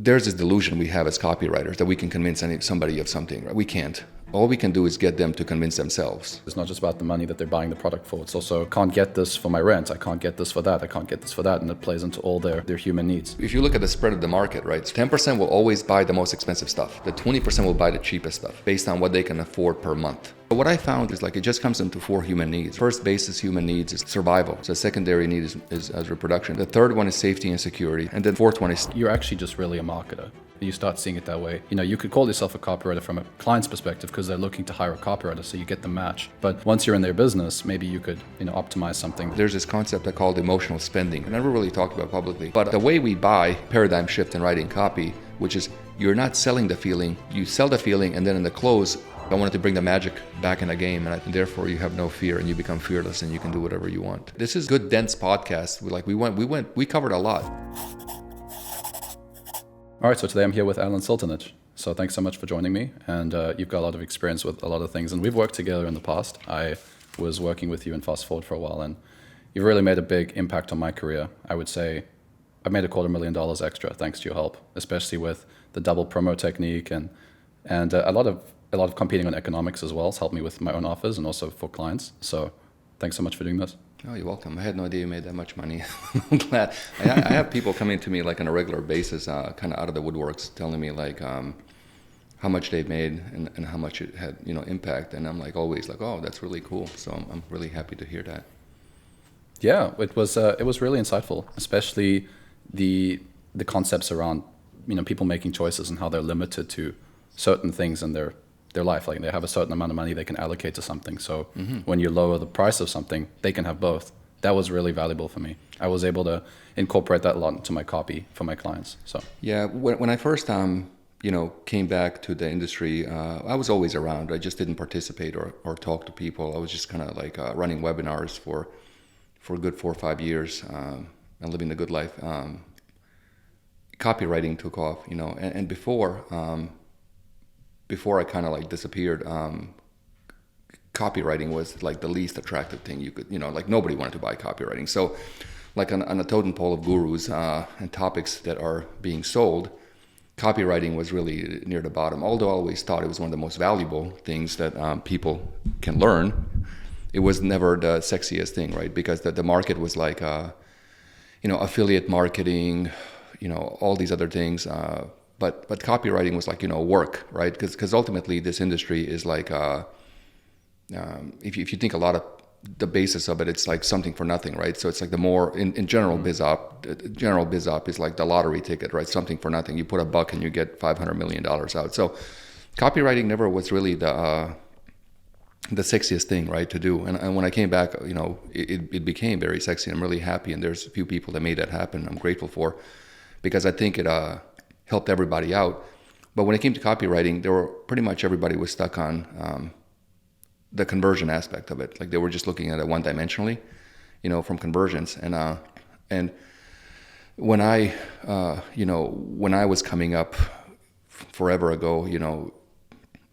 there's this delusion we have as copywriters that we can convince somebody of something. Right? We can't. All we can do is get them to convince themselves. It's not just about the money that they're buying the product for. It's also, can't get this for my rent. I can't get this for that. I can't get this for that. And it plays into all their human needs. If you look at the spread of the market, right, 10% will always buy the most expensive stuff. The 20% will buy the cheapest stuff based on what they can afford per month. But what I found is like it just comes into 4 human needs. First basis human needs is survival. So secondary need is reproduction. The third one is safety and security. And then fourth one is... You're actually just really a marketer. You start seeing it that way. You could call yourself a copywriter from a client's perspective because they're looking to hire a copywriter, so you get the match. But once you're in their business, maybe you could, optimize something. There's this concept I called emotional spending. I never really talked about publicly. But the way we buy, paradigm shift in writing copy, which is you're not selling the feeling, you sell the feeling, and then in the close, I wanted to bring the magic back in the game, and therefore you have no fear and you become fearless and you can do whatever you want. This is good, dense podcast. We covered a lot. All right, so today I'm here with Alen Sultanic. So thanks so much for joining me. And you've got a lot of experience with a lot of things. And we've worked together in the past. I was working with you in Fast Forward for a while. And you've really made a big impact on my career. I would say I've made $250,000 extra thanks to your help, especially with the double promo technique and a lot of competing on economics as well. It's helped me with my own offers and also for clients. So thanks so much for doing this. Oh, you're welcome. I had no idea you made that much money. I'm glad. I have people coming to me like on a regular basis, kind of out of the woodworks, telling me like how much they've made and how much it had, impact. And I'm like always like, oh, that's really cool. So I'm really happy to hear that. Yeah, it was really insightful, especially the concepts around people making choices and how they're limited to certain things in their life. Like they have a certain amount of money they can allocate to something. So when you lower the price of something, they can have both. That was really valuable for me. I was able to incorporate that a lot into my copy for my clients. So yeah, when I first came back to the industry, I was always around. I just didn't participate or talk to people. I was just kind of like running webinars for a good 4 or 5 years and living the good life. Copywriting took off, and before I kind of like disappeared, copywriting was like the least attractive thing you could, like nobody wanted to buy copywriting. So like on a totem pole of gurus and topics that are being sold, copywriting was really near the bottom. Although I always thought it was one of the most valuable things that people can learn, it was never the sexiest thing, right? Because the market was like, affiliate marketing, all these other things. But copywriting was like, work, right? Because ultimately this industry is like, if you think a lot of the basis of it, it's like something for nothing, right? So it's like the more, in general biz op is like the lottery ticket, right? Something for nothing. You put $1 and you get $500 million out. So copywriting never was really the sexiest thing, right, to do. And when I came back, it became very sexy. I'm really happy. And there's a few people that made that happen. I'm grateful for, because I think it, helped everybody out. But when it came to copywriting, pretty much everybody was stuck on the conversion aspect of it. Like they were just looking at it one-dimensionally, from conversions. And when I was coming up forever ago,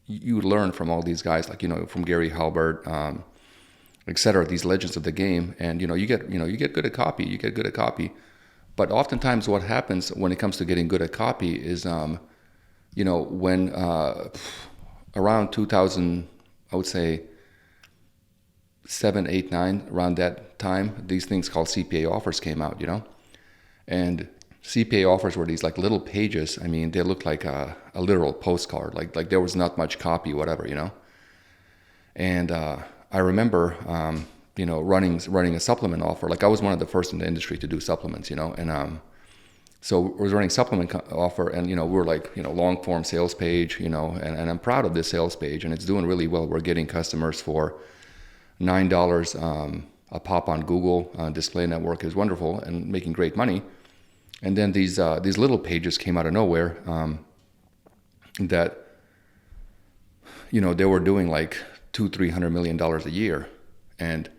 you learn from all these guys, like, from Gary Halbert, et cetera, these legends of the game. And, you get good at copy. But oftentimes what happens when it comes to getting good at copy is, when around 2000, I would say 7, 8, 9, around that time, these things called CPA offers came out, and CPA offers were these like little pages. I mean, they looked like a literal postcard, like there was not much copy, whatever, And I remember, running a supplement offer. Like I was one of the first in the industry to do supplements, and so I was running supplement offer, and we were like, long form sales page, and I'm proud of this sales page, and it's doing really well. We're getting customers for $9 a pop on Google. Display network is wonderful and making great money. And then these little pages came out of nowhere that they were doing like $200-300 million a year. And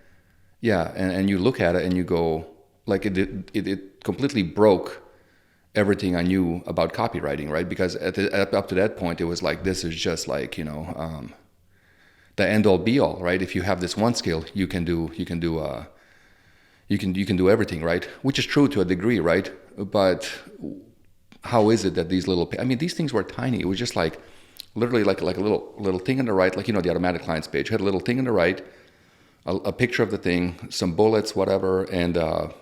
yeah, and you look at it and you go, like it completely broke everything I knew about copywriting, right? Because up to that point, it was like, this is just like, the end all be all, right? If you have this one skill, you can do everything, right? Which is true to a degree, right? But how is it that these little, I mean, these things were tiny. It was just like, literally like a little thing on the right, like, the automatic clients page had a little thing on the right, a picture of the thing, some bullets, whatever, and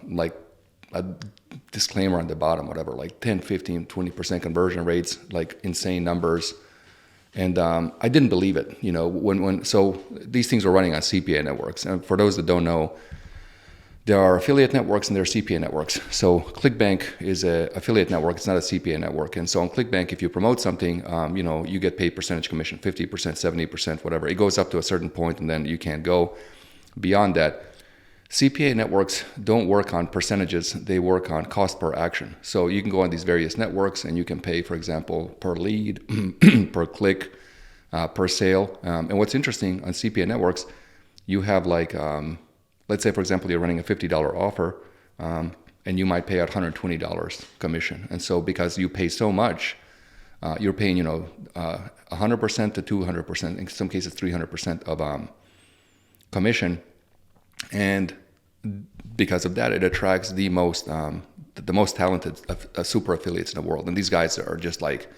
like a disclaimer on the bottom, whatever, like 10, 15, 20% conversion rates, like insane numbers. And I didn't believe it, so these things were running on CPA networks. And for those that don't know, there are affiliate networks and there are CPA networks. So ClickBank is an affiliate network. It's not a CPA network. And so on ClickBank, if you promote something, you get paid percentage commission, 50%, 70%, whatever. It goes up to a certain point and then you can't go beyond that. CPA networks don't work on percentages. They work on cost per action. So you can go on these various networks and you can pay, for example, per lead, per click, per sale. And what's interesting on CPA networks, you have like, let's say, for example, you're running a $50 offer and you might pay out $120 commission. And so because you pay so much, you're paying, 100% to 200%, in some cases 300% of commission. And because of that, it attracts the most talented super affiliates in the world. And these guys are just like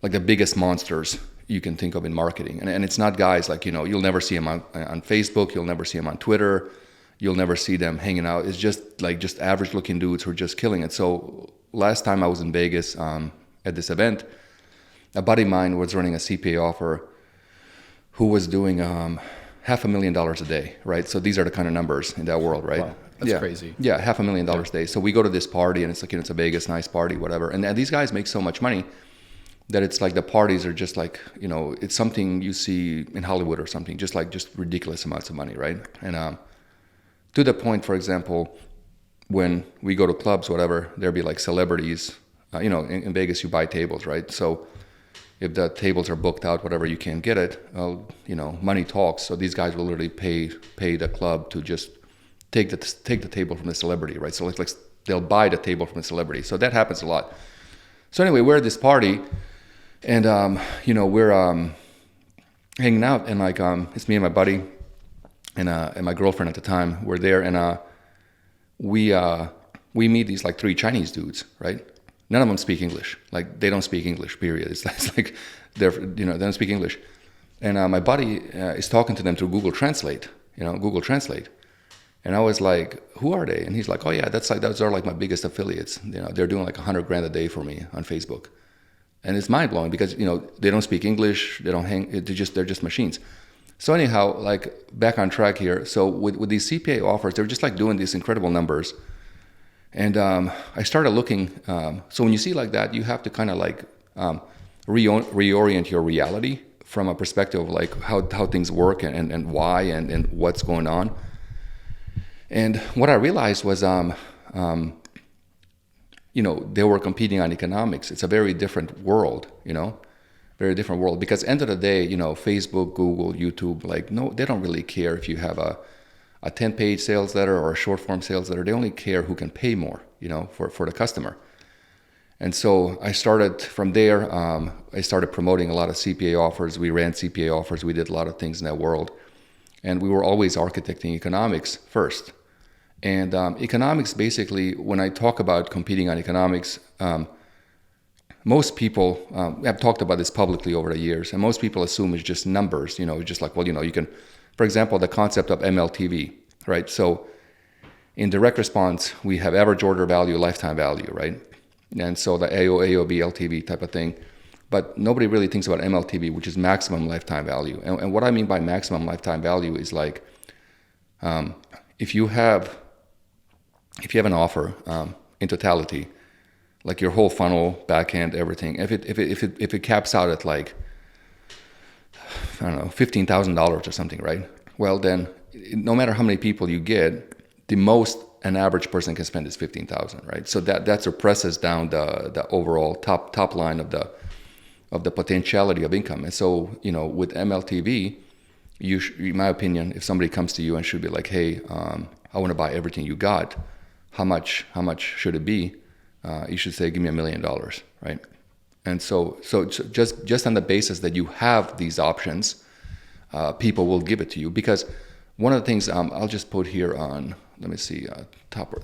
the biggest monsters you can think of in marketing. And it's not guys like, you'll never see them on Facebook. You'll never see them on Twitter. You'll never see them hanging out. It's just average looking dudes who are just killing it. So last time I was in Vegas at this event, a buddy of mine was running a CPA offer who was doing $500,000 a day, right? So these are the kind of numbers in that world, right? Wow, that's crazy. Yeah, $500,000 a day. So we go to this party and it's like, it's a Vegas nice party, whatever. And these guys make so much money that it's like the parties are just like, it's something you see in Hollywood or something, just ridiculous amounts of money, right? And to the point, for example, when we go to clubs, whatever, there'll be like celebrities, in Vegas you buy tables, right? So if the tables are booked out, whatever, you can't get it, money talks. So these guys will literally pay the club to just take the table from the celebrity, right? So like they'll buy the table from the celebrity. So that happens a lot. So anyway, we're at this party, and we're hanging out, and like it's me and my buddy, and my girlfriend at the time. We're there, and we meet these like three Chinese dudes, right? None of them speak English. Like they don't speak English. Period. It's like they don't speak English. And my buddy is talking to them through Google Translate. Google Translate. And I was like, "Who are they?" And he's like, "Oh yeah, those are like my biggest affiliates. They're doing like $100,000 a day for me on Facebook." And it's mind blowing because they don't speak English. They don't hang. They're just machines. So anyhow, like back on track here. So with these CPA offers, they're just like doing these incredible numbers. And I started looking. So when you see like that, you have to kind of like reorient your reality from a perspective of like how things work and why and what's going on. And what I realized was, they were competing on economics. It's a very different world, very different world. Because end of the day, Facebook, Google, YouTube, like no, they don't really care if you have a 10-page sales letter or a short form sales letter. They only care who can pay more, for the customer. And so I started from there. I started promoting a lot of CPA offers. We ran CPA offers. We did a lot of things in that world. And we were always architecting economics first. And economics, basically, when I talk about competing on economics, most people, I've talked about this publicly over the years, and most people assume it's just numbers, just like, well, you can, for example, the concept of MLTV, right? So in direct response, we have average order value, lifetime value, right? And so the AOB, LTV type of thing. But nobody really thinks about MLTV, which is maximum lifetime value. And what I mean by maximum lifetime value is like, if you have an offer in totality, like your whole funnel, backhand, everything, if it caps out at like, I don't know, $15,000 or something, right? Well, then no matter how many people you get, the most an average person can spend is $15,000, right? So that suppresses down the overall top line of the potentiality of income. And so, with MLTV, in my opinion, if somebody comes to you and should be like, hey, I want to buy everything you got, how much should it be? You should say, give me $1 million, right? And so just on the basis that you have these options, people will give it to you. Because one of the things I'll just put here on, let me see, top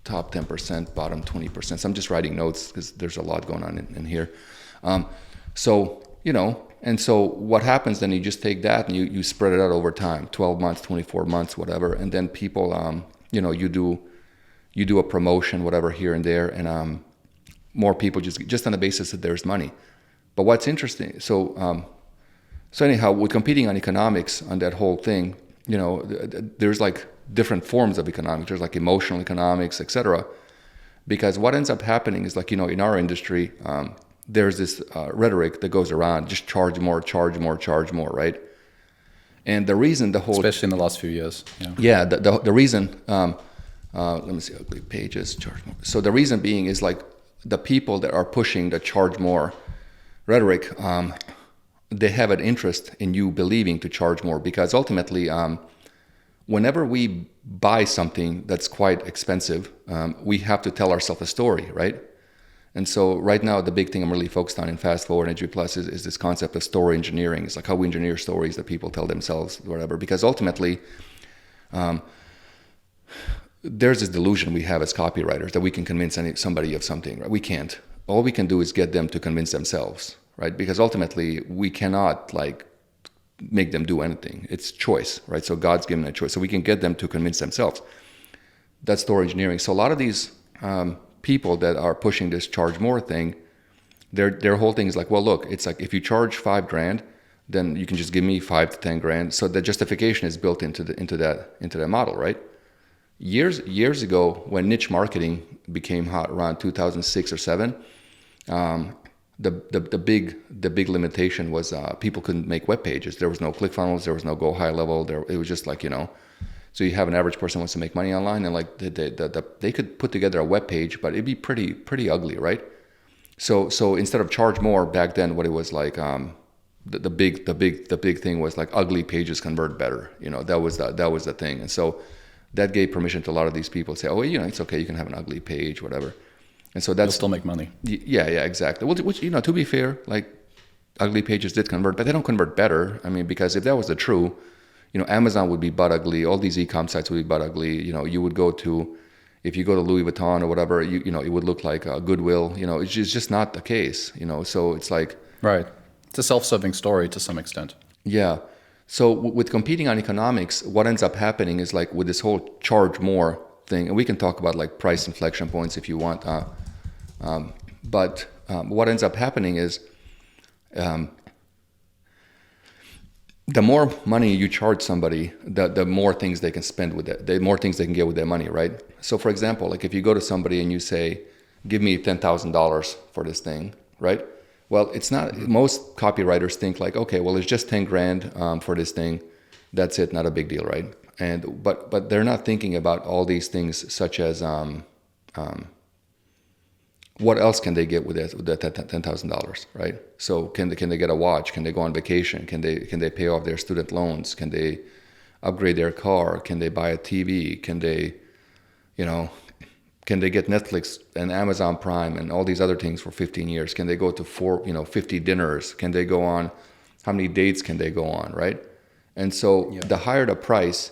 top 10%, bottom 20%. So I'm just writing notes because there's a lot going on in here. So, and so what happens then, you just take that and you spread it out over time, 12 months, 24 months, whatever. And then people, you do a promotion, whatever, here and there. And more people just on the basis that there's money. But what's interesting, so anyhow, with competing on economics on that whole thing, there's like different forms of economics. There's like emotional economics, etc. Because what ends up happening is like, in our industry, there's this rhetoric that goes around, just charge more, right? And the reason especially in the last few years. Yeah, the reason, let me see, ugly pages, charge more. So the reason being is like the people that are pushing the charge more rhetoric, they have an interest in you believing to charge more, because ultimately, whenever we buy something that's quite expensive, we have to tell ourselves a story, right? And so right now, the big thing I'm really focused on in Fast Forward and H is this concept of story engineering. It's like how we engineer stories that people tell themselves, whatever. Because ultimately, there's this delusion we have as copywriters that we can convince somebody of something, right? We can't. All we can do is get them to convince themselves, right? Because ultimately, we cannot make them do anything. It's choice, right? So God's given a choice. So we can get them to convince themselves. That's story engineering. So a lot of these people that are pushing this charge more thing, their whole thing is like, well, look, it's like if you charge $5,000, then you can just give me $5,000 to $10,000. So the justification is built into that model, right? Years ago, when niche marketing became hot around 2006 or 7, the big limitation was people couldn't make web pages. There was no ClickFunnels, there was no Go High Level. It was just like, so you have an average person who wants to make money online, and like they could put together a web page, but it'd be pretty ugly, right? So instead of charge more back then, what it was like, the big thing was like ugly pages convert better. That was the thing, and so that gave permission to a lot of these people to say, oh, it's okay, you can have an ugly page, whatever. And so that's you'll still make money. Yeah, exactly. Which to be fair, like ugly pages did convert, but they don't convert better. I mean, because if that was the true, Amazon would be butt ugly. All these e-com sites would be butt ugly. You would if you go to Louis Vuitton or whatever, it would look like Goodwill. It's just not the case. So it's like, right. It's a self-serving story to some extent. Yeah. So with competing on economics, what ends up happening is like with this whole charge more thing, and we can talk about like price inflection points if you want. But what ends up happening is the more money you charge somebody, the more things they can spend with it, the more things they can get with their money, right? So for example, like if you go to somebody and you say, give me $10,000 for this thing, right? Well, it's not, most copywriters think like, okay, well, it's just $10,000 for this thing. That's it, not a big deal, right? But they're not thinking about all these things such as what else can they get with that $10,000, right? So can they get a watch? Can they go on vacation? Can they pay off their student loans? Can they upgrade their car? Can they buy a TV? Can they get Netflix and Amazon Prime and all these other things for 15 years? Can they go to 50 dinners? Can they go on, how many dates can they go on, right? And so the higher the price,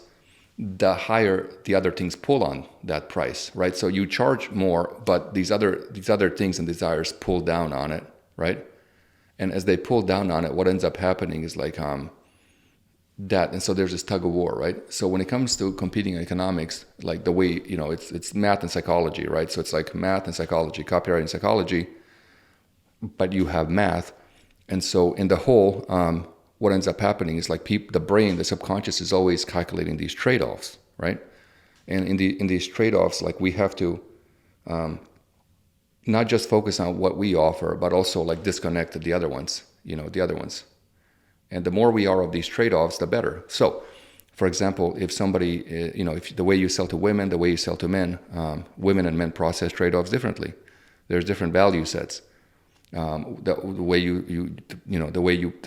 the higher the other things pull on that price, right? So you charge more, but these other things and desires pull down on it, right? And as they pull down on it, what ends up happening is like that, and so there's this tug of war, right? So when it comes to competing in economics, like the way it's math and psychology, right? So it's like math and psychology, copywriting psychology, but you have math, and so in the whole, what ends up happening is like the brain, the subconscious is always calculating these trade-offs, right? And in these trade-offs, like we have to not just focus on what we offer, but also like disconnect the other ones, And the more we are of these trade-offs, the better. So, for example, if somebody, if the way you sell to women, the way you sell to men, women and men process trade-offs differently. There's different value sets. The way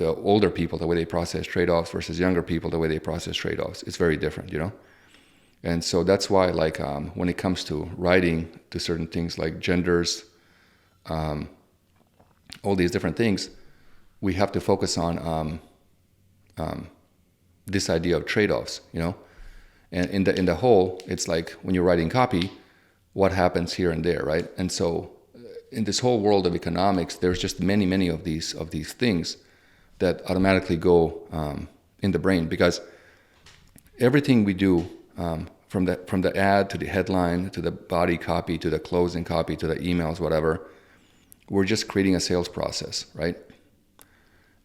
the older people, the way they process trade-offs versus younger people, the way they process trade-offs, it's very different, And so that's why, like, when it comes to writing to certain things like genders, all these different things, we have to focus on this idea of trade-offs, And in the whole, it's like when you're writing copy, what happens here and there, right? And so in this whole world of economics, there's just many of these things that automatically go in the brain, because everything we do, from the ad to the headline to the body copy to the closing copy to the emails, whatever, we're just creating a sales process, right?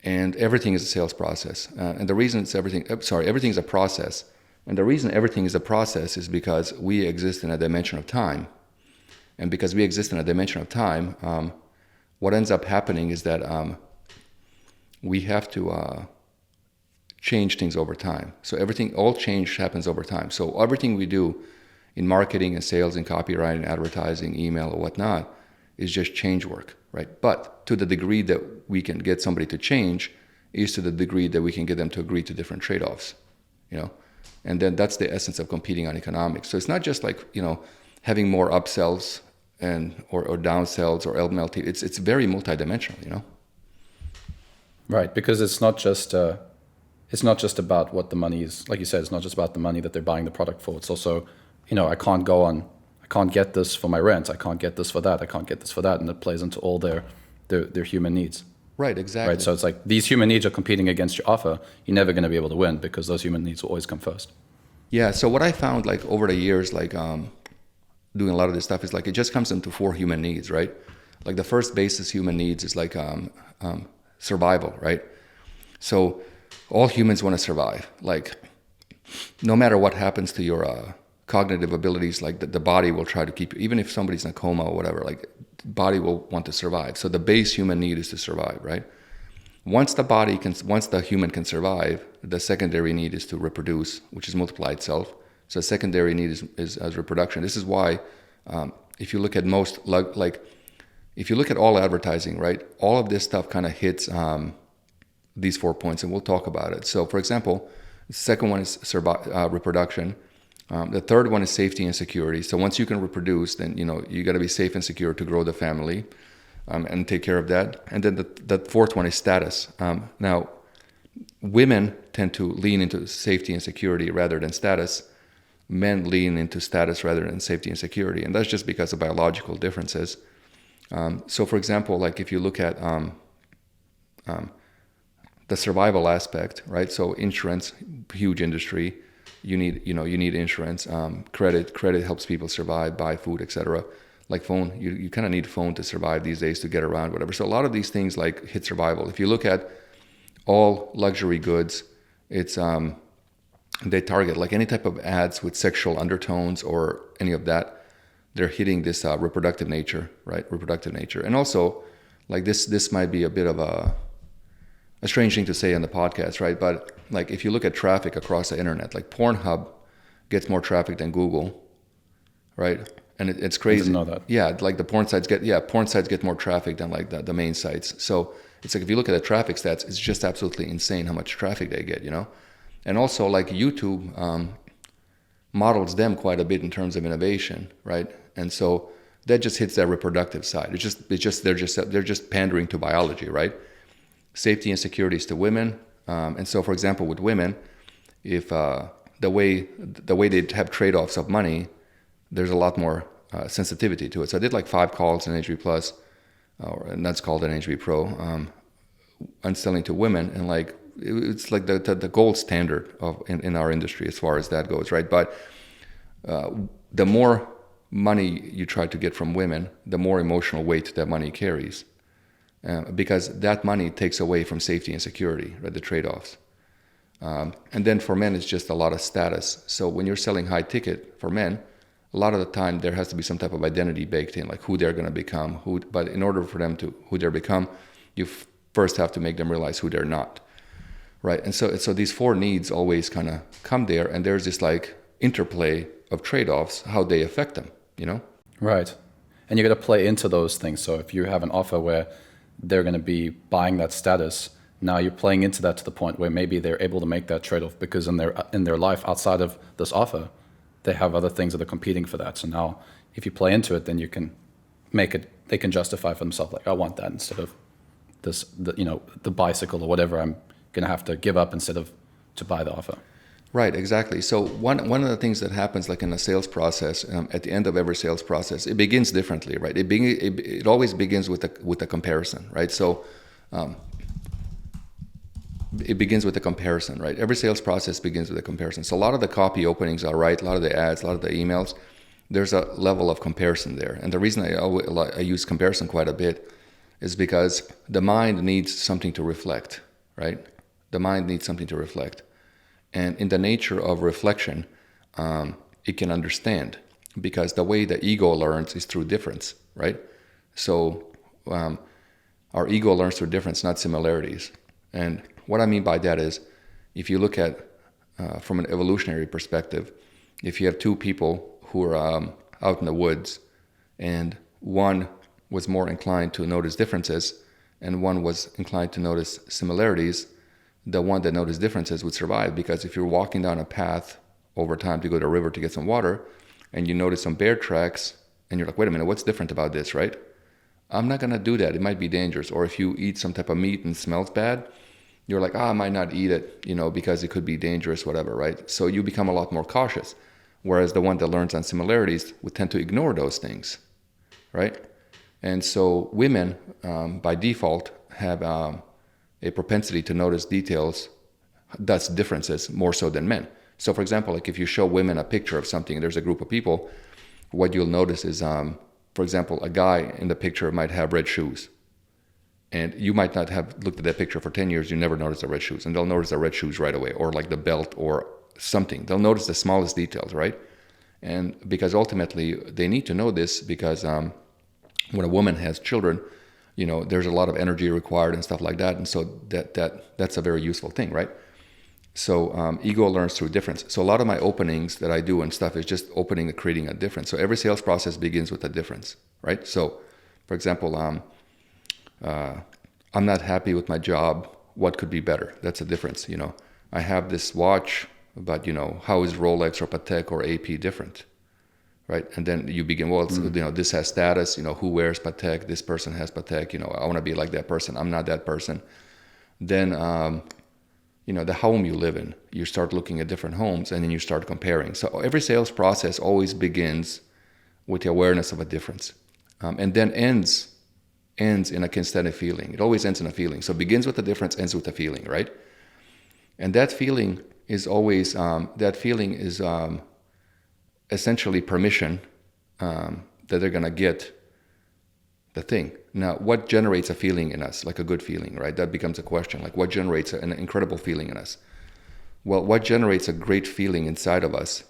And everything is a sales process. And the reason everything is a process. And the reason everything is a process is because we exist in a dimension of time. And because we exist in a dimension of time, what ends up happening is that we have to change things over time. So all change happens over time. So everything we do in marketing and sales and copywriting, advertising, email, or whatnot is just change work, right? But to the degree that we can get somebody to change is to the degree that we can get them to agree to different trade-offs, And then that's the essence of competing on economics. So it's not just like, having more upsells or downsells or LMLT. It's very multidimensional, Right, because it's not just about what the money is. Like you said, it's not just about the money that they're buying the product for. It's also, I can't get this for my rent. I can't get this for that. I can't get this for that. And it plays into all their human needs. Right, exactly. Right, so it's like these human needs are competing against your offer. You're never going to be able to win because those human needs will always come first. Yeah, so what I found like over the years, like doing a lot of this stuff is like it just comes into 4 human needs, right? Like the first basis human needs is like survival, right? So all humans want to survive. Like no matter what happens to your cognitive abilities, like the body will try to keep you, even if somebody's in a coma or whatever, like the body will want to survive. So the base human need is to survive, right? Once the human can survive, the secondary need is to reproduce, which is multiply itself. So the secondary need is as reproduction. This is why if you look at if you look at all advertising, right, all of this stuff kind of hits these 4 points, and we'll talk about it. So for example, the second one is reproduction. The third one is safety and security. So once you can reproduce, then you got to be safe and secure to grow the family and take care of that. And then the fourth one is status. Now, women tend to lean into safety and security rather than status. Men lean into status rather than safety and security, and that's just because of biological differences. So, for example, like if you look at the survival aspect, right? So, insurance, huge industry. You need insurance. Credit helps people survive, buy food, etc. Like phone, you kind of need phone to survive these days, to get around, whatever. So a lot of these things like hit survival. If you look at all luxury goods, it's they target like any type of ads with sexual undertones or any of that. They're hitting this reproductive nature, right? Reproductive nature, and also like this might be a bit of a strange thing to say on the podcast, right? But like if you look at traffic across the internet, like Pornhub gets more traffic than Google, right? And it's crazy. I didn't know that. Yeah, like the porn sites get more traffic than like the main sites. So it's like if you look at the traffic stats, it's just absolutely insane how much traffic they get, And also like YouTube models them quite a bit in terms of innovation, right? And so that just hits that reproductive side. They're just pandering to biology, right? Safety and security is to women, and so for example with women, if the way they have trade-offs of money, there's a lot more sensitivity to it. So I did like 5 calls in HB Plus, and that's called an HB Pro, and selling to women, and like it's like the gold standard in our industry as far as that goes, right? But the more money you try to get from women, the more emotional weight that money carries. Because that money takes away from safety and security, right, the trade-offs. And then for men, it's just a lot of status. So when you're selling high ticket for men, a lot of the time there has to be some type of identity baked in, like who they're going to become. But in order for them to who they're become, you first have to make them realize who they're not, right? And so these 4 needs always kind of come there, and there's this like interplay of trade-offs, how they affect them, Right, and you got to play into those things. So if you have an offer where they're going to be buying that status, now you're playing into that to the point where maybe they're able to make that trade-off because in their life outside of this offer, they have other things that are competing for that. So now if you play into it, then you can make it, they can justify for themselves, like, I want that instead of the bicycle or whatever I'm going to have to give up instead of to buy the offer. Right, exactly. So one of the things that happens, like in a sales process, at the end of every sales process, it begins differently, right? It always begins with a comparison, right? So it begins with a comparison, right? Every sales process begins with a comparison. So a lot of the copy openings are right, a lot of the ads, a lot of the emails, there's a level of comparison there. And the reason I use comparison quite a bit is because the mind needs something to reflect, right? The mind needs something to reflect. And in the nature of reflection, it can understand, because the way the ego learns is through difference, right? So our ego learns through difference, not similarities. And what I mean by that is, if you look at from an evolutionary perspective, if you have two people who are out in the woods, and one was more inclined to notice differences and one was inclined to notice similarities, the one that noticed differences would survive. Because if you're walking down a path over time to go to a river to get some water, and you notice some bear tracks, and you're like, wait a minute, what's different about this, right? I'm not going to do that. It might be dangerous. Or if you eat some type of meat and it smells bad, you're like, I might not eat it, because it could be dangerous, whatever, right? So you become a lot more cautious. Whereas the one that learns on similarities would tend to ignore those things, right? And so women, by default, have a propensity to notice details, that's differences, more so than men. So for example, like if you show women a picture of something, there's a group of people, what you'll notice is, for example, a guy in the picture might have red shoes. And you might not have looked at that picture for 10 years, you never noticed the red shoes. And they'll notice the red shoes right away, or like the belt or something. They'll notice the smallest details, right? And because ultimately they need to know this, because when a woman has children, there's a lot of energy required and stuff like that. And so that's a very useful thing, right? So ego learns through difference. So a lot of my openings that I do and stuff is just opening and creating a difference. So every sales process begins with a difference, right? So for example, I'm not happy with my job. What could be better? That's a difference. I have this watch, but how is Rolex or Patek or AP different, right? And then you begin, well, this has status. Who wears Patek? This person has Patek. I want to be like that person. I'm not that person. Then the home you live in, you start looking at different homes, and then you start comparing. So every sales process always begins with the awareness of a difference, and then ends in a kinesthetic feeling. It always ends in a feeling. So it begins with a difference, ends with a feeling, right? And that feeling is always, essentially permission that they're going to get the thing. Now, what generates a feeling in us, like a good feeling, right? That becomes a question. Like, what generates an incredible feeling in us? Well, what generates a great feeling inside of us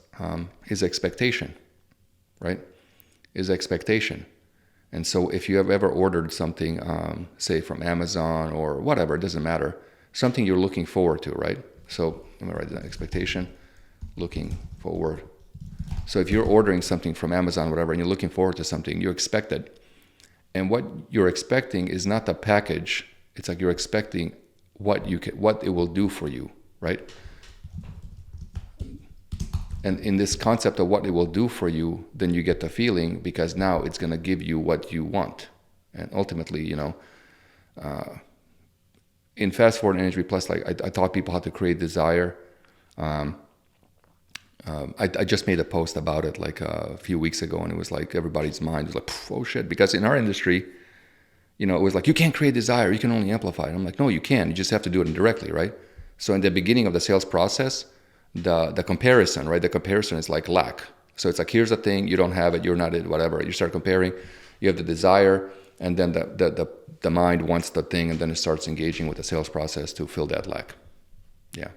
is expectation, right? Is expectation. And so if you have ever ordered something, say from Amazon or whatever, it doesn't matter, something you're looking forward to, right? So let me write that: expectation, looking forward. So if you're ordering something from Amazon, whatever, and you're looking forward to something, you expect it. And what you're expecting is not the package. It's like you're expecting what it will do for you, right? And in this concept of what it will do for you, then you get the feeling, because now it's going to give you what you want. And ultimately, in Fast Forward Energy Plus, like I taught people how to create desire. I just made a post about it like a few weeks ago, and it was like everybody's mind was like, oh shit. Because in our industry, it was like, you can't create desire, you can only amplify it. I'm like, no, you can. You just have to do it indirectly, right? So in the beginning of the sales process, the comparison, right? The comparison is like lack. So it's like, here's the thing, you don't have it, you're not it, whatever. You start comparing, you have the desire, and then the mind wants the thing, and then it starts engaging with the sales process to fill that lack. Yeah.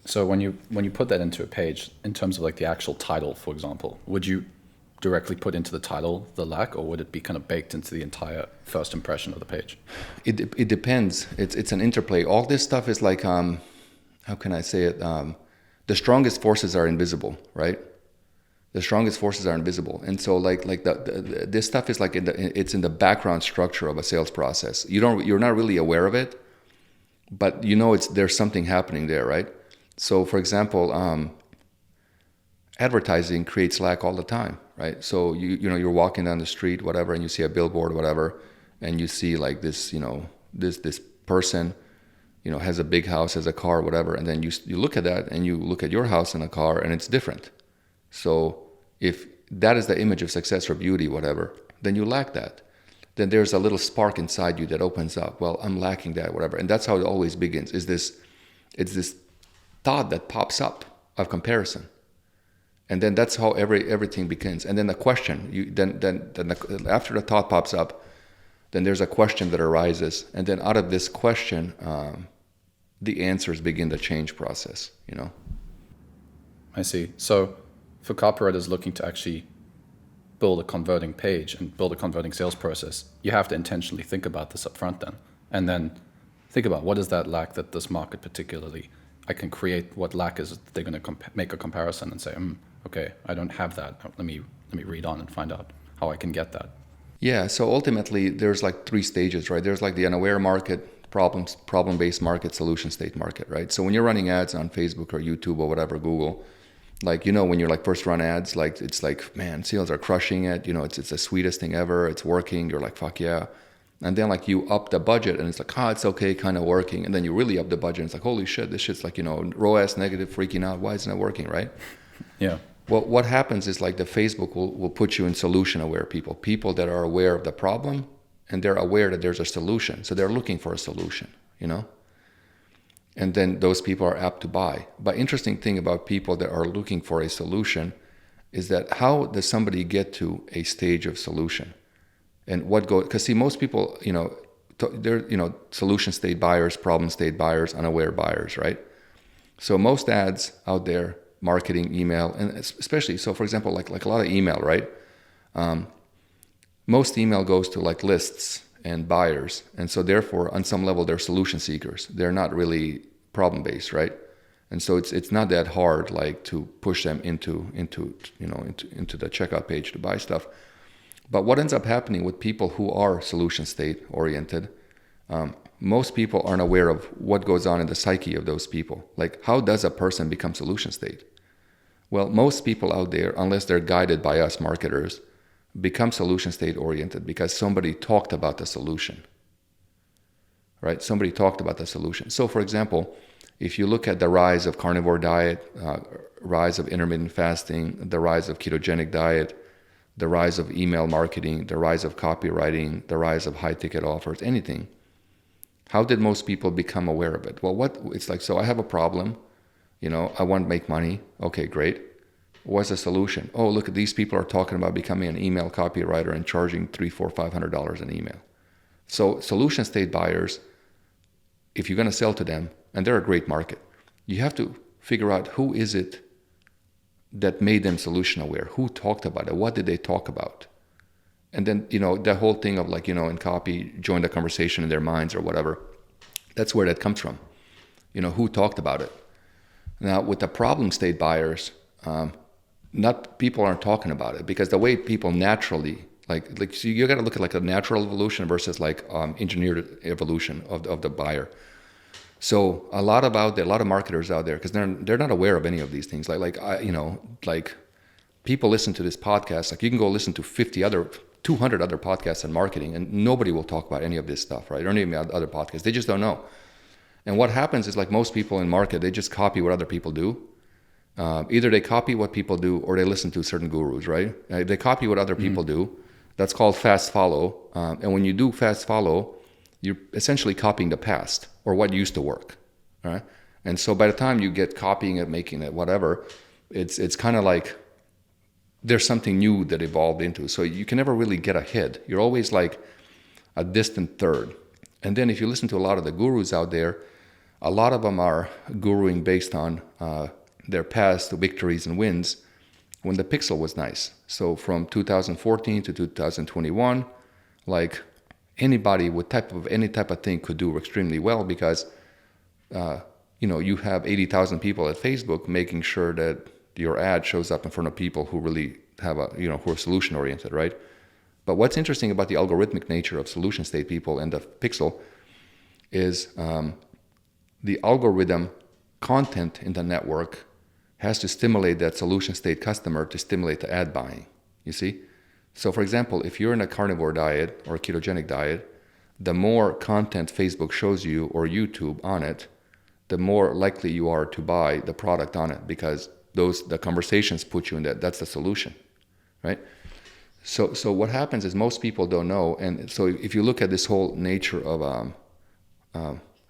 So when you put that into a page, in terms of like the actual title, for example, would you directly put into the title the lack, or would it be kind of baked into the entire first impression of the page? It depends. It's an interplay. All this stuff is like, how can I say it? The strongest forces are invisible, right? The strongest forces are invisible, and so like this stuff is like it's in the background structure of a sales process. You're not really aware of it, but there's something happening there, right? So, for example, advertising creates lack all the time, right? So you're walking down the street, whatever, and you see a billboard, whatever, and you see like this, this person has a big house, has a car, whatever, and then you look at that and you look at your house and a car and it's different. So if that is the image of success or beauty, whatever, then you lack that. Then there's a little spark inside you that opens up. Well, I'm lacking that, whatever. And that's how it always begins. It's this thought that pops up of comparison. And then that's how everything begins. And then the question, after the thought pops up, then there's a question that arises. And then out of this question, the answers begin the change process, I see. So for copywriters looking to actually build a converting page and build a converting sales process, you have to intentionally think about this up front then. And then think about what is that lack that this market particularly, I can create what lack is that they're going to make a comparison and say, okay, I don't have that. Let me read on and find out how I can get that. Yeah, so ultimately there's like 3 stages, right? There's like the unaware market, problem-based market, solution state market, right? So when you're running ads on Facebook or YouTube or whatever, Google, like, when you're like first run ads, like it's like, man, sales are crushing it. It's the sweetest thing ever. It's working. You're like, fuck yeah. And then like you up the budget and it's like, it's okay, kind of working. And then you really up the budget and it's like, holy shit, this shit's like, ROAS negative, freaking out. Why isn't it working, right? Yeah. Well, what happens is like the Facebook will put you in solution aware people that are aware of the problem and they're aware that there's a solution. So they're looking for a solution, And then those people are apt to buy. But interesting thing about people that are looking for a solution is that how does somebody get to a stage of solution? And because see, most people, they're, solution state buyers, problem state buyers, unaware buyers, right? So most ads out there, marketing, email, and especially, so for example, like a lot of email, right? Most email goes to like lists and buyers. And so therefore, on some level, they're solution seekers. They're not really problem-based, right? And so it's not that hard, like to push them into the checkout page to buy stuff. But what ends up happening with people who are solution state oriented, most people aren't aware of what goes on in the psyche of those people. Like, how does a person become solution state? Well, most people out there, unless they're guided by us marketers, become solution state oriented because somebody talked about the solution, right? Somebody talked about the solution. So for example, if you look at the rise of carnivore diet, rise of intermittent fasting, the rise of ketogenic diet, the rise of email marketing, the rise of copywriting, the rise of high ticket offers, anything, how did most people become aware of it? Well, it's like, so I have a problem, I want to make money. Okay, great. What's the solution? Oh, look, these people are talking about becoming an email copywriter and charging $300, $400, $500 an email. So solution state buyers, if you're going to sell to them, and they're a great market, you have to figure out who is it that made them solution aware? Who talked about it? What did they talk about? And then, the whole thing of like, in copy, join the conversation in their minds or whatever. That's where that comes from. Who talked about it? Now, with the problem state buyers, people aren't talking about it because the way people naturally, so you got to look at like a natural evolution versus like engineered evolution of the buyer. So a lot of marketers out there, because they're not aware of any of these things. Like people listen to this podcast. Like you can go listen to 200 other podcasts on marketing, and nobody will talk about any of this stuff, right? Or any other podcasts. They just don't know. And what happens is like most people in market, they just copy what other people do. Either they copy what people do or they listen to certain gurus, right? They copy what other people do. That's called fast follow. And when you do fast follow, you're essentially copying the past or what used to work, right? And so by the time you get copying it, making it, whatever, it's kind of like there's something new that evolved into. So you can never really get ahead. You're always like a distant third. And then if you listen to a lot of the gurus out there, a lot of them are guruing based on their past victories and wins when the pixel was nice. So from 2014 to 2021, like anybody with any type of thing could do extremely well because you have 80,000 people at Facebook making sure that your ad shows up in front of people who really have who are solution oriented, right? But what's interesting about the algorithmic nature of solution state people and the pixel is the algorithm content in the network has to stimulate that solution state customer to stimulate the ad buying, you see? So for example, if you're in a carnivore diet or a ketogenic diet, the more content Facebook shows you or YouTube on it, the more likely you are to buy the product on it, because the conversations put you in that's the solution, right? So what happens is most people don't know, and so if you look at this whole nature of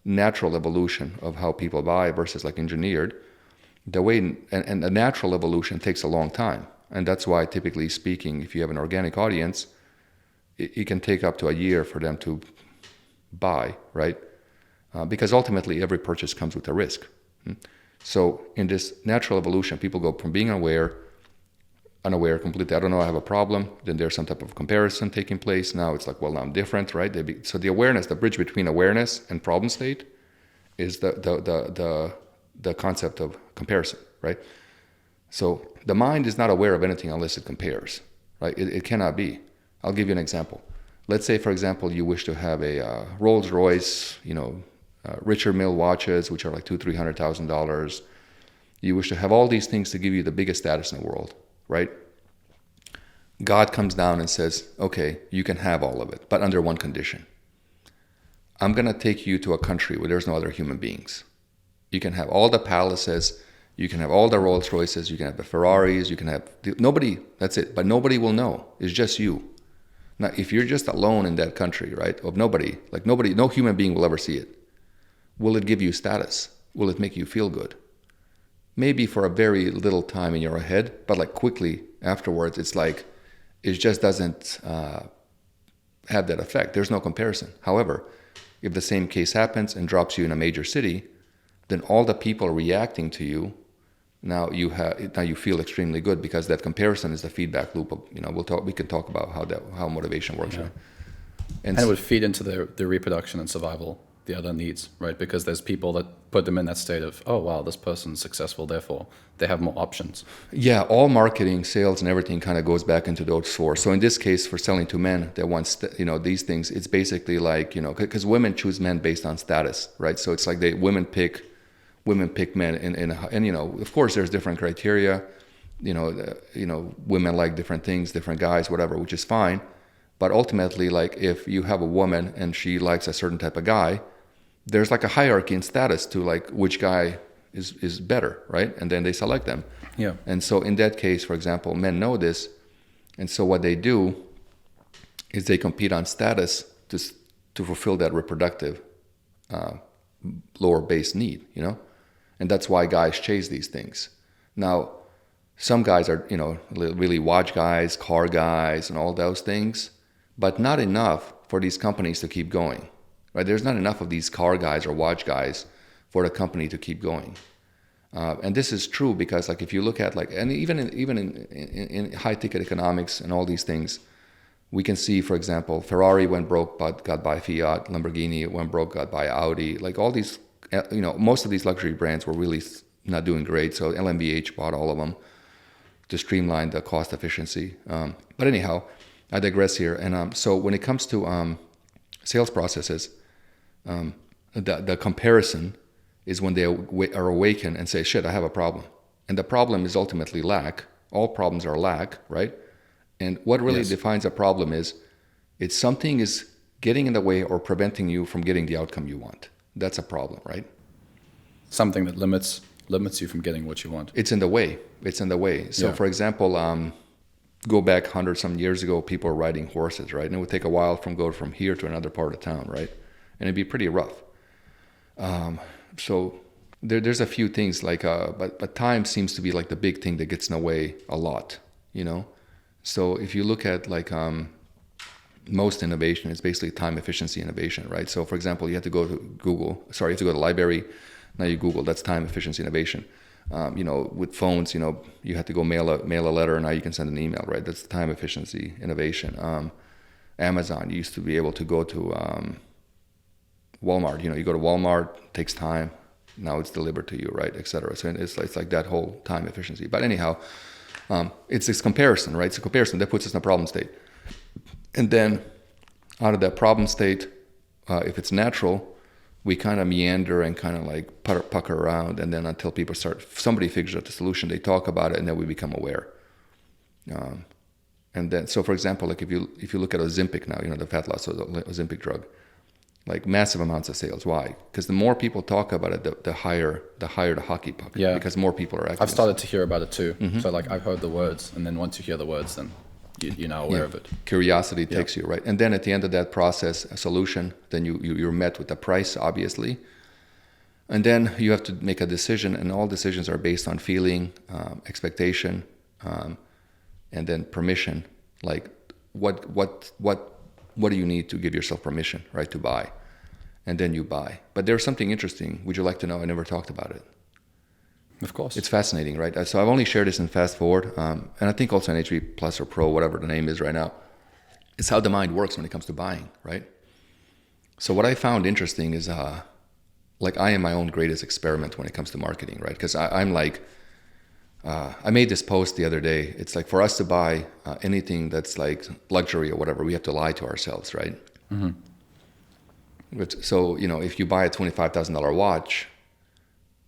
natural evolution of how people buy versus like engineered, the way and the natural evolution takes a long time, and that's why typically speaking, if you have an organic audience, it can take up to a year for them to buy, right? Because ultimately every purchase comes with a risk. So in this natural evolution, people go from being unaware completely. I don't know, I have a problem. Then there's some type of comparison taking place. Now it's like, well, now I'm different, right? So the awareness, the bridge between awareness and problem state is the concept of comparison, right? So the mind is not aware of anything unless it compares, right? It cannot be. I'll give you an example. Let's say, for example, you wish to have a Rolls Royce, Richard Mille watches, which are like $200,000-$300,000. You wish to have all these things to give you the biggest status in the world, right? God comes down and says, okay, you can have all of it, but under one condition. I'm going to take you to a country where there's no other human beings. You can have all the palaces, you can have all the Rolls Royces, you can have the Ferraris, you can have nobody, that's it, but nobody will know. It's just you. Now, if you're just alone in that country, right, of nobody, no human being will ever see it. Will it give you status? Will it make you feel good? Maybe for a very little time in your head, but like quickly afterwards, it's like, it just doesn't have that effect. There's no comparison. However, if the same case happens and drops you in a major city, then all the people reacting to you, now you feel extremely good, because that comparison is the feedback loop of, we can talk about how motivation works. Yeah. Right? And it would feed into the reproduction and survival, the other needs, right? Because there's people that put them in that state of, oh wow, this person's successful, therefore they have more options. Yeah, all marketing, sales, and everything kind of goes back into those four. So in this case, for selling to men that want these things, it's basically like, because women choose men based on status, right? So it's like women pick men, and of course there's different criteria. Women like different things, different guys, whatever, which is fine. But ultimately, like if you have a woman and she likes a certain type of guy, there's like a hierarchy in status to like which guy is better, right? And then they select them. Yeah. And so in that case, for example, men know this, and so what they do is they compete on status to fulfill that reproductive lower base need, and that's why guys chase these things. Now, some guys are really watch guys, car guys, and all those things, but not enough for these companies to keep going, right? There's not enough of these car guys or watch guys for the company to keep going. And this is true because, like, if you look at and even in high ticket economics and all these things, we can see, for example, Ferrari went broke but got by Fiat, Lamborghini went broke, got by Audi. Like all these, most of these luxury brands were really not doing great. So LMBH bought all of them to streamline the cost efficiency. But anyhow, I digress here. And so when it comes to sales processes, the comparison is when they are awakened and say, shit, I have a problem. And the problem is ultimately lack. All problems are lack, right? And what really defines a problem is it's something is getting in the way or preventing you from getting the outcome you want. That's a problem, right? Something that limits you from getting what you want. It's in the way. It's in the way. So for example, go back 100-some years ago, people were riding horses, right? And it would take a while go from here to another part of town, right? And it'd be pretty rough. So there's a few things but time seems to be like the big thing that gets in the way a lot, So if you look at most innovation, it's basically time efficiency innovation, right? So for example, you have to go to you have to go to the library. Now you Google, that's time efficiency innovation. With phones, you have to go mail a letter, now you can send an email, right? That's time efficiency innovation. Amazon, you used to be able to go to Walmart, you go to Walmart, takes time, now it's delivered to you, right, etc. So it's like that whole time efficiency. But anyhow, it's this comparison, right? It's a comparison that puts us in a problem state. And then out of that problem state, if it's natural, we kind of meander and kind of like pucker around, and then until somebody figures out the solution, they talk about it, and then we become aware. And then, so for example, like if you look at Ozempic now, the fat loss Ozempic drug, like massive amounts of sales. Why? Because the more people talk about it, the higher the hockey puck. Yeah. Because more people are active. I've started to hear about it too. So like I've heard the words, and then once you hear the words, then you're now aware of it. Curiosity takes you, right? And then at the end of that process, a solution, then you're met with a price, obviously. And then you have to make a decision, and all decisions are based on feeling, expectation, and then permission. Like what do you need to give yourself permission, right, to buy? And then you buy. But there's something interesting. Would you like to know? I never talked about it. Of course. It's fascinating, right? So I've only shared this in Fast Forward, and I think also in HV Plus or Pro, whatever the name is right now. It's how the mind works when it comes to buying, right? So what I found interesting is, like I am my own greatest experiment when it comes to marketing, right? Because I'm like, I made this post the other day. It's like for us to buy anything that's like luxury or whatever, we have to lie to ourselves, right? So, if you buy a $25,000 watch,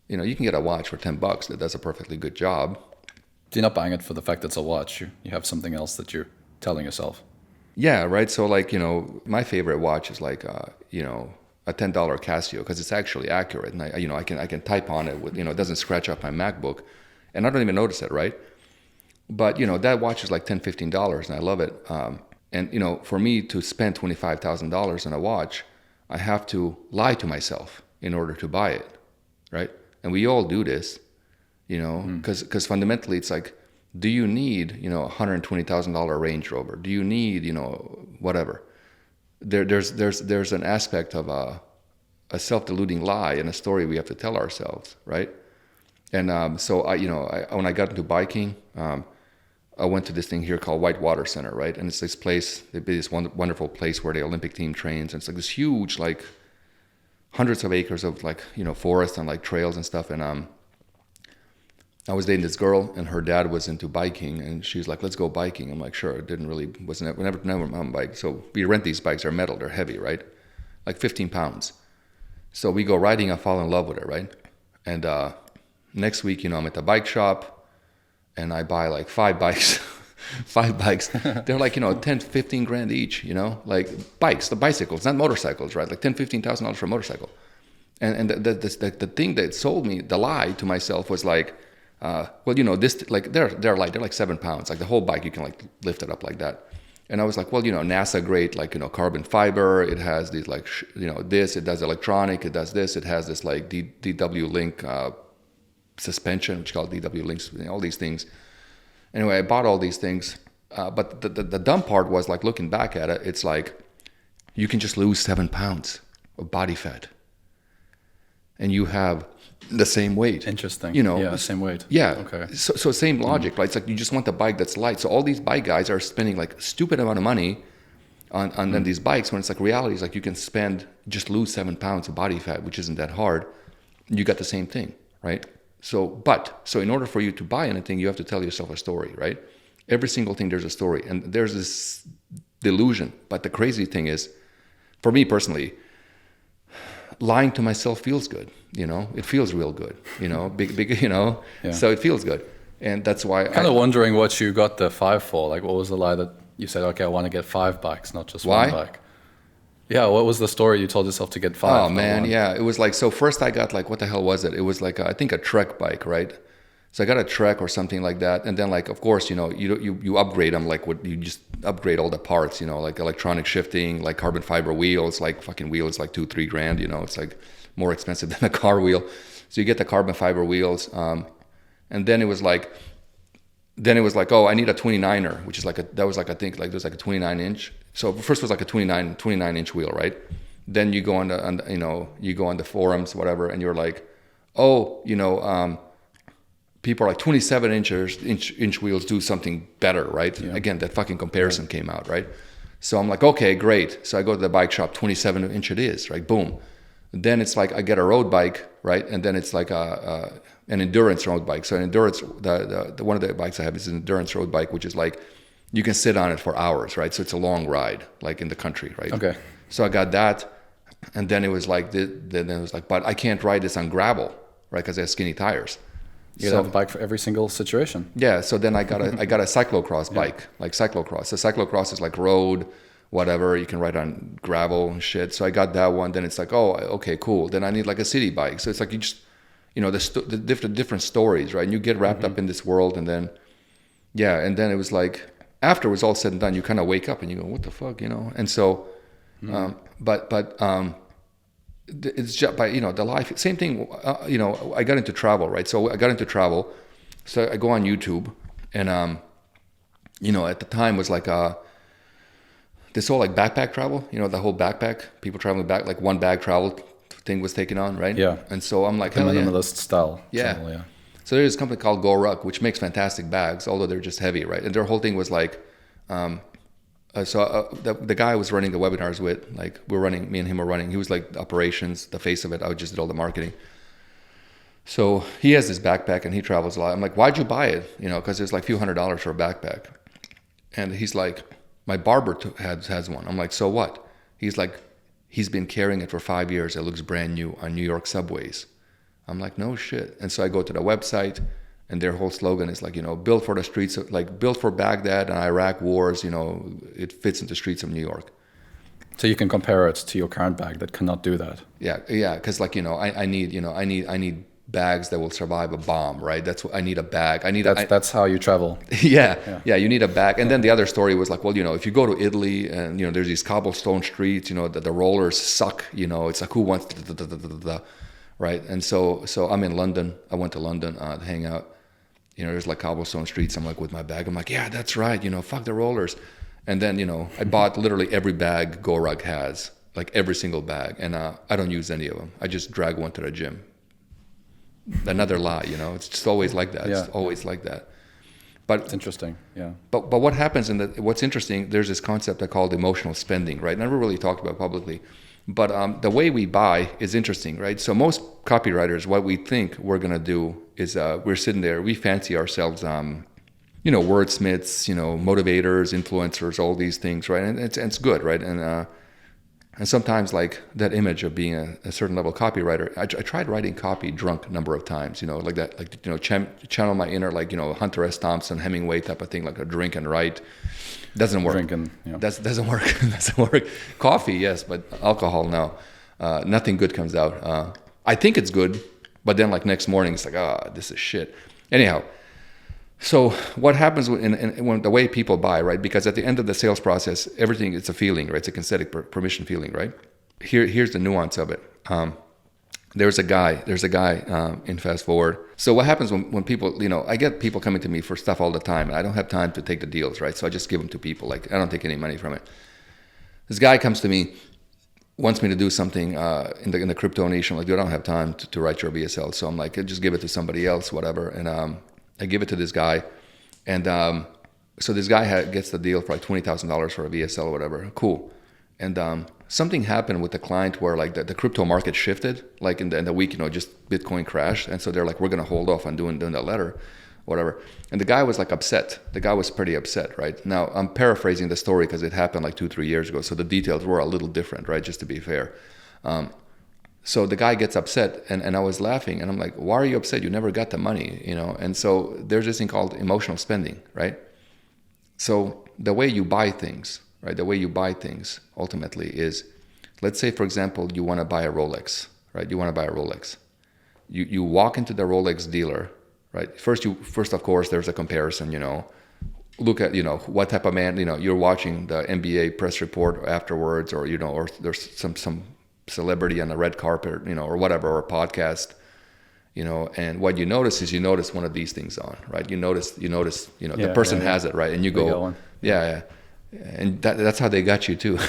you can get a watch for $10 that does a perfectly good job. You're not buying it for the fact that it's a watch. You have something else that you're telling yourself. Yeah, right. So like, my favorite watch is like, a $10 Casio because it's actually accurate. And I can type on it with, it doesn't scratch up my MacBook and I don't even notice it, right? But, that watch is like $10, $15 and I love it. And, for me to spend $25,000 on a watch, I have to lie to myself in order to buy it, right? And we all do this, because fundamentally it's like, do you need, $120,000 Range Rover? Do you need, whatever? There's an aspect of a self-deluding lie and a story we have to tell ourselves, right? And so when I got into biking, I went to this thing here called Whitewater Center, right? And it's this place, this wonderful place where the Olympic team trains. And it's like this huge, like hundreds of acres of like, forest and like trails and stuff. And I was dating this girl and her dad was into biking and she was like, let's go biking. I'm like, sure. It never mountain bike. So we rent these bikes, they're metal, they're heavy, right? Like 15 pounds. So we go riding, I fall in love with it, right? And next week, I'm at the bike shop and I buy like 5 bikes, 5 bikes. They're like, 10, 15 grand each, like bikes, the bicycles, not motorcycles, right? Like $10,000, $15,000 for a motorcycle. And the thing that sold me, the lie to myself was like, this, like they're like 7 pounds, like the whole bike, you can like lift it up like that. And I was like, NASA grade, like, carbon fiber, it has these like, this, it does electronic, it does this, it has this like DW link, suspension, which is called DW links, all these things. Anyway, I bought all these things. But the dumb part was like looking back at it, it's like, you can just lose 7 pounds of body fat. And you have the same weight. Interesting. Yeah, same weight. Yeah. Okay. So same logic, right? It's like you just want the bike that's light. So all these bike guys are spending like a stupid amount of money on these bikes when it's like reality is like you can just lose 7 pounds of body fat, which isn't that hard. You got the same thing, right? So in order for you to buy anything, you have to tell yourself a story, right? Every single thing, there's a story. And there's this delusion. But the crazy thing is, for me personally, lying to myself feels good. It feels real good, big, Yeah. So it feels good. And that's why Kind of wondering what you got the 5 for. Like, what was the lie that you said, okay, I want to get 5 bikes, not just Why? 1 bike? Yeah, what was the story you told yourself to get 5? Oh man, yeah. It was like, so first I got like, what the hell was it? It was like, I think a Trek bike, right? So I got a Trek or something like that. And then like, of course, you upgrade them, like you just upgrade all the parts, like electronic shifting, like carbon fiber wheels, like fucking wheels, like $2-3 grand, it's like more expensive than a car wheel. So you get the carbon fiber wheels. And then it was like, oh, I need a 29er, which is like there's like a 29 inch. So first was like a 29 inch wheel, right? Then you go on the forums, whatever, and you're like, oh, people are like 27 inch wheels do something better, right? Yeah. Again, that fucking comparison came out, right? So I'm like, okay, great. So I go to the bike shop, 27 inch it is, right? Boom. Then it's like I get a road bike, right? And then it's like an endurance road bike. So an endurance, the one of the bikes I have is an endurance road bike, which is like you can sit on it for hours, right? So it's a long ride, like in the country, right? Okay. So I got that, and then it was like, but I can't ride this on gravel, right? Because I have skinny tires. You have a bike for every single situation. Yeah. So then I got a cyclocross bike, like cyclocross. So cyclocross is like road whatever. You can ride on gravel and shit. So I got that one. Then it's like, oh, okay, cool. Then I need like a city bike. So it's like you just, the different stories, right? And you get wrapped up in this world, and then, and then it was like, after it was all said and done, you kind of wake up and you go, what the fuck, And so, it's just by, the life, same thing, I got into travel, right? So I got into travel. So I go on YouTube, and, at the time was like, this whole like backpack travel, the whole backpack, people traveling back, like one bag travel thing was taken on, right? Yeah. And so I'm like, the minimalist style. Yeah. Travel, yeah. So there's a company called Go Ruck, which makes fantastic bags, although they're just heavy, right? And their whole thing was like, the guy I was running the webinars with, like me and him were running. He was like the operations, the face of it. I just did all the marketing. So he has this backpack and he travels a lot. I'm like, why'd you buy it? Because it's like a few $100s for a backpack. And he's like, my barber has one. I'm like, so what? He's like, he's been carrying it for 5 years. It looks brand new on New York subways. I'm like, no shit. And so I go to the website, and their whole slogan is like, built for the streets of, like, built for Baghdad and Iraq wars. It fits into the streets of New York. So you can compare it to your current bag that cannot do that. Yeah, because like I need bags that will survive a bomb, right? That's what I need, a bag. That's how you travel. Yeah, you need a bag. And then the other story was like, well, if you go to Italy and there's these cobblestone streets, the rollers suck. It's like, who wants right? And so I'm in London. I went to London to hang out. There's like cobblestone streets. I'm like with my bag. I'm like, yeah, that's right. Fuck the rollers. And then I bought literally every bag Go Ruck has, like every single bag, and I don't use any of them. I just drag one to the gym. Another lie, it's just always like that. Yeah. It's always like that. But it's interesting, yeah. But what happens what's interesting, there's this concept I called emotional spending, right? Never really talked about publicly. But the way we buy is interesting, right? So most copywriters, what we think we're going to do is we're sitting there, we fancy ourselves, wordsmiths, motivators, influencers, all these things, right? And it's good, right? And sometimes like that image of being a certain level copywriter, I tried writing copy drunk a number of times, like that, like, channel my inner, like, Hunter S. Thompson, Hemingway type of thing, like a drink and write. Doesn't work. Drinking, yeah. Doesn't work. Doesn't work. Coffee, yes, but alcohol, no. Nothing good comes out. I think it's good, but then like next morning it's like, this is shit. Anyhow, so what happens when the way people buy, right? Because at the end of the sales process, everything, it's a feeling, right? It's a kinesthetic permission feeling, right? Here's the nuance of it. There's a guy in Fast Forward. So what happens when people, I get people coming to me for stuff all the time, and I don't have time to take the deals, right? So I just give them to people. Like, I don't take any money from it. This guy comes to me, wants me to do something in the crypto nation. Like, dude, I don't have time to write your VSL. So I'm like, just give it to somebody else, whatever. And I give it to this guy. And so this guy gets the deal for like $20,000 for a VSL or whatever. Cool. And something happened with the client where like the crypto market shifted, like in the week, just Bitcoin crashed. And so they're like, we're going to hold off on doing that letter, whatever. And the guy was like upset. The guy was pretty upset, right? Now I'm paraphrasing the story because it happened like 2-3 years ago. So the details were a little different, right? Just to be fair. So the guy gets upset and I was laughing and I'm like, why are you upset? You never got the money, And so there's this thing called emotional spending, right? So the way you buy things, right? The way you buy things ultimately is, let's say, for example, you want to buy a Rolex, right? You want to buy a Rolex. You walk into the Rolex dealer, right? First, of course, there's a comparison, Look at, what type of man, you're watching the NBA press report afterwards, or, or there's some celebrity on the red carpet, or whatever, or a podcast, and what you notice is one of these things on, right? You notice, the person has it, right? And you go, yeah. And that's how they got you too.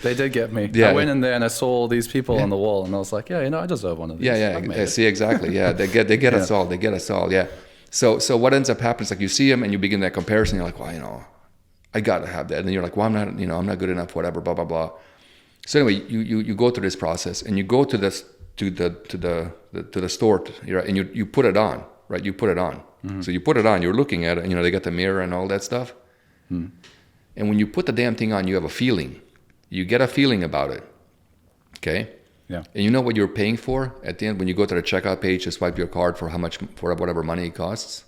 They did get me. Yeah, I went in there and I saw all these people on the wall, and I was like, I deserve one of these. Yeah. See, exactly. Yeah, they get us all. They get us all. Yeah. So what ends up happening is like you see them and you begin that comparison. You're like, well, I gotta have that. And then you're like, well, I'm not good enough. Whatever. Blah blah blah. So anyway, you go through this process and you go to the store, and you put it on, right? You put it on. Mm-hmm. So you put it on. You're looking at it. They got the mirror and all that stuff. Mm. And when you put the damn thing on, you have a feeling. You get a feeling about it. Okay? Yeah. And you know what you're paying for at the end when you go to the checkout page to swipe your card for whatever money it costs?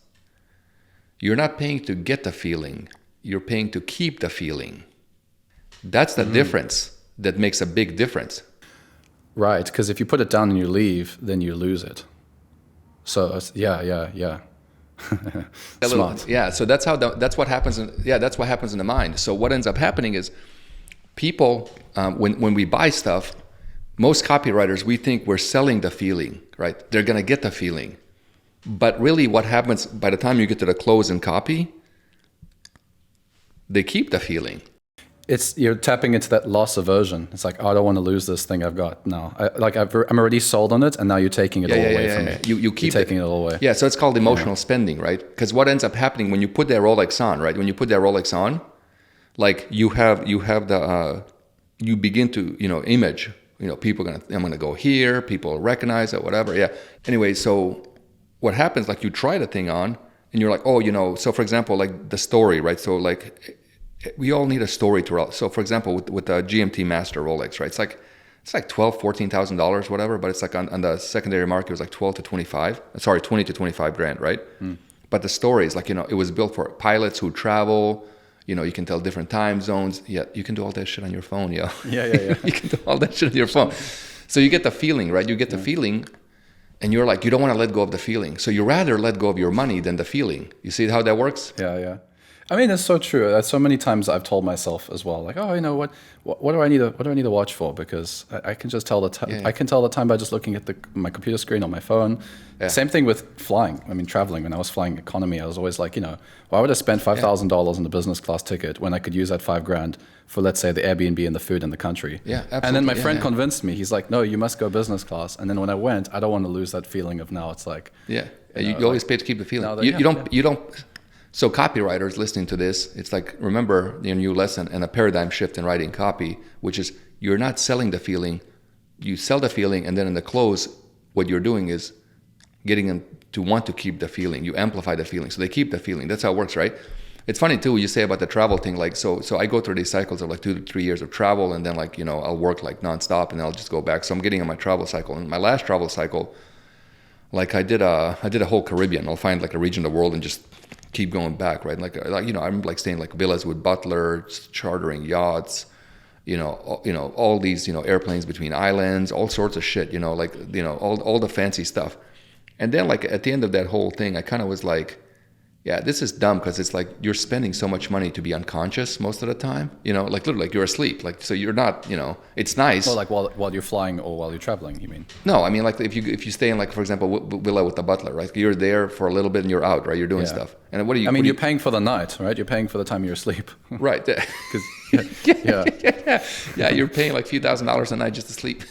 You're not paying to get the feeling. You're paying to keep the feeling. That's the difference that makes a big difference. Right, because if you put it down and you leave, then you lose it. So yeah. Smart. Yeah, so that's what happens. That's what happens in the mind. So what ends up happening is people, when we buy stuff, most copywriters, we think we're selling the feeling, right? They're gonna get the feeling, but really, what happens by the time you get to the close and copy, they keep the feeling. You're tapping into that loss aversion. It's like, oh, I don't want to lose this thing I've got now. I'm already sold on it, and now you're taking it all away from me. You keep taking it all away. Yeah, so it's called emotional spending, right? Because what ends up happening when you put that Rolex on, right? When you put that Rolex on, like you begin to image. People I'm gonna go here. People recognize it, whatever. Yeah. Anyway, so what happens? Like you try the thing on, and you're like, oh, So for example, like the story, right? So like, we all need a story to tell. So for example, with the GMT Master Rolex, right? It's like $12,000-$14,000, whatever. But it's like on the secondary market, it was like 20 to 25 grand, right? But the story is like, it was built for pilots who travel. You can tell different time zones. Yeah, you can do all that shit on your phone, yo. Yeah. You can do all that shit on your phone. So you get the feeling, right? You get the feeling, and you're like, you don't want to let go of the feeling. So you rather let go of your money than the feeling. You see how that works? Yeah. I mean, it's so true. So many times I've told myself as well, like, oh, what do I need to watch for? Because I can just tell the time. I can tell the time by just looking at my computer screen on my phone. Yeah. Same thing with flying. I mean, traveling. When I was flying economy, I was always like, why would I spend $5,000 on the business class ticket when I could use that $5,000 for, let's say, the Airbnb and the food in the country? Yeah, absolutely. And then my friend convinced me. He's like, no, you must go business class. And then when I went, I don't want to lose that feeling of now. It's like, you always pay to keep the feeling. You don't. So copywriters listening to this, it's like, remember your new lesson and a paradigm shift in writing copy, which is you're not selling the feeling, you sell the feeling, and then in the close, what you're doing is getting them to want to keep the feeling. You amplify the feeling, so they keep the feeling. That's how it works, right? It's funny too, you say about the travel thing, like, so I go through these cycles of like 2 to 3 years of travel, and then like, I'll work like nonstop, and then I'll just go back. So I'm getting on my travel cycle. And my last travel cycle, like I did a whole Caribbean. I'll find like a region of the world and just keep going back, right? Like I'm like staying like villas with butlers, chartering yachts, all these airplanes between islands, all sorts of shit, all the fancy stuff. And then like at the end of that whole thing, I kind of was like, yeah, this is dumb, because it's like you're spending so much money to be unconscious most of the time, like literally like you're asleep, like, so you're not, it's nice. Well, like while you're flying or while you're traveling, you mean? No, I mean like if you stay in like, for example, villa with the butler, right? You're there for a little bit and you're out, right? You're doing stuff. And what do you? I mean, you're paying for the night, right? You're paying for the time you're asleep. Right. Yeah. You're paying like a few $1,000s a night just to sleep.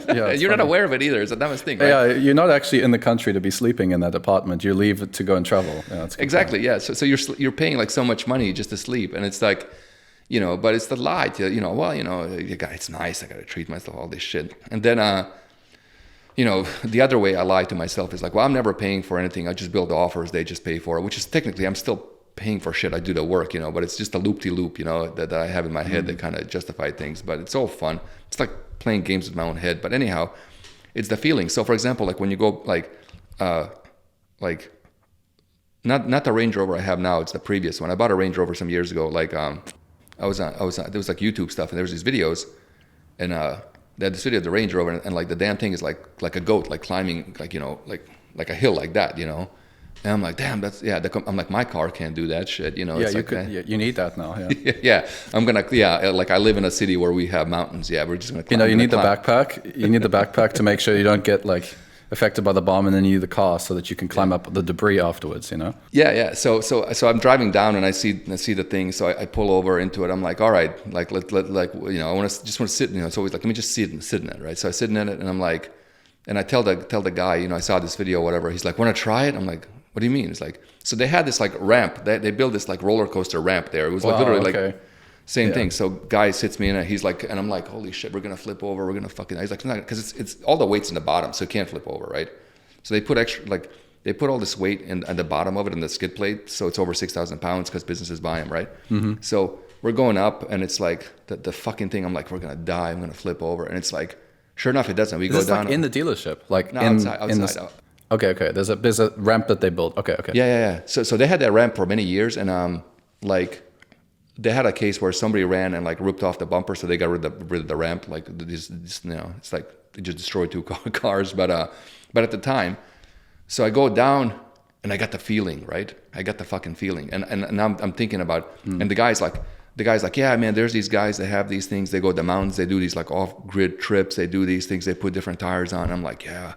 Yeah, you're not aware of it either. It's the dumbest thing, right? Yeah, you're not actually in the country to be sleeping in that apartment. You leave to go and travel. Yeah, exactly. Yeah. So you're paying like so much money just to sleep, and it's like, but it's the lie to, it's nice. I got to treat myself, all this shit. And then, the other way I lie to myself is like, well, I'm never paying for anything. I just build offers. They just pay for it, which is technically I'm still paying for shit. I do the work, but it's just a loop-de-loop, that I have in my head that kind of justify things. But it's all fun. It's like playing games with my own head. But anyhow, it's the feeling. So for example, like when you go not the Range Rover I have now, it's the previous one. I bought a Range Rover some years ago. Like I was there was like YouTube stuff, and there was these videos, and they had this video of the Range Rover, and like the damn thing is like a goat, like climbing, like like a hill like that, And I'm like, damn, I'm like, my car can't do that shit, Yeah, you need that now. Yeah. Yeah, like I live in a city where we have mountains. Yeah, we're just gonna climb. You need the backpack. You need the backpack to make sure you don't get like affected by the bomb, and then you need the car so that you can climb up the debris afterwards. Yeah. So I'm driving down and I see the thing. So I pull over into it. I'm like, all right, like let I want to sit. It's always like, let me just sit in it, right? So I sit in it, and I'm like, and I tell the guy, I saw this video, whatever. He's like, want to try it? I'm like, what do you mean? It's like, so they had this like ramp. They built this like roller coaster ramp there. It was like literally like same thing. So guy sits me in it. He's like, and I'm like, holy shit, we're gonna flip over. We're gonna fucking. He's like, because it's all the weight's in the bottom, so it can't flip over, right? So they put all this weight at the bottom of it in the skid plate, so it's over 6,000 pounds because businesses buy them, right? Mm-hmm. So we're going up, and it's like the fucking thing. I'm like, we're gonna die. I'm gonna flip over, and it's like, sure enough, it doesn't. We go down. Like in the dealership, like outside. Okay. There's a ramp that they built. Okay. Yeah. So they had that ramp for many years, and they had a case where somebody ran and like ripped off the bumper, so they got rid of the ramp. Like this, it's like they just destroyed two cars. But at the time, so I go down and I got the feeling, right? I got the fucking feeling, and now I'm thinking about, and the guy's like, yeah, man, there's these guys that have these things. They go to the mountains, they do these like off-grid trips, they do these things, they put different tires on. I'm like, yeah,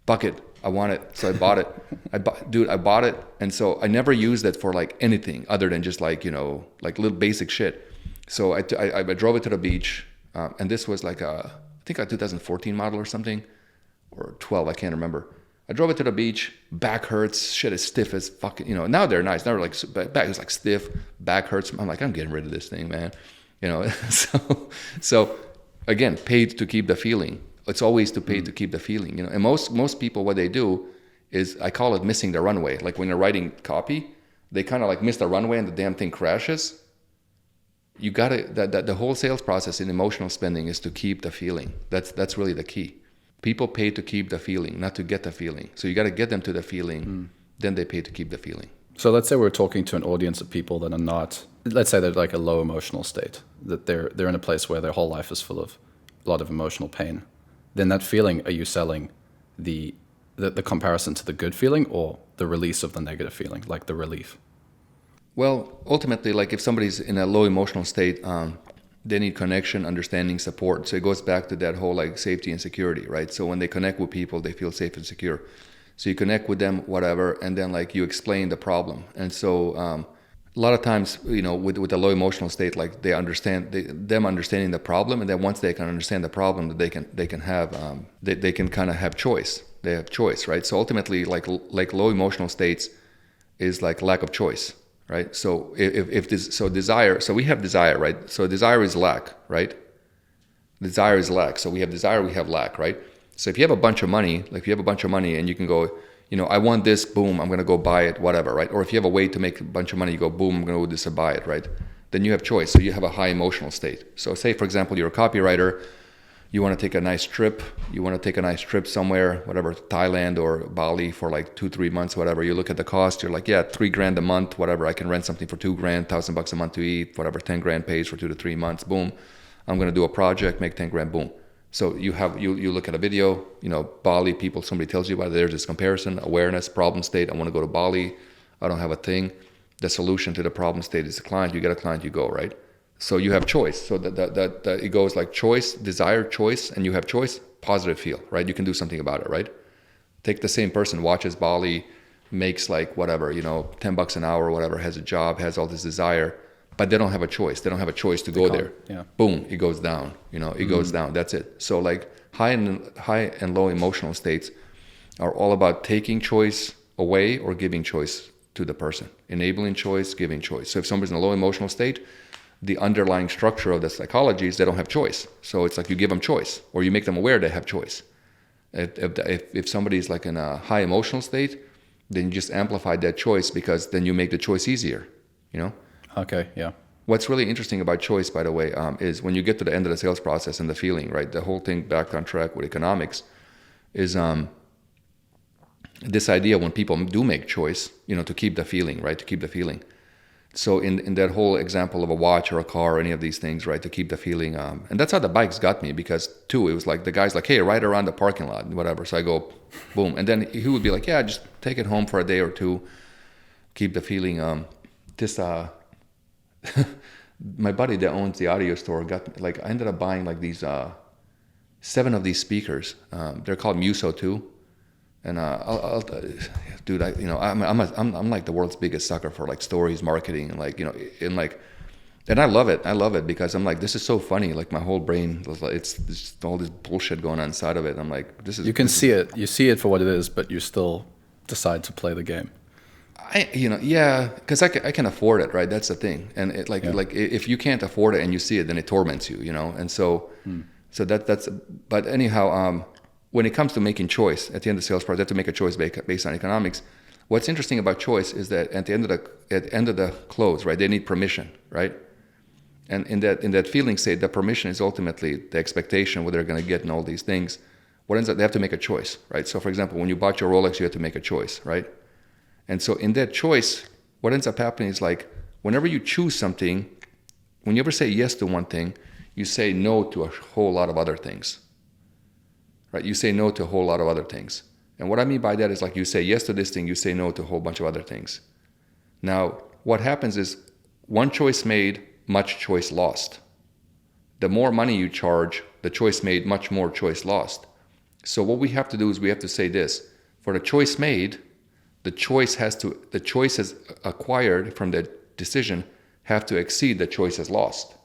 bucket, I want it. So I bought it. I bought it. And so I never used it for like anything other than just like, like little basic shit. So I drove it to the beach. And this was like I think a 2014 model or something, or 12, I can't remember. I drove it to the beach, back hurts, shit is stiff as fucking, now they're nice. Now they're like, back is like stiff, back hurts. I'm like, I'm getting rid of this thing, man. So again, paid to keep the feeling. It's always to pay to keep the feeling, And most people, what they do is, I call it missing the runway. Like when you're writing copy, they kind of like miss the runway and the damn thing crashes. You gotta, the whole sales process in emotional spending is to keep the feeling. That's really the key. People pay to keep the feeling, not to get the feeling. So you got to get them to the feeling, then they pay to keep the feeling. So let's say we're talking to an audience of people that are not, let's say they're like a low emotional state, that they're in a place where their whole life is full of a lot of emotional pain. Then that feeling, are you selling the comparison to the good feeling or the release of the negative feeling, like the relief? Well, ultimately, like if somebody's in a low emotional state, they need connection, understanding, support. So it goes back to that whole like safety and security, right? So when they connect with people, they feel safe and secure. So you connect with them, whatever, and then like you explain the problem. And so a lot of times, with a low emotional state, like they understand them understanding the problem, and then once they can understand the problem, they can have they can kind of have choice. They have choice, right? So ultimately, like low emotional states is like lack of choice. Right. So desire. So we have desire, right? So desire is lack, right? Desire is lack. So we have desire, we have lack, right? So if you have a bunch of money, and you can go, I want this, boom, I'm going to go buy it, whatever, right? Or if you have a way to make a bunch of money, you go, boom, I'm going to do this or buy it, right? Then you have choice. So you have a high emotional state. So say, for example, you're a copywriter. You want to take a nice trip. Somewhere, whatever, Thailand or Bali for like 2-3 months, whatever. You look at the cost. You're like, yeah, $3,000 a month, whatever. I can rent something for $2,000, $1,000 a month to eat, whatever. $10,000 pays for 2 to 3 months. Boom. I'm going to do a project, make $10,000. Boom. So you look at a video. Bali people. Somebody tells you about it. There's this comparison, awareness, problem state. I want to go to Bali. I don't have a thing. The solution to the problem state is a client. You get a client, you go, right? So you have choice. So that it goes like choice, desire, choice, and you have choice, positive feel, right? You can do something about it, right? Take the same person, watches Bali, makes like whatever, $10 an hour or whatever, has a job, has all this desire, but they don't have a choice. They don't have a choice to go there. Yeah. Boom, it goes down. It goes down. That's it. So like high and low emotional states are all about taking choice away or giving choice to the person, enabling choice, giving choice. So if somebody's in a low emotional state, the underlying structure of the psychology is they don't have choice. So it's like you give them choice, or you make them aware they have choice. If somebody's like in a high emotional state, then you just amplify that choice, because then you make the choice easier, Okay, yeah. What's really interesting about choice, by the way, is when you get to the end of the sales process and the feeling, right? The whole thing back on track with economics is this idea when people do make choice, to keep the feeling, right? To keep the feeling. So in that whole example of a watch or a car or any of these things, right, to keep the feeling, and that's how the bikes got me, because too, it was like the guy's like, hey, ride around the parking lot and whatever. So I go, boom, and then he would be like, yeah, just take it home for a day or two, keep the feeling. My buddy that owns the audio store got like, I ended up buying like these 7 of these speakers. They're called Muso 2. And dude, I'm like the world's biggest sucker for like stories, marketing, and and I love it. I love it because I'm like, this is so funny. Like my whole brain was like, it's all this bullshit going on inside of it. I'm like, this is. You can see it. You see it for what it is, but you still decide to play the game. Because I can afford it, right? That's the thing. And it like if you can't afford it and you see it, then it torments you, And so, so that's. But anyhow, when it comes to making choice at the end of the sales process, you have to make a choice based on economics. What's interesting about choice is that at the end of the close, right, they need permission, right? And in that feeling state, the permission is ultimately the expectation, what they're going to get and all these things. What ends up, they have to make a choice, right? So for example, when you bought your Rolex, you had to make a choice, right? And so in that choice, what ends up happening is like, whenever you choose something, when you ever say yes to one thing, you say no to a whole lot of other things, right? You say no to a whole lot of other things. And what I mean by that is like you say yes to this thing, you say no to a whole bunch of other things. Now, what happens is one choice made, much choice lost. The more money you charge, the choice made, much more choice lost. So what we have to do is we have to say this. For the choice made, the choices acquired from the decision have to exceed the choices lost.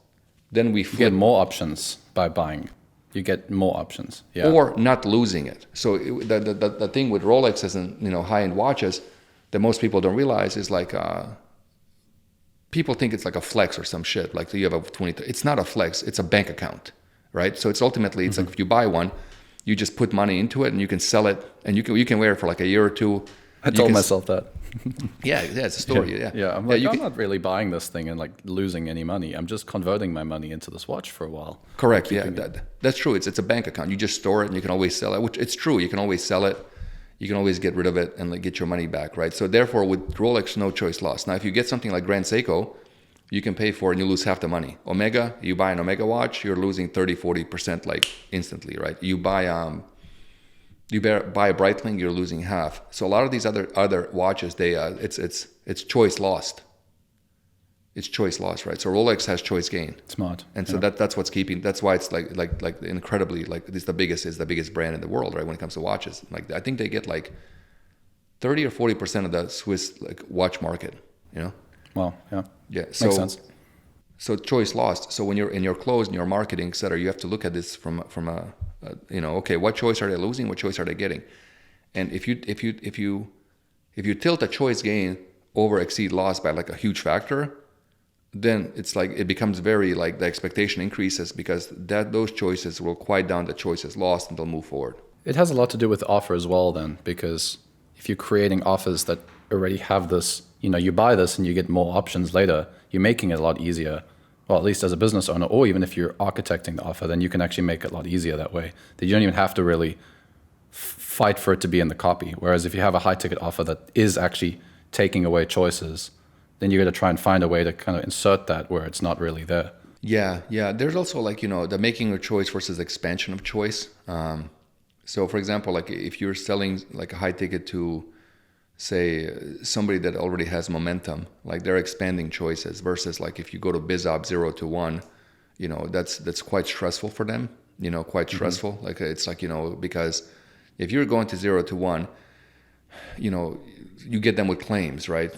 Then we You get more options by buying. You get more options. Yeah. Or not losing it. So the thing with Rolexes and high-end watches that most people don't realize is like people think it's like a flex or some shit. Like you have a 20. It's not a flex. It's a bank account, right? So it's ultimately like if you buy one, you just put money into it and you can sell it and you can wear it for like a year or two. I told myself that. Yeah, it's a story. Yeah. I'm like, I'm not really buying this thing and like losing any money. I'm just converting my money into this watch for a while. Correct. Yeah, that's true. It's a bank account. You just store it and you can always sell it. Which it's true. You can always sell it. You can always get rid of it and like get your money back, right? So therefore, with Rolex, no choice lost. Now, if you get something like Grand Seiko, you can pay for it and you lose half the money. Omega, you buy an Omega watch, you're losing 30-40% like instantly, right? You buy a Breitling, you're losing half. So a lot of these other watches, it's choice lost. It's choice lost, right? So Rolex has choice gain. Smart. And so that's what's keeping. That's why it's like incredibly like it's the biggest brand in the world, right? When it comes to watches, like I think they get like 30 or 40% of the Swiss like watch market. Well, yeah. Yeah. So, makes sense. So choice lost. So when you're in your clothes and your marketing, et cetera, you have to look at this from a okay, what choice are they losing? What choice are they getting? And if you tilt a choice gain over exceed loss by like a huge factor, then it's like it becomes very like the expectation increases because those choices will quiet down the choices lost and they'll move forward. It has a lot to do with the offer as well then, because if you're creating offers that already have this, you buy this and you get more options later, you're making it a lot easier. Well, at least as a business owner, or even if you're architecting the offer, then you can actually make it a lot easier that way. That you don't even have to really fight for it to be in the copy. Whereas if you have a high ticket offer that is actually taking away choices, then you got to try and find a way to kind of insert that where it's not really there. Yeah. There's also like, the making of choice versus expansion of choice. So for example, like if you're selling like a high ticket to say somebody that already has momentum, like they're expanding choices versus like if you go to BizOp 0 to 1, that's quite stressful for them, quite stressful. Like it's like, because if you're going to 0 to 1, you get them with claims, right?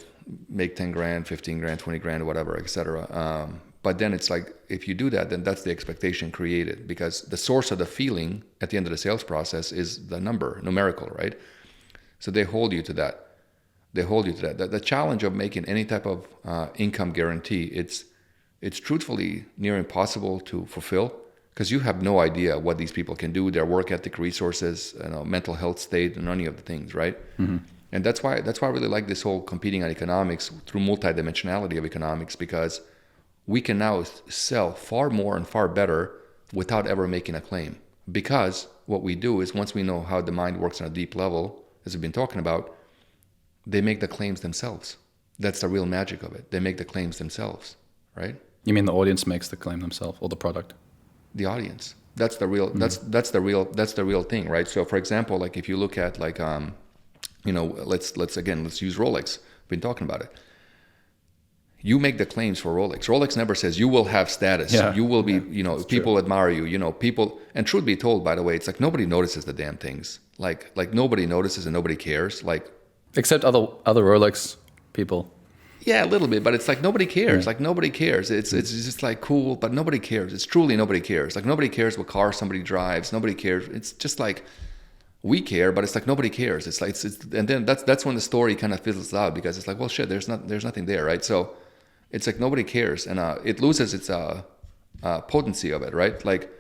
Make 10 grand, 15 grand, 20 grand, whatever, etc. But then it's like, if you do that, then that's the expectation created because the source of the feeling at the end of the sales process is the numerical, right? So they hold you to that. The challenge of making any type of income guarantee, it's truthfully near impossible to fulfill because you have no idea what these people can do, their work ethic, resources, mental health state, and any of the things, right? Mm-hmm. And that's why I really like this whole competing on economics through multidimensionality of economics because we can now sell far more and far better without ever making a claim. Because what we do is once we know how the mind works on a deep level, as we've been talking about, they make the claims themselves. That's the real magic of it. They make the claims themselves, right? You mean the audience makes the claim themselves or the product? The audience. That's the real. Mm-hmm. That's the real thing, right? So, for example, like if you look at like let's use Rolex. We've been talking about it. You make the claims for Rolex. Rolex never says you will have status. Yeah. You will be. People true. Admire you. People. And truth be told, by the way, it's like nobody notices the damn things. Like nobody notices and nobody cares. Like. Except other Rolex people. Yeah, a little bit, but it's like nobody cares. Yeah. Like nobody cares. It's just like cool, but nobody cares. It's truly nobody cares. Like nobody cares what car somebody drives. Nobody cares. It's just like we care, but it's like nobody cares. It's like and then that's when the story kind of fizzles out because it's like, well, shit, there's nothing there, right? So it's like nobody cares, and it loses its potency of it, right? Like,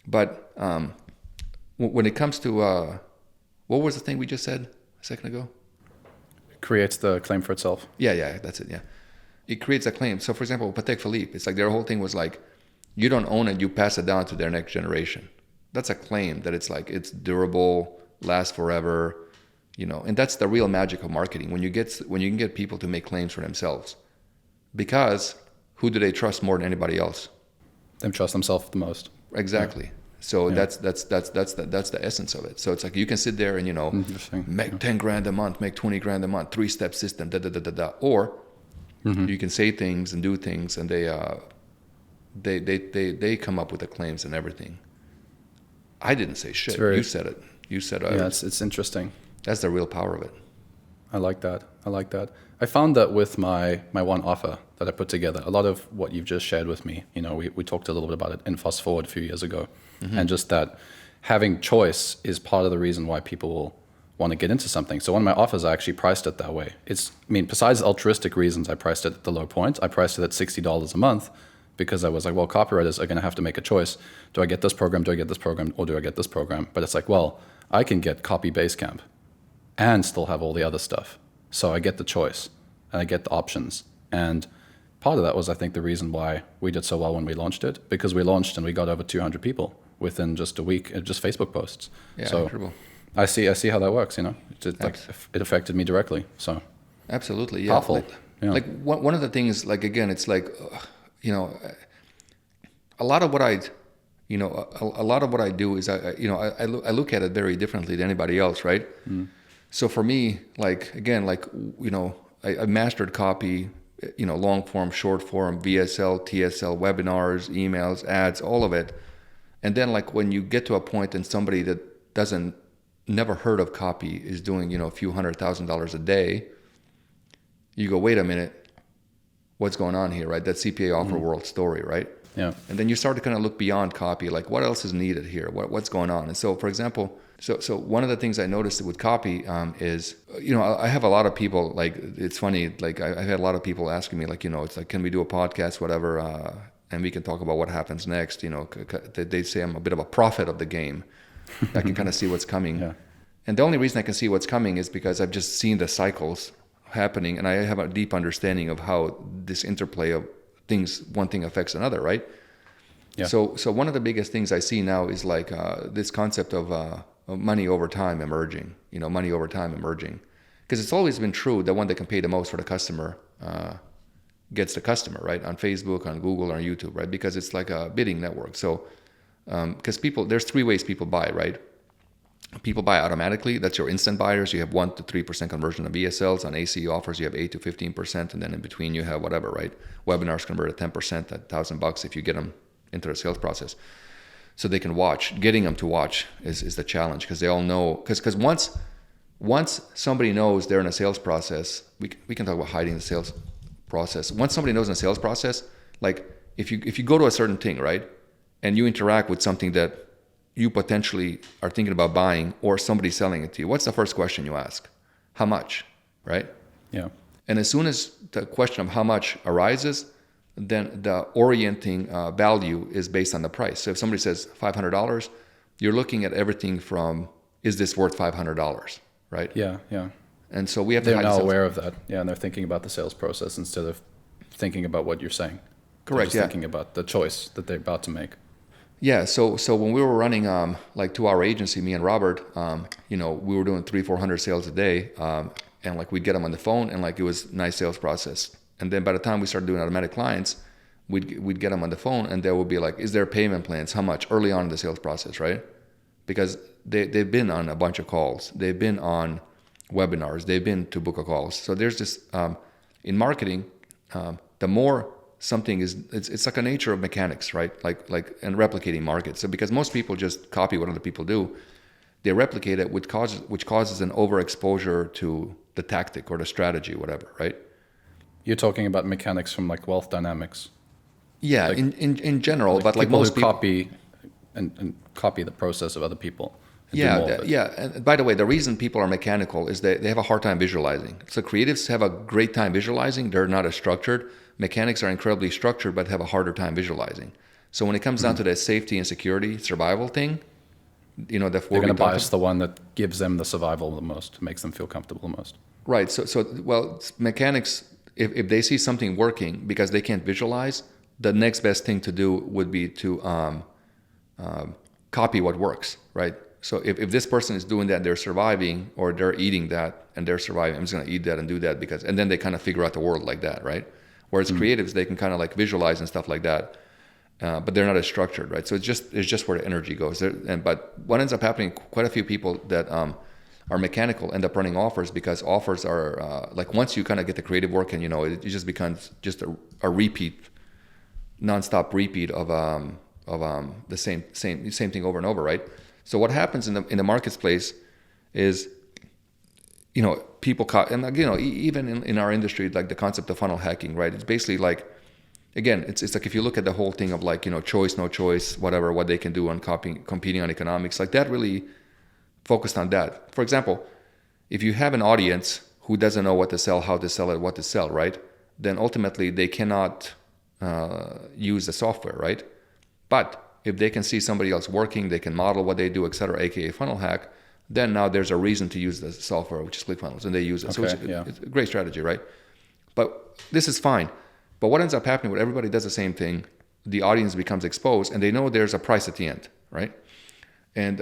but when it comes to what was the thing we just said a second ago? Creates the claim for itself. Yeah, that's it. Yeah, it creates a claim. So, for example, Patek Philippe, it's like their whole thing was like, you don't own it, you pass it down to their next generation. That's a claim that it's like it's durable, lasts forever, and that's the real magic of marketing when you can get people to make claims for themselves. Because who do they trust more than anybody else? They trust themselves the most. Exactly. Yeah. So that's the essence of it. So it's like you can sit there and, you know, make 10 grand a month, make 20 grand a month, 3-step system, or you can say things and do things, and they come up with the claims and everything. I didn't say shit. You said it. You said it. Yeah, it's interesting. That's the real power of it. I like that. I found that with my one offer that I put together, a lot of what you've just shared with me, you know, we talked a little bit about it in Fast Forward a few years ago. And just that having choice is part of the reason why people will want to get into something. So one of my offers, I actually priced it that way. Besides altruistic reasons, I priced it at the low point. I priced it at $60 a month because I was like, well, copywriters are going to have to make a choice. Do I get this program? Do I get this program? Or do I get this program? But it's like, well, I can get Copy Basecamp and still have all the other stuff. So I get the choice and I get the options. And part of that was, I think, the reason why we did so well when we launched it, because we launched and we got over 200 people within just a week, just Facebook posts. Yeah, so incredible. I see how that works, you know. It affected me directly. So absolutely, yeah. Powerful. Like one of the things, like, again, it's like, you know, a lot of what I do is I look at it very differently than anybody else, right? So for me, like, again, like, you know, I mastered copy, you know, long form, short form, VSL, TSL, webinars, emails, ads, all of it. And then, like, when you get to a point and somebody that never heard of copy is doing, you know, a few $100,000 a day, you go, wait a minute, what's going on here, right? That CPA offer world story, right? Yeah. And then you start to kind of look beyond copy, like, what else is needed here? What's going on? And so, for example, so one of the things I noticed with copy is, you know, I have a lot of people, like, it's funny, like, I had a lot of people asking me, like, you know, it's like, can we do a podcast, whatever, and we can talk about what happens next, you know. They say I'm a bit of a prophet of the game. I can kind of see what's coming. Yeah. And the only reason I can see what's coming is because I've just seen the cycles happening, and I have a deep understanding of how this interplay of things, one thing affects another, right? Yeah. So one of the biggest things I see now is, like, this concept of money over time emerging, you know, money over time emerging. Because it's always been true that one that can pay the most for the customer gets the customer, right? On Facebook, on Google, or on YouTube, right? Because it's like a bidding network. So, because there's 3 ways people buy, right? People buy automatically. That's your instant buyers. You have 1 to 3% conversion of VSLs. On ACE offers, you have 8 to 15%. And then in between, you have whatever, right? Webinars convert at 10%, at $1,000 if you get them into the sales process. So they can watch. Getting them to watch is the challenge, because they all know. Because once somebody knows they're in a sales process, we can talk about hiding the sales process. Once somebody knows in a sales process, like, if you go to a certain thing, right, and you interact with something that you potentially are thinking about buying, or somebody selling it to you, what's the first question you ask? How much, right? Yeah. And as soon as the question of how much arises, then the orienting value is based on the price. So if somebody says $500, you're looking at everything from, is this worth $500, right? Yeah. And so we have they're to now aware of that. Yeah, and they're thinking about the sales process instead of thinking about what you're saying. Correct. They're just thinking about the choice that they're about to make. Yeah. So when we were running like 2-hour agency, me and Robert, you know, we were doing 300-400 sales a day, and like we'd get them on the phone, and like it was a nice sales process. And then by the time we started doing automatic clients, we'd get them on the phone, and there would be like, is there payment plans? How much? Early on in the sales process, right? Because they've been on a bunch of calls, they've been on webinars, they've been to book a calls. So there's this in marketing, the more something is, it's like a nature of mechanics, right? Like and replicating markets. So because most people just copy what other people do, they replicate it, which causes an overexposure to the tactic or the strategy, whatever, right? You're talking about mechanics from like wealth dynamics. Yeah, like, in general, but like most people copy and copy the process of other people. Yeah. And by the way, the reason people are mechanical is that they have a hard time visualizing. So creatives have a great time visualizing. They're not as structured. Mechanics are incredibly structured, but have a harder time visualizing. So when it comes down to that safety and security, survival thing, you know, they're going to bias the one that gives them the survival the most, makes them feel comfortable the most. Right. So well, mechanics, if they see something working because they can't visualize, the next best thing to do would be to copy what works, right? So if this person is doing that, they're surviving, or they're eating that and they're surviving, I'm just going to eat that and do that and then they kind of figure out the world like that, right? Whereas creatives, they can kind of like visualize and stuff like that, but they're not as structured, right? So it's just where the energy goes. But what ends up happening, quite a few people that are mechanical end up running offers, because offers are like, once you kind of get the creative work, and it just becomes just a repeat, nonstop repeat of the same thing over and over, right? So what happens in the marketplace is, people and even in our industry, like the concept of funnel hacking, right? It's basically like, again, it's like if you look at the whole thing of like, choice, no choice, whatever, what they can do on competing on economics, like that really focused on that. For example, if you have an audience who doesn't know what to sell, how to sell it, what to sell, right? Then ultimately they cannot use the software, right? But if they can see somebody else working, they can model what they do, etc., aka funnel hack, then now there's a reason to use the software, which is ClickFunnels, and they use it. Okay, So it's a great strategy, right? But this is fine. But what ends up happening when everybody does the same thing, the audience becomes exposed, and they know there's a price at the end, right? And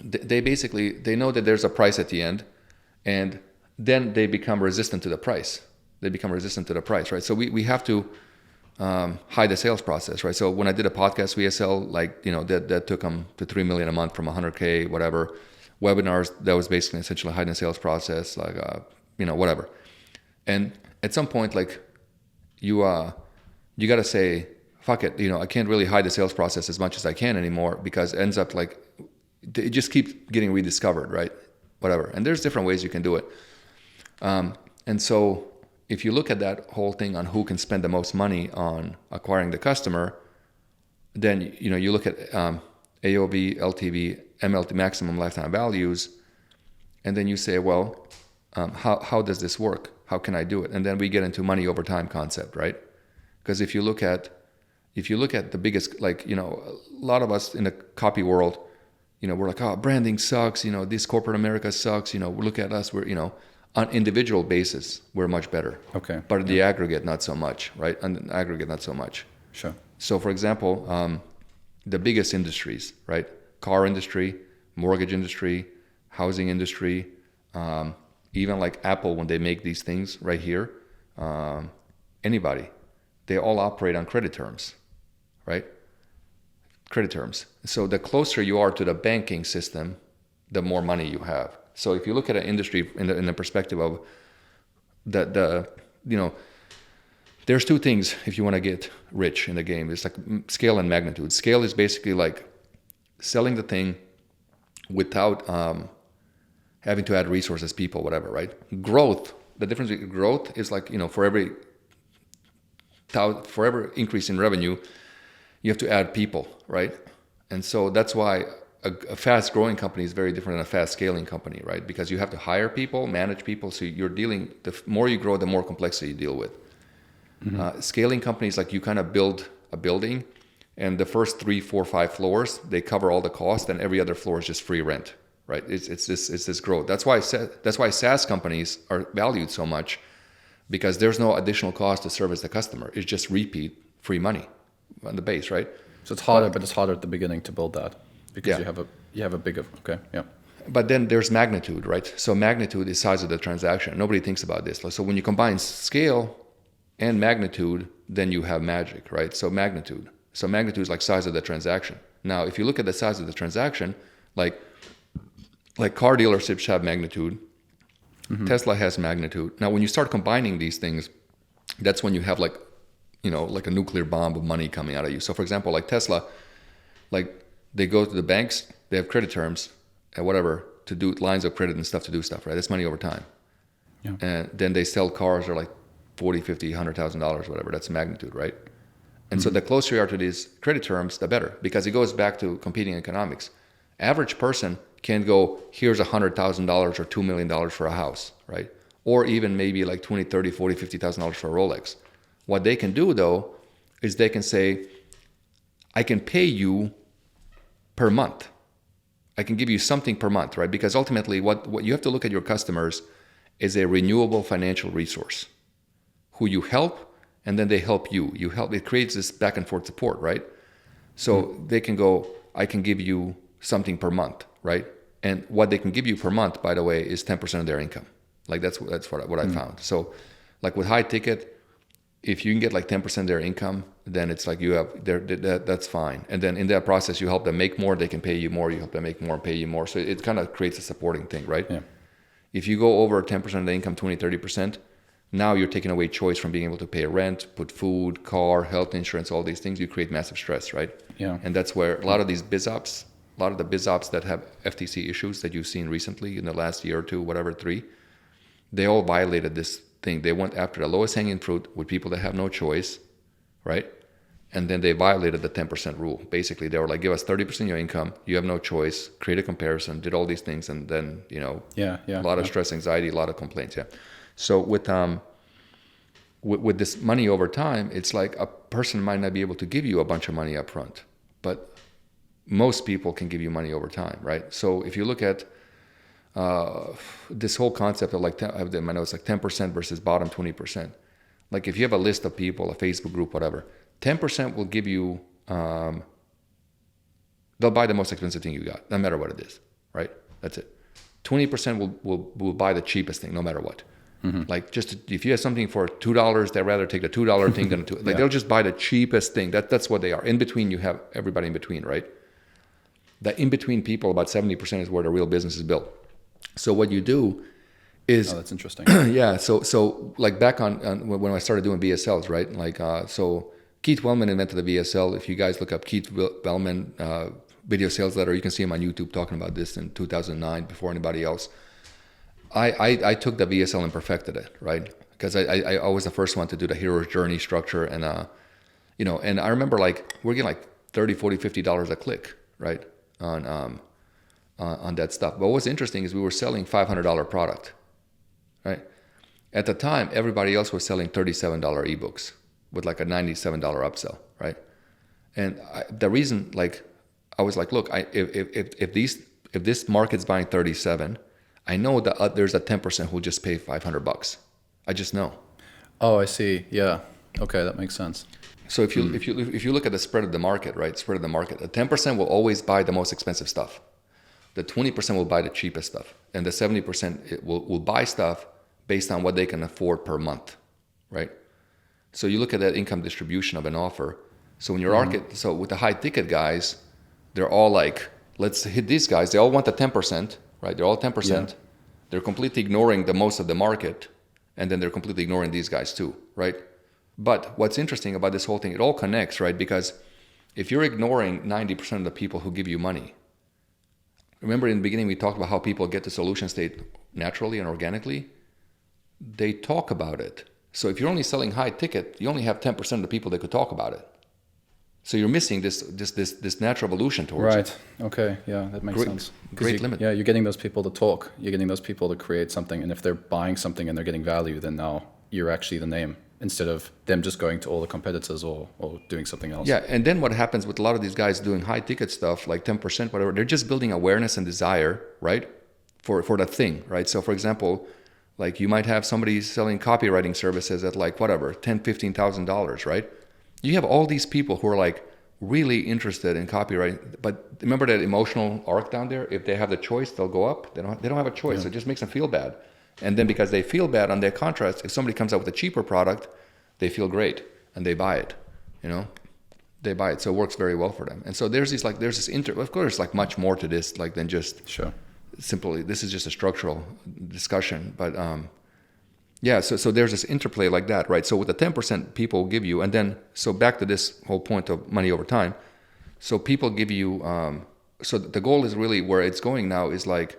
they know that there's a price at the end, and then they become resistant to the price. Right? So we have to hide the sales process, right? So when I did a podcast VSL, like, that took them to $3 million a month from 100K, whatever. Webinars, that was basically essentially hiding the sales process, like, whatever. And at some point, like, you got to say, fuck it, I can't really hide the sales process as much as I can anymore, because it ends up like, it just keeps getting rediscovered, right? Whatever. And there's different ways you can do it. And so if you look at that whole thing on who can spend the most money on acquiring the customer, then, you look at AOV, LTV, MLT, maximum lifetime values, and then you say, well, how does this work? How can I do it? And then we get into money over time concept, right? Because if you look at the biggest, like, a lot of us in the copy world, we're like, oh, branding sucks. This corporate America sucks. Look at us. We're, on individual basis, we're much better. Okay. But the aggregate, not so much, right? On the aggregate, not so much. Sure. So, for example, the biggest industries, right? Car industry, mortgage industry, housing industry, even like Apple, when they make these things right here, anybody, they all operate on credit terms, right? Credit terms. So the closer you are to the banking system, the more money you have. So if you look at an industry in the perspective of there's two things if you want to get rich in the game. It's like scale and magnitude. Scale is basically like selling the thing without having to add resources, people, whatever, right? Growth, the difference with growth is like, for every increase in revenue, you have to add people, right? And so that's why a fast growing company is very different than a fast scaling company, right? Because you have to hire people, manage people. So the more you grow, the more complexity you deal with. Mm-hmm. Scaling companies, like, you kind of build a building, and the first 3, 4, 5 floors, they cover all the cost, and every other floor is just free rent, right? It's this growth. That's why SaaS companies are valued so much, because there's no additional cost to service the customer. It's just repeat free money on the base, right? So it's harder, but it's harder at the beginning to build that, because you have a bigger, okay, yeah. But then there's magnitude, right? So magnitude is size of the transaction. Nobody thinks about this. So when you combine scale and magnitude, then you have magic, right? So magnitude is like size of the transaction. Now, if you look at the size of the transaction, like car dealerships have magnitude, mm-hmm. Tesla has magnitude. Now, when you start combining these things, that's when you have like a nuclear bomb of money coming out of you. So for example, like Tesla, like, they go to the banks, they have credit terms and whatever to do lines of credit and stuff to do stuff, right? That's money over time. Yeah. And then they sell cars that are like $40,000, $50,000, $100,000, whatever. That's magnitude, right? And so the closer you are to these credit terms, the better, because it goes back to competing economics. Average person can go, here's $100,000 or $2 million for a house, right? Or even maybe like $20,000, $30,000, $40,000, $50,000 for a Rolex. What they can do, though, is they can say, I can pay you per month. I can give you something per month, right? Because ultimately what you have to look at your customers is a renewable financial resource who you help, and then they help you. It creates this back and forth support, right? So they can go, I can give you something per month, right? And what they can give you per month, by the way, is 10% of their income. Like that's what I found. So like with high ticket, if you can get like 10% of their income, then it's like you have that's fine. And then in that process, you help them make more, they can pay you more. You help them make more and pay you more. So it kind of creates a supporting thing, right? Yeah. If you go over 10% of the income, 20, 30%, now you're taking away choice from being able to pay rent, put food, car, health insurance, all these things. You create massive stress, right? Yeah. And that's where a lot of these biz ops, a lot of the biz ops that have FTC issues that you've seen recently in the last year or two, whatever, 3, they all violated this thing. They went after the lowest hanging fruit with people that have no choice, right? And then they violated the 10% rule. Basically, they were like, give us 30% of your income. You have no choice. Create a comparison, did all these things. And then, a lot of stress, anxiety, a lot of complaints. Yeah. So with this money over time, it's like a person might not be able to give you a bunch of money up front, but most people can give you money over time, right? So if you look at this whole concept of like, I have in my notes, like 10% versus bottom 20%. Like if you have a list of people, a Facebook group, whatever, 10% will give you, they'll buy the most expensive thing you got, no matter what it is, right? That's it. 20% will buy the cheapest thing, no matter what. Mm-hmm. Like just if you have something for $2, they'd rather take the $2 thing than they'll just buy the cheapest thing. That's what they are. In between, you have everybody in between, right? The in between people, about 70% is where the real business is built. So what you do is, that's interesting. Yeah. So like back on when I started doing VSLs, right? Like so Keith Wellman invented the VSL. If you guys look up Keith Wellman video sales letter, you can see him on YouTube talking about this in 2009 before anybody else. I took the VSL and perfected it, right? Because I was the first one to do the hero's journey structure, and and I remember like we're getting like $30, $40, $50 a click, right, on that stuff. But what's interesting is we were selling $500 product, right? At the time, everybody else was selling $37 ebooks with like a $97 upsell, right? And the reason, like, I was like, look, if this market's buying 37. I know that there's a 10% who'll just pay $500. I just know. Oh, I see. Yeah. Okay, that makes sense. So if you look at the spread of the market, right? Spread of the market, the 10% will always buy the most expensive stuff. The 20% will buy the cheapest stuff, and the 70% will buy stuff based on what they can afford per month, right? So you look at that income distribution of an offer. So when your so with the high ticket guys, they're all like, let's hit these guys. They all want the 10%. Right, they're all 10%. Yeah. They're completely ignoring the most of the market, and then they're completely ignoring these guys too, right? But what's interesting about this whole thing, it all connects, right? Because if you're ignoring 90% of the people who give you money, remember in the beginning we talked about how people get to solution state naturally and organically? They talk about it. So if you're only selling high ticket, you only have 10% of the people that could talk about it. So you're missing this natural evolution towards it. Right. Okay. Yeah, that makes sense. Great limit. Yeah, you're getting those people to talk. You're getting those people to create something. And if they're buying something and they're getting value, then now you're actually the name instead of them just going to all the competitors or doing something else. Yeah. And then what happens with a lot of these guys doing high ticket stuff, like 10%, whatever, they're just building awareness and desire, right? For that thing, right? So for example, like you might have somebody selling copywriting services at like whatever, $10,000, $15,000, right? You have all these people who are like really interested in copywriting, but remember that emotional arc down there? If they have the choice, they'll go up. They don't have a choice. Yeah. So it just makes them feel bad. And then because they feel bad on their contrast, if somebody comes out with a cheaper product, they feel great and they buy it, they buy it. So it works very well for them. And so there's this of course, like much more to this, like than just simply, this is just a structural discussion, but, yeah, so there's this interplay like that, right? So with the 10% people give you, and then, so back to this whole point of money over time. So people give you, so the goal is really where it's going now is like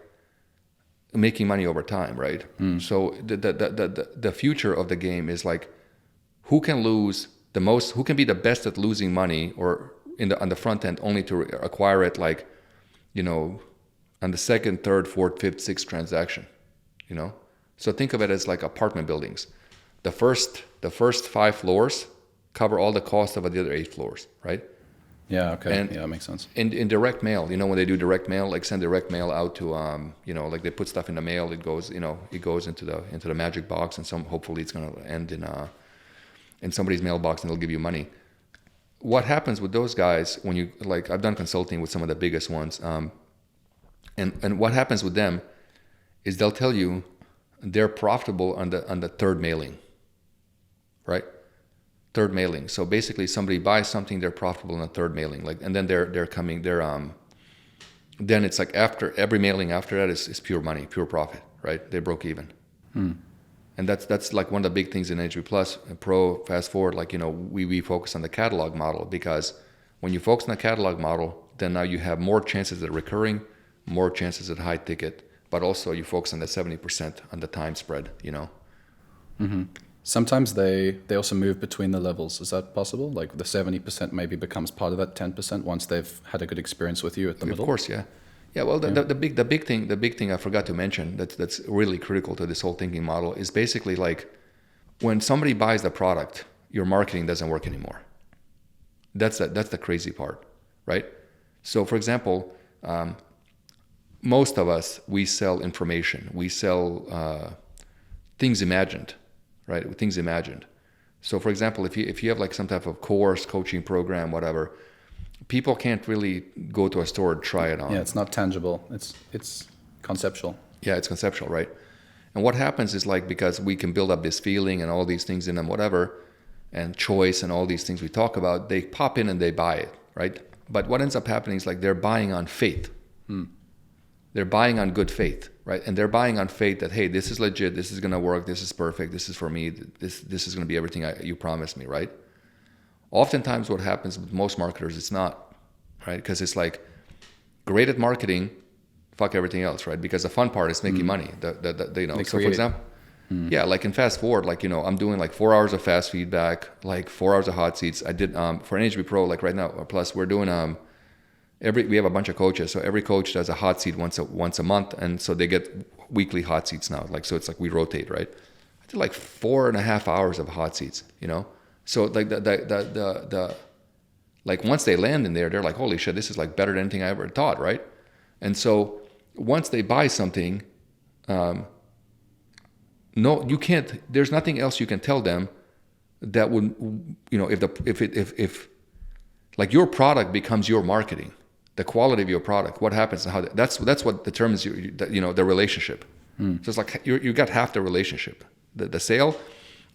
making money over time, right? So the future of the game is like, who can lose the most, who can be the best at losing money or on the front end only to acquire it like, on the second, third, fourth, fifth, sixth transaction, So think of it as like apartment buildings. The first 5 floors cover all the cost of the other 8 floors, right? Yeah, okay. And that makes sense. In direct mail, when they do direct mail, like send direct mail out to, like they put stuff in the mail, it goes into the magic box, and hopefully it's going to end in somebody's mailbox, and they'll give you money. What happens with those guys when you, like, I've done consulting with some of the biggest ones, and what happens with them is they'll tell you they're profitable on the third mailing, right? Third mailing. So basically, somebody buys something, they're profitable in a third mailing, like, and then then it's like after every mailing after that is pure money, pure profit, right? They broke even. And that's like one of the big things in HB Plus Pro. Fast forward, like, we focus on the catalog model, because when you focus on the catalog model, then now you have more chances at recurring, more chances at high ticket, but also you focus on the 70% on the time spread, Sometimes they also move between the levels. Is that possible? Like the 70% maybe becomes part of that 10% once they've had a good experience with you at the middle? Of course, yeah. Yeah, well, the big thing I forgot to mention that's really critical to this whole thinking model is basically like when somebody buys the product, your marketing doesn't work anymore. That's the crazy part, right? So, for example, most of us, we sell information. We sell things imagined, right? Things imagined. So, for example, if you have like some type of course, coaching program, whatever, people can't really go to a store and try it on. Yeah, it's not tangible. It's conceptual. Yeah, it's conceptual, right? And what happens is, like, because we can build up this feeling and all these things in them, whatever, and choice and all these things we talk about, they pop in and they buy it, right? But what ends up happening is like they're buying on faith. They're buying on good faith, right? And they're buying on faith that, hey, this is legit, this is going to work, this is perfect, this is for me, this is going to be everything you promised me, right? Oftentimes what happens with most marketers, it's not, right? Because it's like, great at marketing, fuck everything else, right? Because the fun part is making money. So for example, yeah, like in Fast Forward, like, I'm doing like 4 hours of fast feedback, like 4 hours of hot seats. I did for an HB Pro, like right now, plus we're doing we have a bunch of coaches, so every coach does a hot seat once a month, and so they get weekly hot seats now. Like, so it's like we rotate, right? I did like 4.5 hours of hot seats, So like the like once they land in there, they're like, holy shit, this is like better than anything I ever thought, right? And so once they buy something, no, you can't. There's nothing else you can tell them that would, if like your product becomes your marketing, the quality of your product, what happens and how that's what determines the relationship. So it's like you got half the relationship, the sale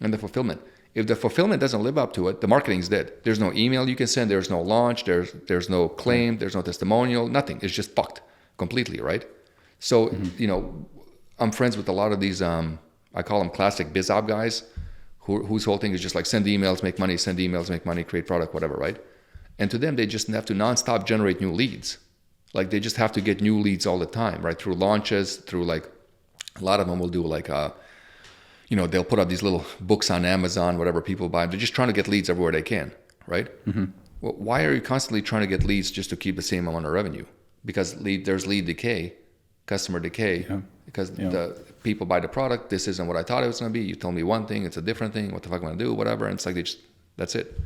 and the fulfillment. If the fulfillment doesn't live up to it, the marketing's dead. There's no email you can send. There's no launch. There's no claim. There's no testimonial. Nothing. It's just fucked completely, right? So I'm friends with a lot of these. I call them classic biz op guys, whose whole thing is just like send emails, make money, send emails, make money, create product, whatever, right? And to them, they just have to nonstop generate new leads. Like they just have to get new leads all the time, right? Through launches, through like a lot of them will do like they'll put up these little books on Amazon, whatever people buy. They're just trying to get leads everywhere they can, right? Well, why are you constantly trying to get leads just to keep the same amount of revenue? Because there's lead decay, customer decay, because the people buy the product. This isn't what I thought it was going to be. You told me one thing, it's a different thing. What the fuck am I going to do? Whatever. And it's like that's it,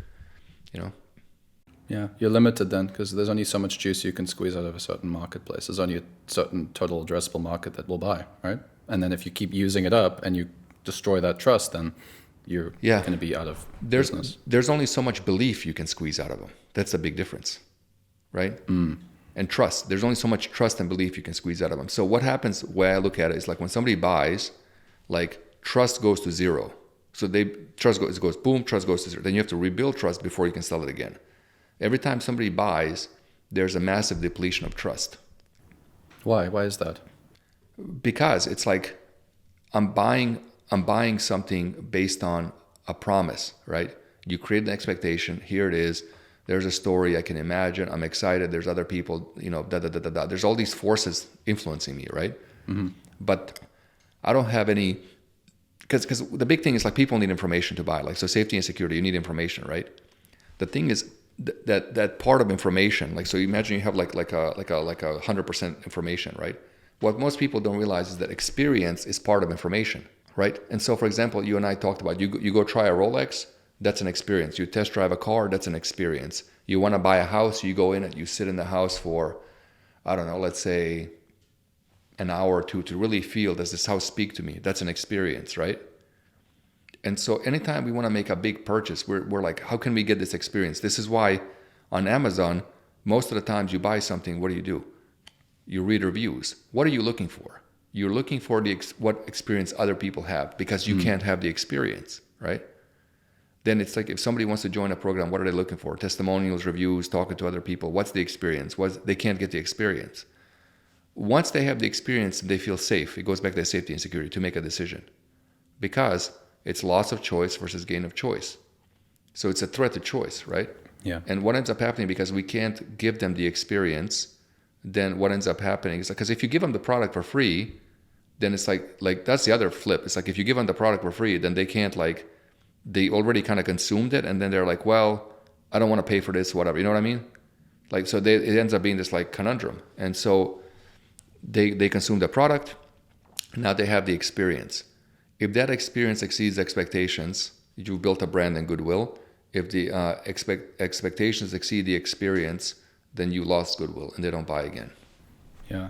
Yeah, you're limited then because there's only so much juice you can squeeze out of a certain marketplace. There's only a certain total addressable market that will buy, right? And then if you keep using it up and you destroy that trust, then you're going to be out of business. There's only so much belief you can squeeze out of them. That's a big difference, right? And trust. There's only so much trust and belief you can squeeze out of them. So what happens, the way I look at it, is like when somebody buys, like trust goes to zero. So trust goes boom, trust goes to zero. Then you have to rebuild trust before you can sell it again. Every time somebody buys, there's a massive depletion of trust. Why? Why is that? Because it's like I'm buying something based on a promise, right? You create an expectation. Here it is. There's a story I can imagine. I'm excited. There's other people, There's all these forces influencing me, right? But I don't have any, because the big thing is like people need information to buy. Like, so safety and security, you need information, right? The thing is that part of information, like, so imagine you have like a 100% information, right? What most people don't realize is that experience is part of information, right? And so, for example, you and I talked about, you go try a Rolex, that's an experience. You test drive a car, that's an experience. You want to buy a house, you go in it, you sit in the house for, I don't know, let's say an hour or two to really feel, does this house speak to me? That's an experience, right? And so anytime we want to make a big purchase, we're like, how can we get this experience? This is why on Amazon, most of the times you buy something, what do? You read reviews. What are you looking for? You're looking for what experience other people have, because you can't have the experience, right? then it's like if somebody wants to join a program, what are they looking for? Testimonials, reviews, talking to other people. What's the experience? They can't get the experience. Once they have the experience and they feel safe, it goes back to their safety and security to make a decision, because it's loss of choice versus gain of choice. So it's a threat to choice, right? Yeah. And what ends up happening, because we can't give them the experience, then what ends up happening is, because if you give them the product for free, then it's like that's the other flip. It's like if you give them the product for free, then they can't, like, they already kind of consumed it, and then they're like, well, I don't want to pay for this, whatever. You know what I mean? Like, so it ends up being this like conundrum. And so they consume the product. Now they have the experience. If that experience exceeds expectations, you've built a brand and goodwill. If the expectations exceed the experience, then you lost goodwill and they don't buy again. Yeah.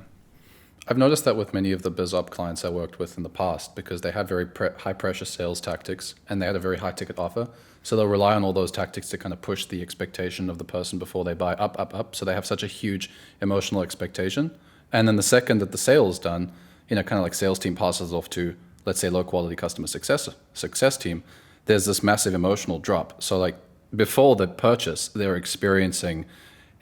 I've noticed that with many of the biz op clients I worked with in the past, because they had very high pressure sales tactics and they had a very high ticket offer. So they'll rely on all those tactics to kind of push the expectation of the person before they buy up. So they have such a huge emotional expectation. And then the second that the sale is done, kind of like sales team passes off to, let's say, low quality customer success team, there's this massive emotional drop. So like before the purchase, they're experiencing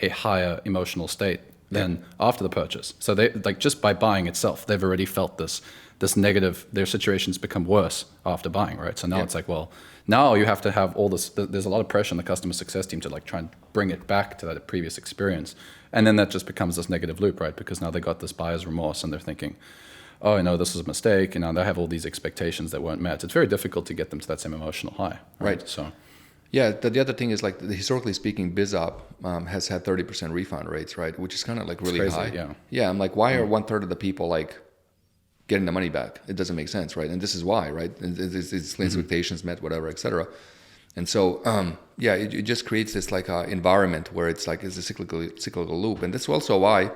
a higher emotional state than after the purchase. So they, like, just by buying itself, they've already felt this negative, their situations become worse after buying, right? So now it's like, well, now you have to have all this, there's a lot of pressure on the customer success team to like try and bring it back to that previous experience. And then that just becomes this negative loop, right? Because now they got this buyer's remorse and they're thinking, oh, this was a mistake. And now they have all these expectations that weren't met. It's very difficult to get them to that same emotional high. Right. So. Yeah, the other thing is, like, historically speaking, BizOp has had 30% refund rates, right? Which is kind of like really crazy, high. Yeah, I'm like, why are 1/3 of the people like getting the money back? It doesn't make sense, right? And this is why, right? It's expectations met, whatever, etc. And so, it just creates this like environment where it's like it's a cyclical loop, and that's also why,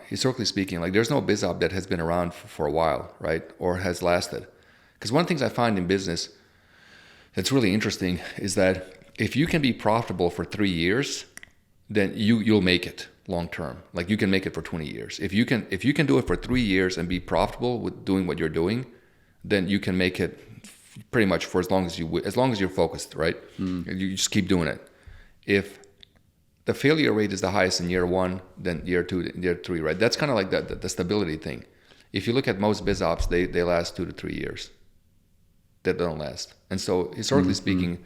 historically speaking, like there's no BizOp that has been around for a while, right, or has lasted. Because one of the things I find in business that's really interesting is that if you can be profitable for 3 years, then you'll make it long term. Like you can make it for 20 years. If you can do it for 3 years and be profitable with doing what you're doing, then you can make it pretty much for as long as you're focused, right? You just keep doing it. If the failure rate is the highest in year 1, then year 2, year 3, right? That's kind of like the stability thing. If you look at most biz ops, they last 2 to 3 years. That don't last. And so historically speaking,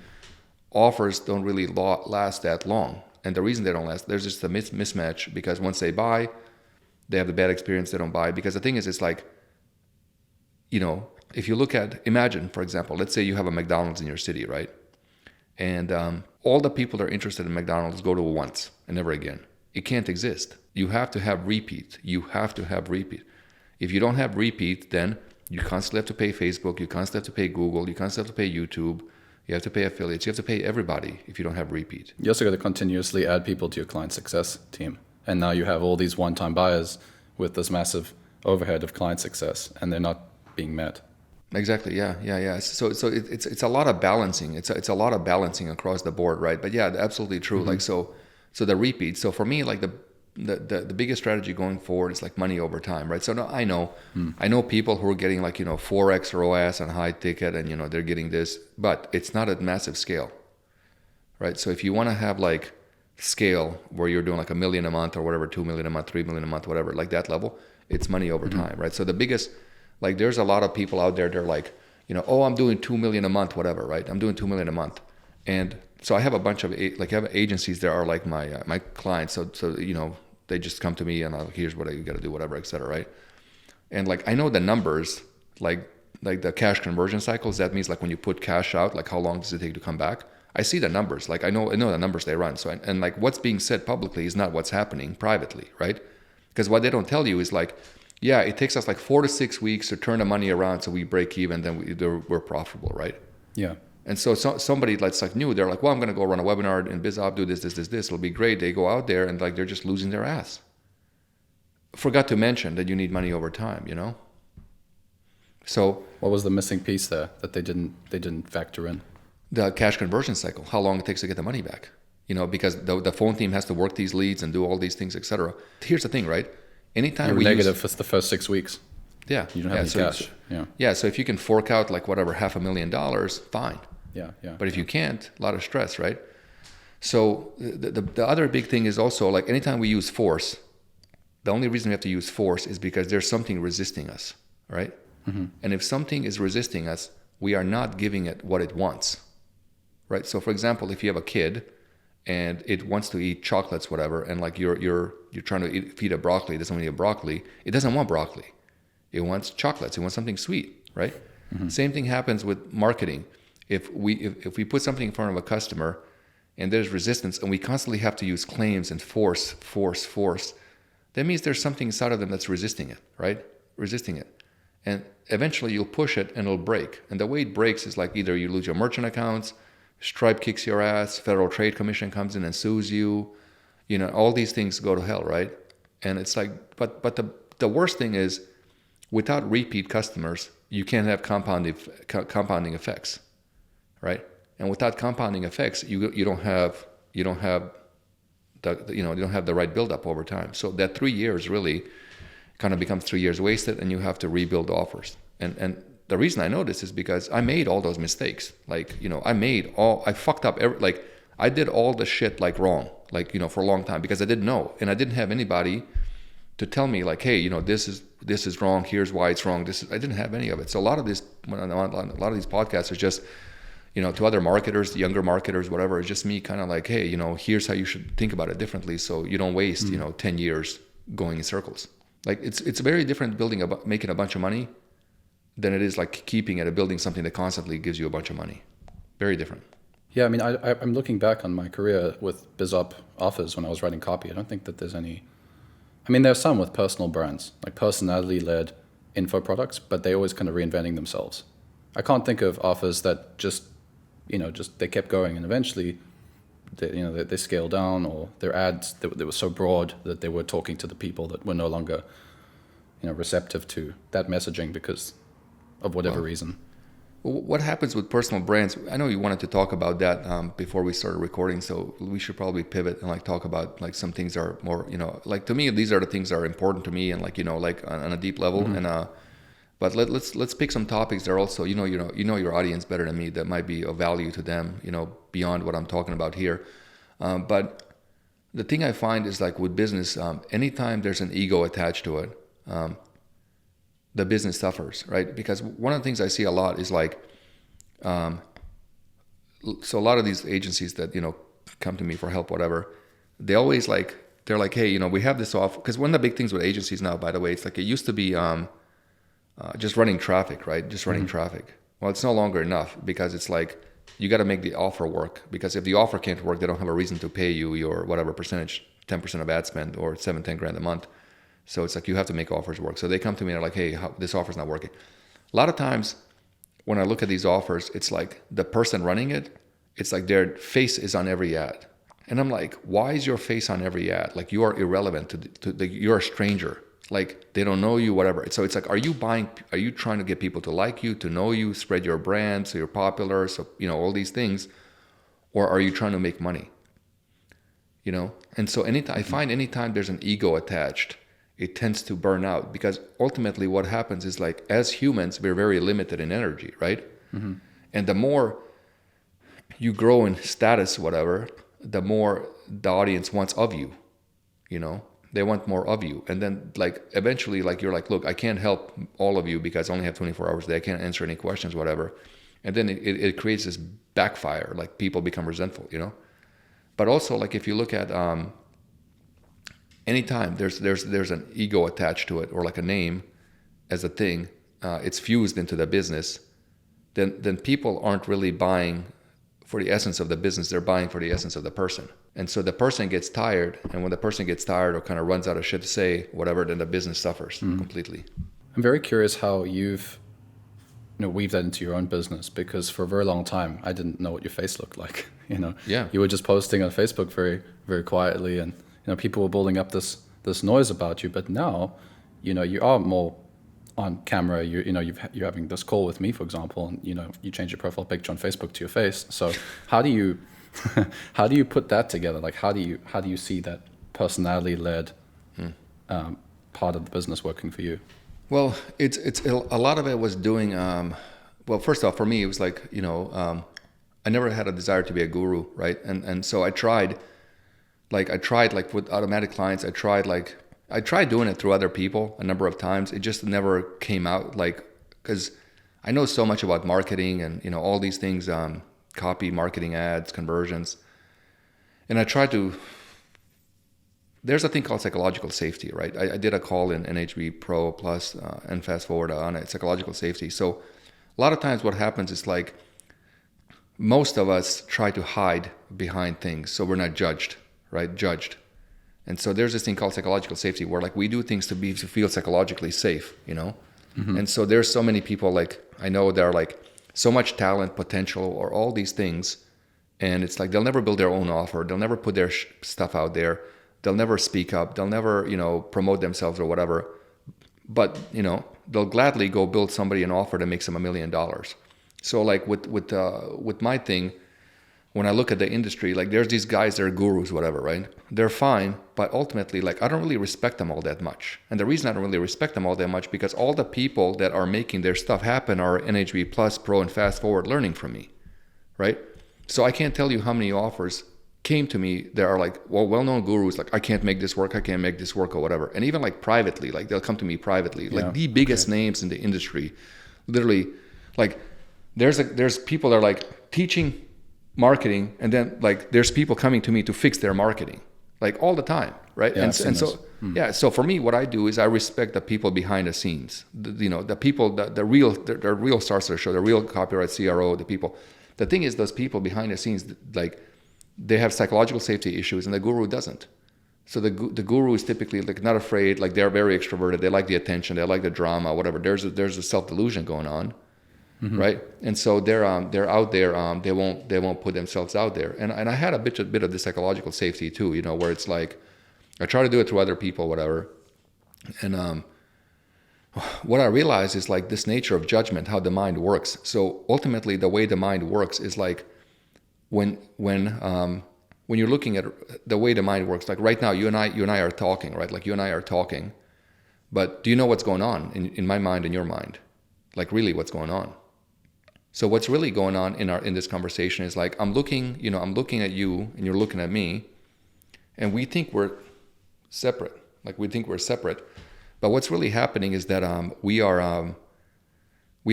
offers don't really last that long. And the reason they don't last, there's just a mismatch, because once they buy, they have the bad experience, they don't buy. Because the thing is, it's like, if you look at, imagine, for example, let's say you have a McDonald's in your city, right? And all the people that are interested in McDonald's go to it once and never again. It can't exist. You have to have repeat. If you don't have repeat, then you constantly have to pay Facebook, you constantly have to pay Google, you constantly have to pay YouTube, you have to pay affiliates, you have to pay everybody if you don't have repeat. You also got to continuously add people to your client success team. And now you have all these one-time buyers with this massive overhead of client success, and they're not being met. Exactly, yeah. So it's a lot of balancing. It's a lot of balancing across the board, right? But yeah, absolutely true. Like so the repeat. So for me, like the biggest strategy going forward is like money over time, right? So I know people who are getting like 4x ROAS on high ticket, and they're getting this, but it's not at massive scale, right? So if you want to have like scale where you're doing like $1 million a month or whatever, 2 million a month, 3 million a month, whatever, like that level, it's money over time, right? So the biggest, like there's a lot of people out there, they're like, oh, I'm doing 2 million a month, whatever, right? I'm doing 2 million a month, and so I have a bunch of I have agencies that are like my clients. So they just come to me and I'm like, here's what you got to do, whatever, et cetera, right? And like I know the numbers, like the cash conversion cycles. That means like when you put cash out, like how long does it take to come back? I see the numbers. Like I know the numbers they run. So and like what's being said publicly is not what's happening privately, right? Because what they don't tell you is like, yeah, it takes us like 4 to 6 weeks to turn the money around so we break even, then we're profitable, right? Yeah. And so somebody that's like new, they're like, well, I'm going to go run a webinar in BizOp, do this. It'll be great. They go out there and like they're just losing their ass. Forgot to mention that you need money over time, So what was the missing piece there that they didn't factor in? The cash conversion cycle, how long it takes to get the money back. Because the phone team has to work these leads and do all these things, etc. Here's the thing, right? Anytime You're negative for the first 6 weeks. Yeah. You don't have any cash. Yeah. So if you can fork out like whatever $500,000, fine. Yeah. But if you can't, a lot of stress, right? So the other big thing is also like anytime we use force, the only reason we have to use force is because there's something resisting us, right? And if something is resisting us, we are not giving it what it wants, right? So for example, if you have a kid and it wants to eat chocolates, whatever, and like you're trying to feed it broccoli, it doesn't want to eat broccoli, it doesn't want broccoli. It wants chocolates, it wants something sweet, right? Same thing happens with marketing. If we put something in front of a customer and there's resistance and we constantly have to use claims and force, that means there's something inside of them that's resisting it, right? Resisting it. And eventually you'll push it and it'll break. And the way it breaks is like either you lose your merchant accounts, Stripe kicks your ass, Federal Trade Commission comes in and sues you, all these things go to hell, right? And it's like, but the worst thing is without repeat customers, you can't have compounding effects, right? And without compounding effects, you don't have the right buildup over time. So that 3 years really kind of becomes 3 years wasted, and you have to rebuild offers. And the reason I know this is because I made all those mistakes. Like, I fucked up I did all the shit like wrong, for a long time because I didn't know, and I didn't have anybody to tell me like, hey, this is wrong. Here's why it's wrong. I didn't have any of it. So a lot of these podcasts are just, to other marketers, younger marketers, whatever. It's just me kind of like, hey, here's how you should think about it differently, so you don't waste 10 years going in circles. Like it's very different making a bunch of money than it is like keeping it or building something that constantly gives you a bunch of money. Very different. Yeah, I mean, I'm looking back on my career with BizOp offers when I was writing copy. I don't think that there's any. I mean, there's some with personal brands, like personality-led info products, but they always kind of reinventing themselves. I can't think of offers that just they kept going, and eventually, they scaled down, or their ads they were so broad that they were talking to the people that were no longer, receptive to that messaging because of whatever reason. What happens with personal brands? I know you wanted to talk about that before we started recording, so we should probably pivot and like talk about like some things that are more, like to me these are the things that are important to me and like like on a deep level. And but let's pick some topics that are also you know your audience better than me that might be of value to them, beyond what I'm talking about here. But the thing I find is like with business, anytime there's an ego attached to it, the business suffers, right? Because one of the things I see a lot is like, so a lot of these agencies that, come to me for help, whatever, they always they're like, hey, we have this offer. Because one of the big things with agencies now, by the way, it's like it used to be just running traffic, right? Just running traffic. Well, it's no longer enough because it's like, you got to make the offer work, because if the offer can't work, they don't have a reason to pay you your whatever percentage, 10% of ad spend or 10 grand a month. So it's like you have to make offers work. So they come to me and they're like, hey, this offer's not working. A lot of times when I look at these offers, it's like the person running it, it's like their face is on every ad. And I'm like, why is your face on every ad? Like you are irrelevant you're a stranger. Like they don't know you, whatever. So it's like, are you trying to get people to like you, to know you, spread your brand so you're popular, so, all these things, or are you trying to make money? And so I find anytime there's an ego attached, it tends to burn out, because ultimately what happens is like as humans, we're very limited in energy, right? And the more you grow in status, whatever, the more the audience wants of you, they want more of you. And then like eventually like you're like, look, I can't help all of you because I only have 24 hours a day. I can't answer any questions, whatever. And then it creates this backfire, like people become resentful, But also like if you look at anytime there's an ego attached to it, or like a name as a thing, it's fused into the business, then people aren't really buying for the essence of the business, they're buying for the essence of the person. And so the person gets tired, and when the person gets tired or kind of runs out of shit to say, whatever, then the business suffers completely. I'm very curious how you've weaved that into your own business, because for a very long time I didn't know what your face looked like. Yeah. You were just posting on Facebook very, very quietly, and people were building up this noise about you. But now, you are more on camera. You're having this call with me, for example, and you change your profile picture on Facebook to your face. So how do you put that together? Like how do you see that personality led part of the business working for you? Well, it's a lot of it was doing. Well, first off, for me, it was like I never had a desire to be a guru, right? And so I tried like with automatic clients, I tried doing it through other people a number of times. It just never came out, like, because I know so much about marketing and, you know, all these things, copy, marketing, ads, conversions. And I tried to, there's a thing called psychological safety, right? I did a call in NHB Pro Plus and Fast Forward on it, psychological safety. So a lot of times what happens is like most of us try to hide behind things so we're not judged, right? Judged. And so there's this thing called psychological safety where like we do things to feel psychologically safe, you know? Mm-hmm. And so there's so many people, like I know there are like so much talent, potential, or all these things. And it's like they'll never build their own offer. They'll never put their stuff out there. They'll never speak up. They'll never, you know, promote themselves or whatever. But, you know, they'll gladly go build somebody an offer that makes them $1 million. So like with my thing, when I look at the industry, like there's these guys that are gurus, whatever, right? They're fine, but ultimately, like I don't really respect them all that much. And the reason I don't really respect them all that much because all the people that are making their stuff happen are NHB Plus, Pro, and Fast Forward learning from me, right? So I can't tell you how many offers came to me that are like, well-known gurus, like I can't make this work, or whatever. And even like privately, like they'll come to me privately, like the biggest names in the industry, literally, like there's people that are like teaching marketing, and then like there's people coming to me to fix their marketing, like all the time, right? Yeah, and so so for me, what I do is I respect the people behind the scenes, the people, the real stars of the show, the real copyright CRO, the people. The thing is, those people behind the scenes, like they have psychological safety issues, and the guru doesn't. So the guru is typically like not afraid, like they're very extroverted, they like the attention, they like the drama, whatever. There's a self-delusion going on. Mm-hmm. Right, and so they're out there. They won't put themselves out there. And I had a bit of the psychological safety too. You know, where it's like I try to do it through other people, whatever. And what I realized is like this nature of judgment, how the mind works. So ultimately, the way the mind works is like when you're looking at the way the mind works. Like right now, you and I are talking, right? Like you and I are talking. But do you know what's going on in my mind and your mind? Like really, what's going on? So what's really going on in this conversation is like I'm looking at you and you're looking at me, and we think we're separate. Like we think we're separate, but what's really happening is that we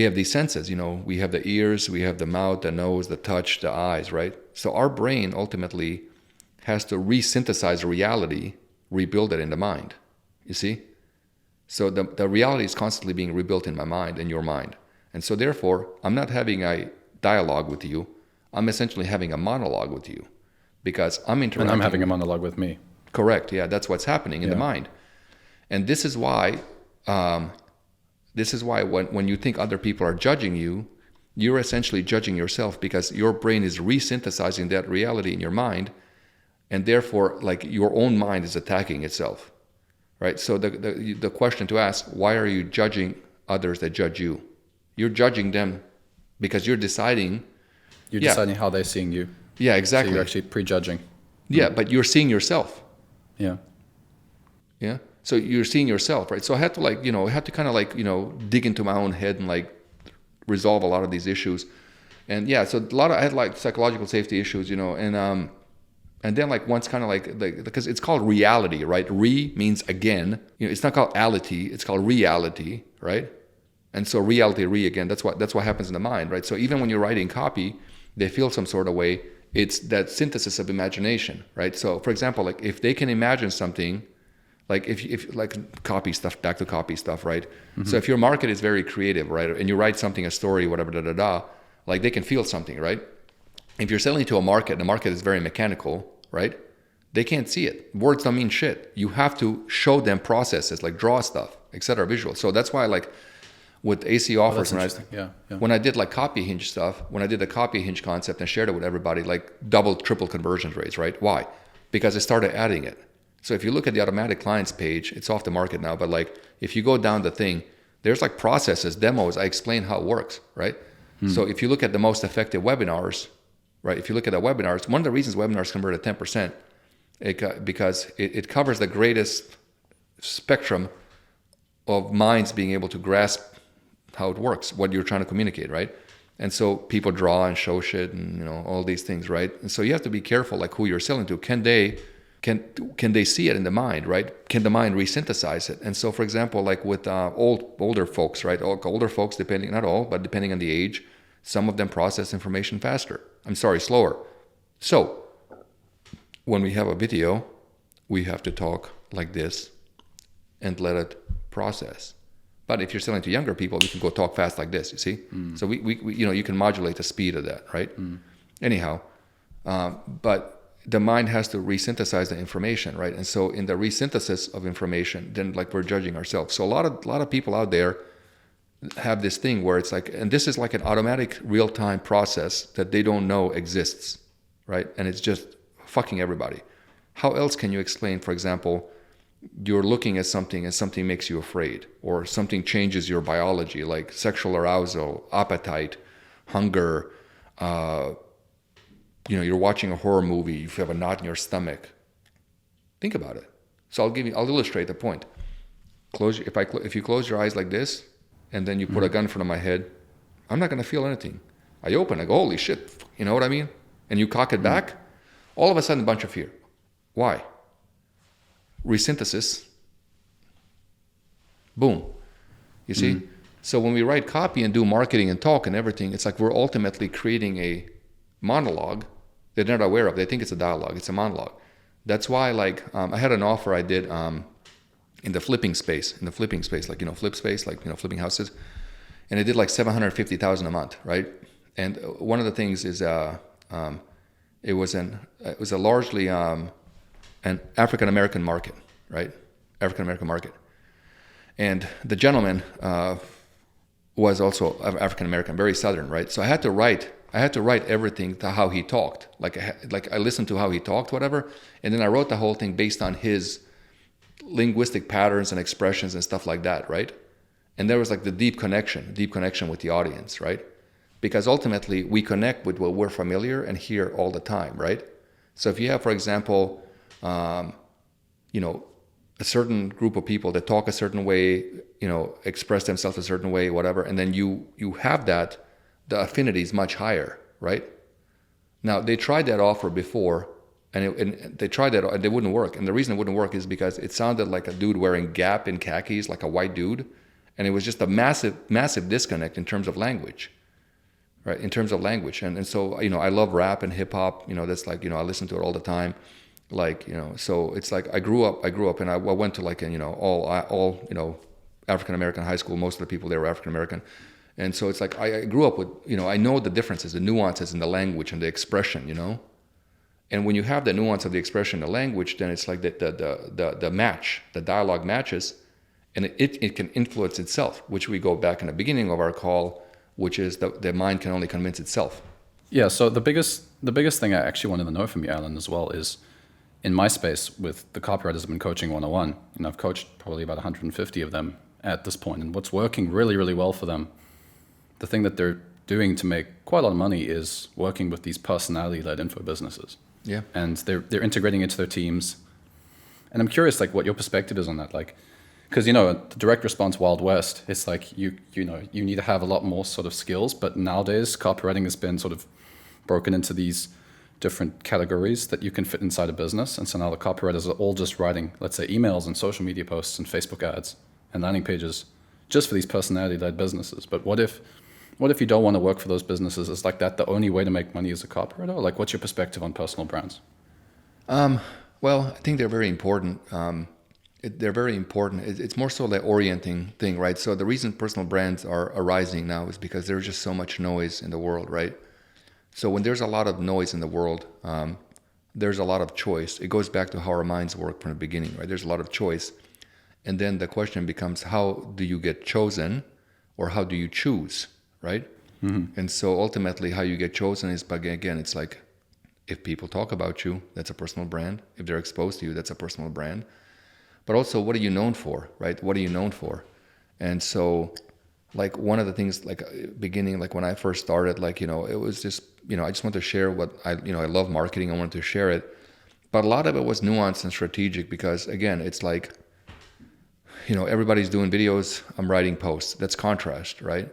have these senses. You know, we have the ears, we have the mouth, the nose, the touch, the eyes, right? So our brain ultimately has to resynthesize reality, rebuild it in the mind. You see? So the reality is constantly being rebuilt in my mind and your mind. And so therefore, I'm not having a dialogue with you. I'm essentially having a monologue with you because I'm interacting. And I'm having a monologue with me. Correct. Yeah, that's what's happening in the mind. And this is why when you think other people are judging you, you're essentially judging yourself because your brain is resynthesizing that reality in your mind. And therefore, like your own mind is attacking itself. Right? So the question to ask, why are you judging others that judge you? You're judging them because you're deciding. You're deciding how they're seeing you. Yeah, exactly. So you're actually prejudging. Yeah, but you're seeing yourself. Yeah. Yeah. So you're seeing yourself, right? So I had to kind of dig into my own head and like resolve a lot of these issues. And yeah, so I had like psychological safety issues, and then like once kind of like because it's called reality, right? Re means again. It's not called ality, it's called reality, right? And so reality, again, that's what happens in the mind, right? So even when you're writing copy, they feel some sort of way. It's that synthesis of imagination, right? So for example, like if they can imagine something, like if like copy stuff, back to copy stuff, right? Mm-hmm. So if your market is very creative, right? And you write something, a story, whatever, like they can feel something, right? If you're selling to a market, and the market is very mechanical, right? They can't see it. Words don't mean shit. You have to show them processes, like draw stuff, etc., visual. So that's why like with AC offers, when I did like copy hinge stuff, when I did the copy hinge concept and shared it with everybody, like double, triple conversion rates, right? Why? Because I started adding it. So if you look at the automatic clients page, it's off the market now, but like if you go down the thing, there's like processes, demos, I explain how it works, right? So if you look at the most effective webinars, right? If you look at the webinars, one of the reasons webinars convert at 10%, because it covers the greatest spectrum of minds being able to grasp how it works, what you're trying to communicate, right? And so people draw and show shit and all these things, right? And so you have to be careful, like who you're selling to. Can they see it in the mind, right? Can the mind resynthesize it? And so, for example, like with older folks, right? Older folks, depending, not all, but depending on the age, some of them process information faster. Slower. So when we have a video, we have to talk like this and let it process. But if you're selling to younger people, you can go talk fast like this, you see? So we you can modulate the speed of that, right? Anyhow, but the mind has to resynthesize the information, right? And so in the resynthesis of information, then like we're judging ourselves. So a lot of people out there have this thing where it's like, and this is like an automatic real-time process that they don't know exists, right? And it's just fucking everybody. How else can you explain, for example, you're looking at something and something makes you afraid, or something changes your biology, like sexual arousal, appetite, hunger, you're watching a horror movie, you have a knot in your stomach. Think about it. So I'll illustrate the point. If you close your eyes like this, and then you put a gun in front of my head, I'm not going to feel anything. I open, I go, holy shit, you know what I mean? And you cock it back, all of a sudden a bunch of fear. Why? Resynthesis. Boom. You see? So when we write copy and do marketing and talk and everything, it's like we're ultimately creating a monologue they're not aware of. They think it's a dialogue. It's a monologue. That's why, like, I had an offer I did in the flipping space, like, flip space, like, flipping houses. And I did like $750,000 a month, right? And one of the things is it was a largely an African-American market, right? African-American market. And the gentleman was also African-American, very Southern, right? So I had to write everything to how he talked. Like I listened to how he talked, whatever. And then I wrote the whole thing based on his linguistic patterns and expressions and stuff like that, right? And there was like the deep connection with the audience, right? Because ultimately we connect with what we're familiar and hear all the time, right? So if you have, for example, a certain group of people that talk a certain way, express themselves a certain way, whatever, and then you have that, the affinity is much higher, right? Now, they tried that offer before, and they tried that, and it wouldn't work. And the reason it wouldn't work is because it sounded like a dude wearing Gap in khakis, like a white dude, and it was just a massive disconnect in terms of language, right? In terms of language, and so I love rap and hip hop. That's like I listen to it all the time. Like, so it's like I grew up and I went to like all African-American high school. Most of the people there were African-American. And so it's like I grew up with, I know the differences, the nuances in the language and the expression, And when you have the nuance of the expression, the language, then it's like the match, the dialogue matches, and it can influence itself, which we go back in the beginning of our call, which is the mind can only convince itself. Yeah, so the biggest thing I actually wanted to know from you, Alen, as well is, in my space with the copywriters I've been coaching one-on-one, and I've coached probably about 150 of them at this point, and what's working really, really well for them, the thing that they're doing to make quite a lot of money is working with these personality-led info businesses. Yeah. And they're integrating into their teams. And I'm curious, like, what your perspective is on that. Like, because, the direct response Wild West, it's like you need to have a lot more sort of skills, but nowadays copywriting has been sort of broken into these different categories that you can fit inside a business. And so now the copywriters are all just writing, let's say, emails and social media posts and Facebook ads and landing pages just for these personality-led businesses. But what if you don't want to work for those businesses? Is like that the only way to make money as a copywriter? Like, what's your perspective on personal brands? Well, I think they're very important. They're very important. It's more so the orienting thing, right? So the reason personal brands are arising now is because there's just so much noise in the world, right? So when there's a lot of noise in the world, there's a lot of choice. It goes back to how our minds work from the beginning, right? There's a lot of choice. And then the question becomes, how do you get chosen, or how do you choose, right? Mm-hmm. And so ultimately how you get chosen is, again, it's like, if people talk about you, that's a personal brand. If they're exposed to you, that's a personal brand. But also, what are you known for, right? What are you known for? And so, like, one of the things, like, beginning, like when I first started, like, it was just, I just wanted to share what I love marketing. I wanted to share it. But a lot of it was nuanced and strategic because, again, it's like, everybody's doing videos. I'm writing posts. That's contrast, right?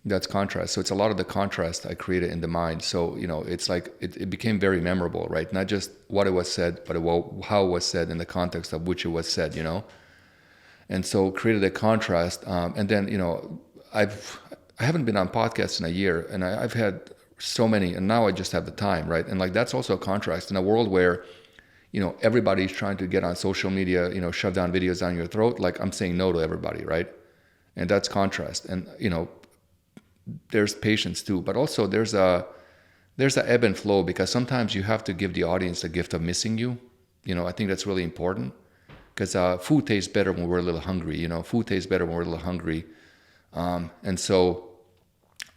That's contrast. So it's a lot of the contrast I created in the mind. So, it's like it became very memorable, right? Not just what it was said, but how it was said in the context of which it was said. And so created a contrast. And then, I haven't been on podcasts in a year, and I've had so many, and now I just have the time, right? And like that's also a contrast in a world where, everybody's trying to get on social media, shove down videos down your throat. Like I'm saying no to everybody, right? And that's contrast. And, there's patience too, but also there's a ebb and flow, because sometimes you have to give the audience the gift of missing you. I think that's really important, because food tastes better when we're a little hungry. Food tastes better when we're a little hungry. And so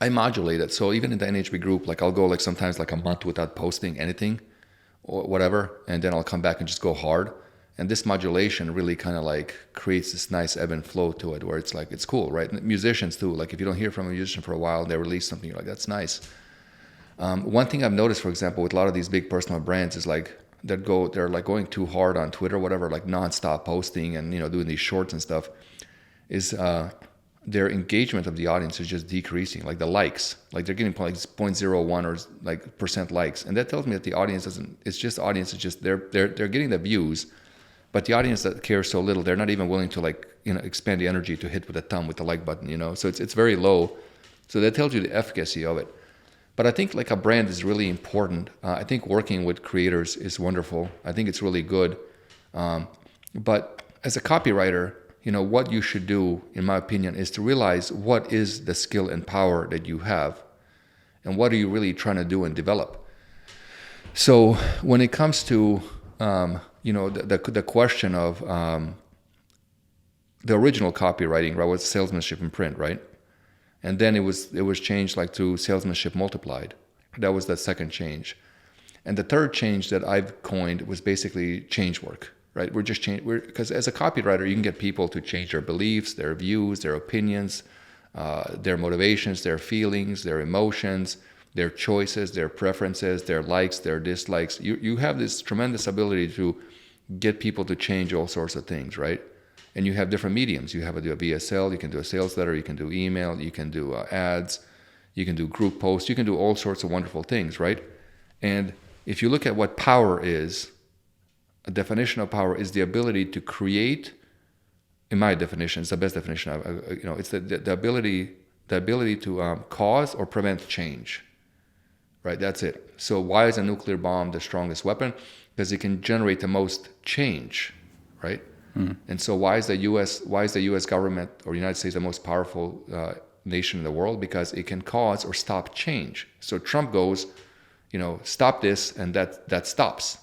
I modulate it. So even in the NHB group, like I'll go like sometimes like a month without posting anything or whatever, and then I'll come back and just go hard. And this modulation really kind of like creates this nice ebb and flow to it, where it's like, it's cool, right? And musicians too, like if you don't hear from a musician for a while and they release something, you're like, that's nice. One thing I've noticed, for example, with a lot of these big personal brands is like, they're like going too hard on Twitter or whatever, like nonstop posting and, doing these shorts and stuff, is their engagement of the audience is just decreasing. Like the likes, like they're getting like 0.01 or like % likes. And that tells me that the audience they're getting the views. But the audience that cares so little, they're not even willing to like, expend the energy to hit with a thumb with the like button, So it's very low. So that tells you the efficacy of it. But I think like a brand is really important. I think working with creators is wonderful. I think it's really good. But as a copywriter, what you should do, in my opinion, is to realize what is the skill and power that you have, and what are you really trying to do and develop. So when it comes to the question of the original copywriting, right, was salesmanship in print, right? And then it was changed like to salesmanship multiplied. That was the second change. And the third change that I've coined was basically change work, right? Because as a copywriter, you can get people to change their beliefs, their views, their opinions, their motivations, their feelings, their emotions, their choices, their preferences, their likes, their dislikes. You have this tremendous ability to get people to change all sorts of things, right? And you have different mediums. You have to do a VSL, you can do a sales letter, you can do email, you can do ads, you can do group posts, you can do all sorts of wonderful things, right? And if you look at what power is, a definition of power is the ability to create, in my definition, it's the best definition, it's the ability to cause or prevent change, right? That's it. So why is a nuclear bomb the strongest weapon? Because it can generate the most change, right? And so why is the U.S. government or the United States the most powerful nation in the world? Because it can cause or stop change. So Trump goes, stop this, and that stops.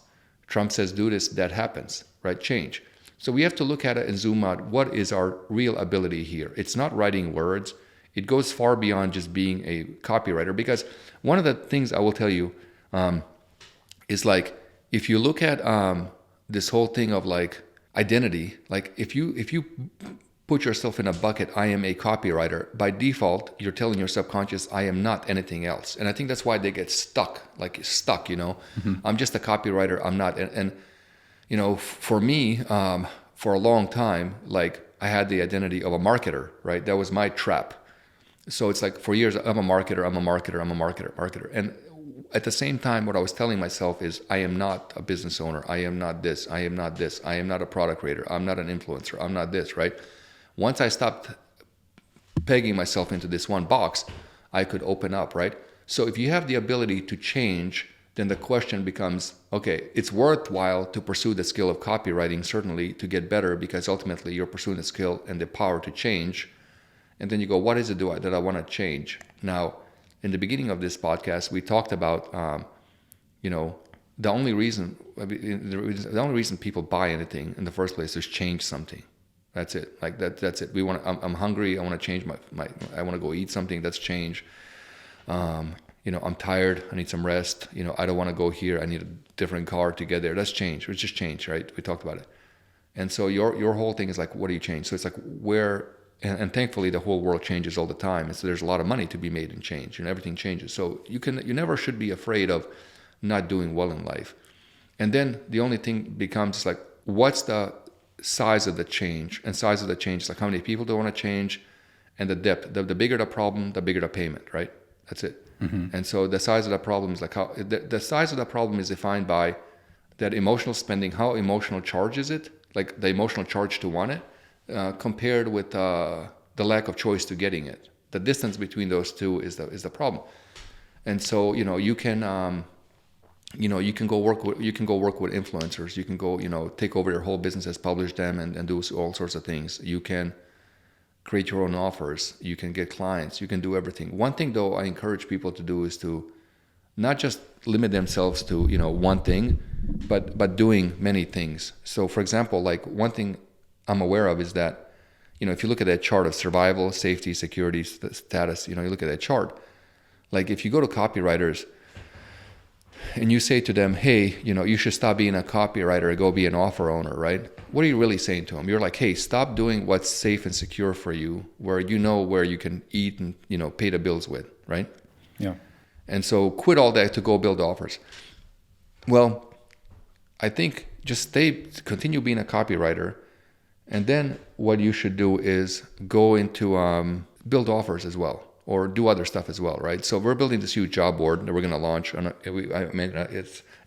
Trump says do this, that happens, right? Change. So we have to look at it and zoom out. What is our real ability here? It's not writing words. It goes far beyond just being a copywriter. Because one of the things I will tell you is like, if you look at this whole thing of like identity, like if you put yourself in a bucket, I am a copywriter, by default, you're telling your subconscious, I am not anything else. And I think that's why they get stuck. I'm just a copywriter, I'm not. And for me, for a long time, like I had the identity of a marketer, right? That was my trap. So it's like for years, I'm a marketer. And at the same time, what I was telling myself is, I am not a business owner. I am not this. I am not this. I am not a product creator. I'm not an influencer. I'm not this, right? Once I stopped pegging myself into this one box, I could open up, right? So if you have the ability to change, then the question becomes, okay, it's worthwhile to pursue the skill of copywriting, certainly to get better, because ultimately you're pursuing the skill and the power to change. And then you go, what is it that I want to change? Now, in the beginning of this podcast, we talked about, the only reason people buy anything in the first place is change something. That's it. Like that's it. I'm hungry. I want to change I want to go eat something. That's change. I'm tired. I need some rest. I don't want to go here. I need a different car to get there. That's change. It's just change, right? We talked about it. And so your whole thing is like, what do you change? So it's like and thankfully the whole world changes all the time. And so there's a lot of money to be made in change, and everything changes. So you never should be afraid of not doing well in life. And then the only thing becomes like, what's the size of the change? And size of the change is like, how many people do I want to change? and the depth. The bigger the problem, the bigger the payment, right? That's it. And so the size of the problem is like how the size of the problem is defined by that emotional spending. How emotional charge is it? Like the emotional charge to want it, compared with the lack of choice to getting it. The distance between those two is the problem. And so you can you can go work with influencers. You can go take over your whole businesses, publish them, and do all sorts of things. You can create your own offers. You can get clients. You can do everything. One thing though I encourage people to do is to not just limit themselves to one thing, but doing many things. So for example, like one thing I'm aware of is that if you look at that chart of survival, safety, security, status, you look at that chart. Like if you go to copywriters and you say to them, hey, you should stop being a copywriter and go be an offer owner, right? What are you really saying to them? You're like, hey, stop doing what's safe and secure for you, where where you can eat and pay the bills with, right? Yeah. And so quit all that to go build offers. Well, I think just continue being a copywriter, and then what you should do is go into build offers as well, or do other stuff as well, right? So we're building this huge job board that we're going to launch.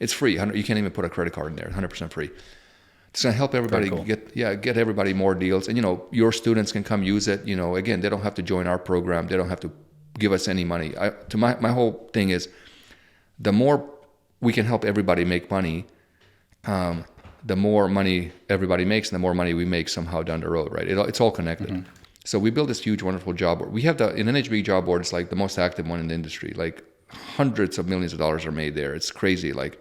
It's free. You can't even put a credit card in there. 100% free. It's going to help everybody get everybody more deals, and your students can come use it. Again, they don't have to join our program. They don't have to give us any money. My whole thing is, the more we can help everybody make money, the more money everybody makes, and the more money we make somehow down the road, right? It's all connected. Mm-hmm. So we built this huge, wonderful job board. We have in NHB job board, it's like the most active one in the industry. Like hundreds of millions of dollars are made there. It's crazy. Like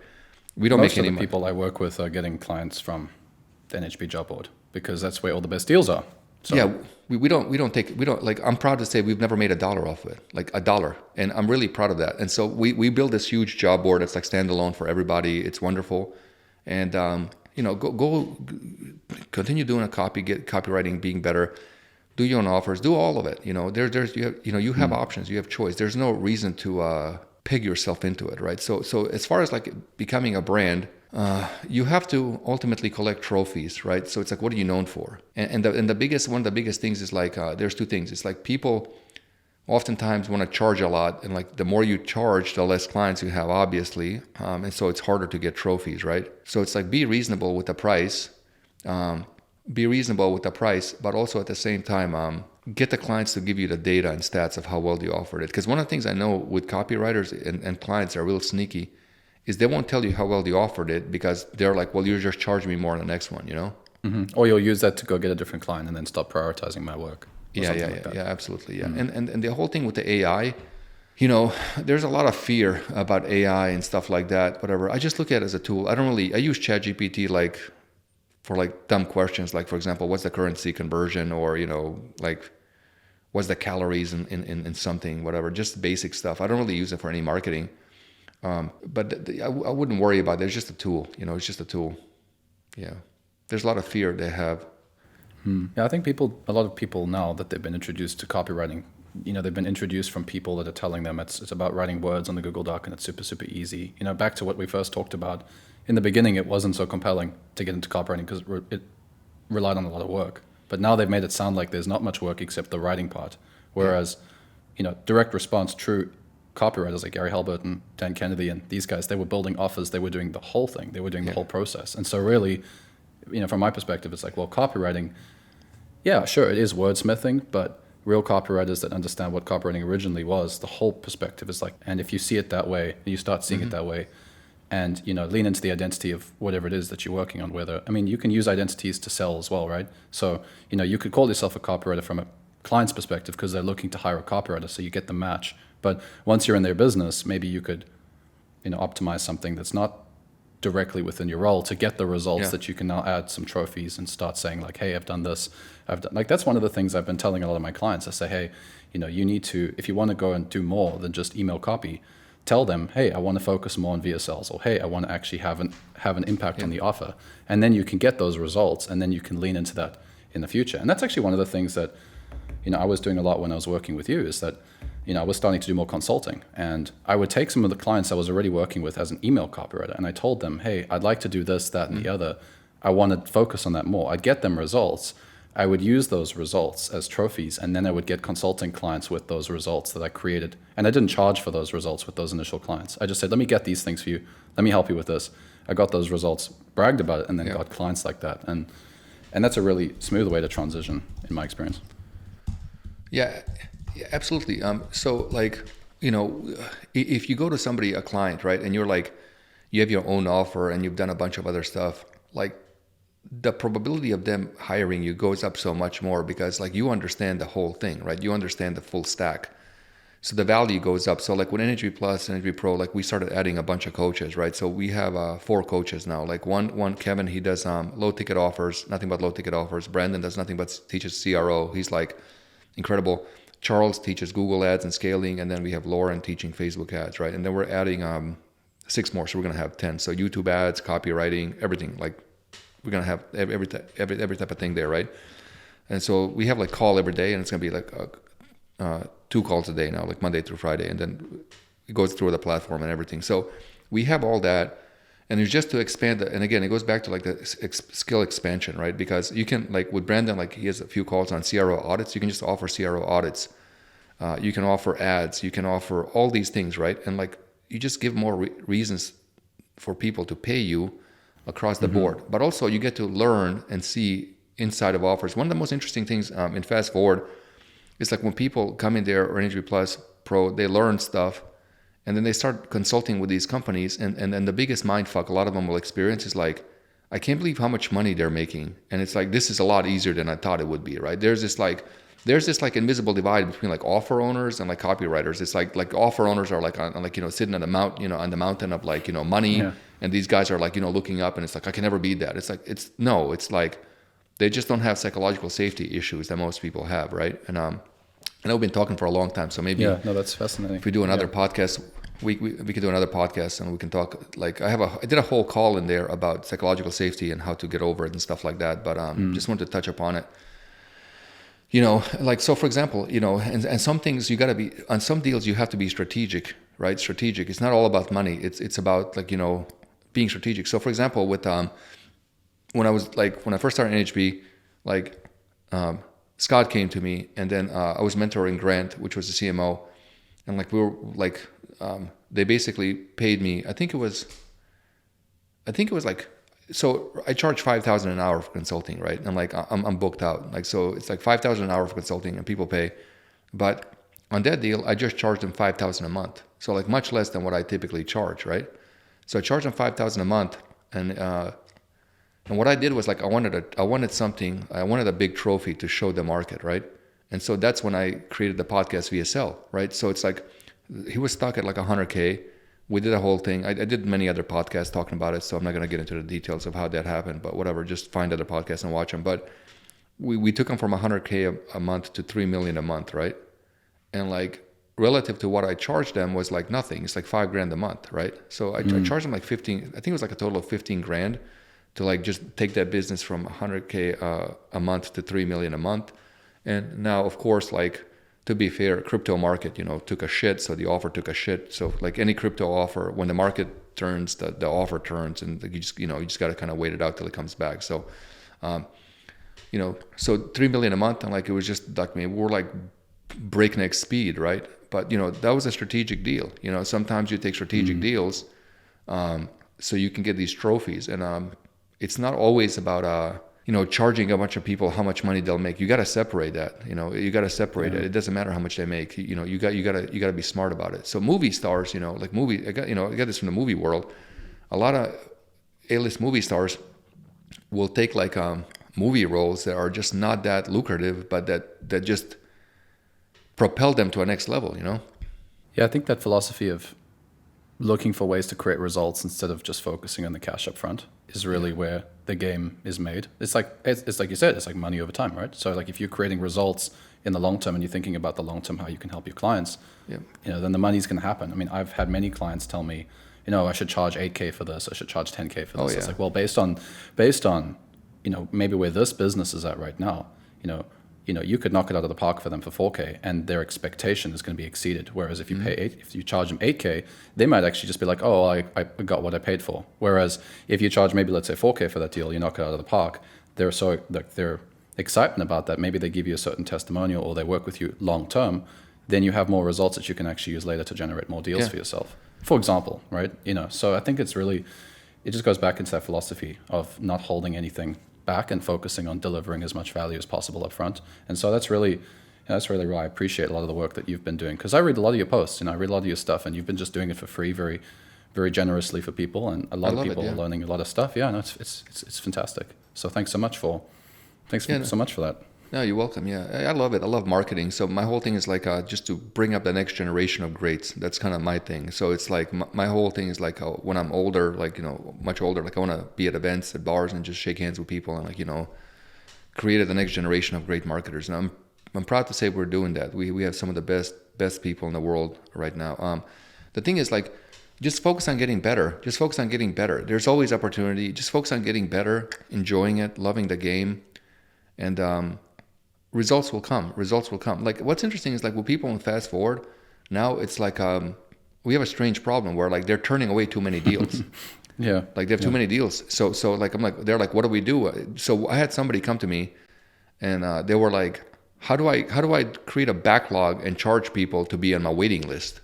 we don't make any money. Most of the people I work with are getting clients from the NHB job board because that's where all the best deals are. So. Yeah, we don't like, I'm proud to say we've never made $1 off of it, like $1. And I'm really proud of that. And so we build this huge job board. It's like standalone for everybody. It's wonderful. And, go continue doing get copywriting, being better, do your own offers, do all of it. You have options, you have choice. There's no reason to peg yourself into it, right? So as far as like becoming a brand, you have to ultimately collect trophies, right? So it's like, what are you known for? And one of the biggest things is like, there's two things. It's like people oftentimes want to charge a lot, and like the more you charge, the less clients you have, obviously. And so it's harder to get trophies, right? So it's like, be reasonable with the price, but also at the same time, get the clients to give you the data and stats of how well you offered it. Because one of the things I know with copywriters and clients are real sneaky is they won't tell you how well you offered it, because they're like, well, you're just charging me more on the next one, Mm-hmm. Or you'll use that to go get a different client and then stop prioritizing my work. Yeah, absolutely, yeah. Mm-hmm. And the whole thing with the AI, there's a lot of fear about AI and stuff like that, whatever. I just look at it as a tool. I use ChatGPT for dumb questions, like, for example, what's the currency conversion, or, what's the calories in something, whatever, just basic stuff. I don't really use it for any marketing. But I wouldn't worry about it. It's just a tool, it's just a tool. Yeah. There's a lot of fear they have. Yeah, I think a lot of people now that they've been introduced to copywriting, they've been introduced from people that are telling them it's about writing words on the Google Doc and it's super, super easy. Back to what we first talked about. In the beginning, it wasn't so compelling to get into copywriting because it relied on a lot of work. But now they've made it sound like there's not much work except the writing part. Whereas, direct response, true copywriters like Gary Halberton, Dan Kennedy, and these guys, they were building offers. They were doing the whole thing. They were doing the whole process. And so really, from my perspective, it's like, well, copywriting, yeah, sure, it is wordsmithing, but real copywriters that understand what copywriting originally was, the whole perspective is like, and if you see it that way, and you start seeing it that way, and lean into the identity of whatever it is that you're working on, you can use identities to sell as well, right? So, you could call yourself a copywriter from a client's perspective because they're looking to hire a copywriter, so you get the match. But once you're in their business, maybe you could, optimize something that's not directly within your role to get the results that you can now add some trophies and start saying like, hey, I've done this. That's one of the things I've been telling a lot of my clients. I say, hey, you need to, if you want to go and do more than just email copy, tell them, hey, I want to focus more on VSLs, or hey, I want to actually have an impact on the offer. And then you can get those results, and then you can lean into that in the future. And that's actually one of the things that, I was doing a lot when I was working with you, is that, I was starting to do more consulting, and I would take some of the clients I was already working with as an email copywriter, and I told them, hey, I'd like to do this, that, and the other. I want to focus on that more. I'd get them results, I would use those results as trophies, and then I would get consulting clients with those results that I created. And I didn't charge for those results with those initial clients. I just said, let me get these things for you. Let me help you with this. I got those results, bragged about it, and then got clients like that. And that's a really smooth way to transition, in my experience. Yeah, absolutely. So like, you know, if you go to somebody, a client, right, and you're like, you have your own offer and you've done a bunch of other stuff, like the probability of them hiring you goes up so much more because like you understand the whole thing, right? You understand the full stack. So the value goes up. So like with Energy Plus, Energy Pro, like we started adding a bunch of coaches, right? So we have 4 coaches now. Like one Kevin, he does low ticket offers, nothing but low ticket offers. Brandon does nothing but teaches CRO. He's like incredible. Charles teaches Google ads and scaling. And then we have Lauren teaching Facebook ads, right? And then we're adding 6 more. So we're going to have 10. So YouTube ads, copywriting, everything. Like we're going to have every type of thing there, right? And so we have like call every day and it's going to be like 2 calls a day now, like Monday through Friday, and then it goes through the platform and everything. So we have all that, and it's just to expand. And again, it goes back to like the skill expansion, right? Because you can, like with Brandon, like he has a few calls on CRO audits. You can just offer CRO audits. You can offer ads. You can offer all these things, right? And like you just give more reasons for people to pay you across the board. But also you get to learn and see inside of offers. One of the most interesting things in Fast Forward, it's like when people come in there or Energy Plus Pro, they learn stuff and then they start consulting with these companies. And then the biggest mind fuck a lot of them will experience is like, I can't believe how much money they're making. And it's like, this is a lot easier than I thought it would be, right? There's this invisible divide between like offer owners and like copywriters. It's like offer owners are like on like, you know, sitting on the on the mountain of like, you know, money. Yeah. And these guys are like, you know, looking up and it's like, I can never beat that. It's like, it's like, they just don't have psychological safety issues that most people have, right? And I know we've been talking for a long time, so maybe that's fascinating. If we do another podcast, we could do another podcast and we can talk. Like I did a whole call in there about psychological safety and how to get over it and stuff like that. But just wanted to touch upon it. You know, like so for example, you know, and some things you got to be on some deals you have to be strategic, right? Strategic. It's not all about money. It's about like, you know, being strategic. So for example, with when I first started NHB, like Scott came to me, and then I was mentoring Grant, which was the CMO, and like we were like they basically paid me. I think it was like, so I charge $5,000 an hour for consulting, right? And like I'm booked out, like so it's like $5,000 an hour for consulting, and people pay, but on that deal I just charged them $5,000 a month, so like much less than what I typically charge, right? So I charged them $5,000 a month, and what I did was like I wanted a big trophy to show the market, right? And so that's when I created the podcast VSL, right? So it's like he was stuck at like 100K. We did a whole thing. I did many other podcasts talking about it, so I'm not going to get into the details of how that happened, but whatever, just find other podcasts and watch them. But we took him from 100K a month to 3 million a month, right? And like relative to what I charged them was like nothing. It's like $5,000 a month, right? So I charged them like 15. I think it was like a total of 15 grand to like just take that business from 100K a month to 3 million a month. And now, of course, like to be fair, crypto market, you know, took a shit, so the offer took a shit. So like any crypto offer, when the market turns, the offer turns, and you just got to kind of wait it out till it comes back. So, you know, so 3 million a month, and like it was just like, we were like breakneck speed, right? But you know, that was a strategic deal. You know, sometimes you take strategic deals, so you can get these trophies, and it's not always about you know, charging a bunch of people how much money they'll make. You got to separate that. You know, you got to separate it. It doesn't matter how much they make. You know, you got to be smart about it. So movie stars, you know, like I got this from the movie world. A lot of A-list movie stars will take like movie roles that are just not that lucrative, but that just propel them to a next level. You know. Yeah, I think that philosophy of looking for ways to create results instead of just focusing on the cash up front is really where the game is made. It's like you said, it's like money over time, right? So like if you're creating results in the long term and you're thinking about the long term, how you can help your clients, you know, then the money's going to happen. I mean, I've had many clients tell me, you know, I should charge 8K for this, I should charge 10K for this. It's like, well, based on, you know, maybe where this business is at right now, you know, you could knock it out of the park for them for 4K, and their expectation is going to be exceeded. Whereas if you if you charge them 8K, they might actually just be like, oh, I got what I paid for. Whereas if you charge maybe, let's say 4K for that deal, you knock it out of the park, they're excitement about that, maybe they give you a certain testimonial or they work with you long term, then you have more results that you can actually use later to generate more deals for yourself, for example, right? So I think it just goes back into that philosophy of not holding anything back and focusing on delivering as much value as possible up front. And so that's really why I appreciate a lot of the work that you've been doing, because I read a lot of your posts, I read a lot of your stuff, and you've been just doing it for free, very, very generously for people, and a lot of people are learning a lot of stuff. Yeah, no, it's fantastic. So thanks so much for that. No, you're welcome. Yeah, I love it. I love marketing. So my whole thing is like just to bring up the next generation of greats. That's kind of my thing. So it's like my whole thing is like when I'm older, like, much older, like I want to be at events, at bars, and just shake hands with people and like, create the next generation of great marketers. And I'm proud to say we're doing that. We have some of the best people in the world right now. The thing is like, just focus on getting better. Just focus on getting better. There's always opportunity. Just focus on getting better, enjoying it, loving the game, and results will come. Results will come. Like what's interesting is like when people fast forward, now it's like we have a strange problem where like they're turning away too many deals. Yeah. Like they have too many deals. So like they're like, what do we do? So I had somebody come to me, and they were like, how do I create a backlog and charge people to be on my waiting list?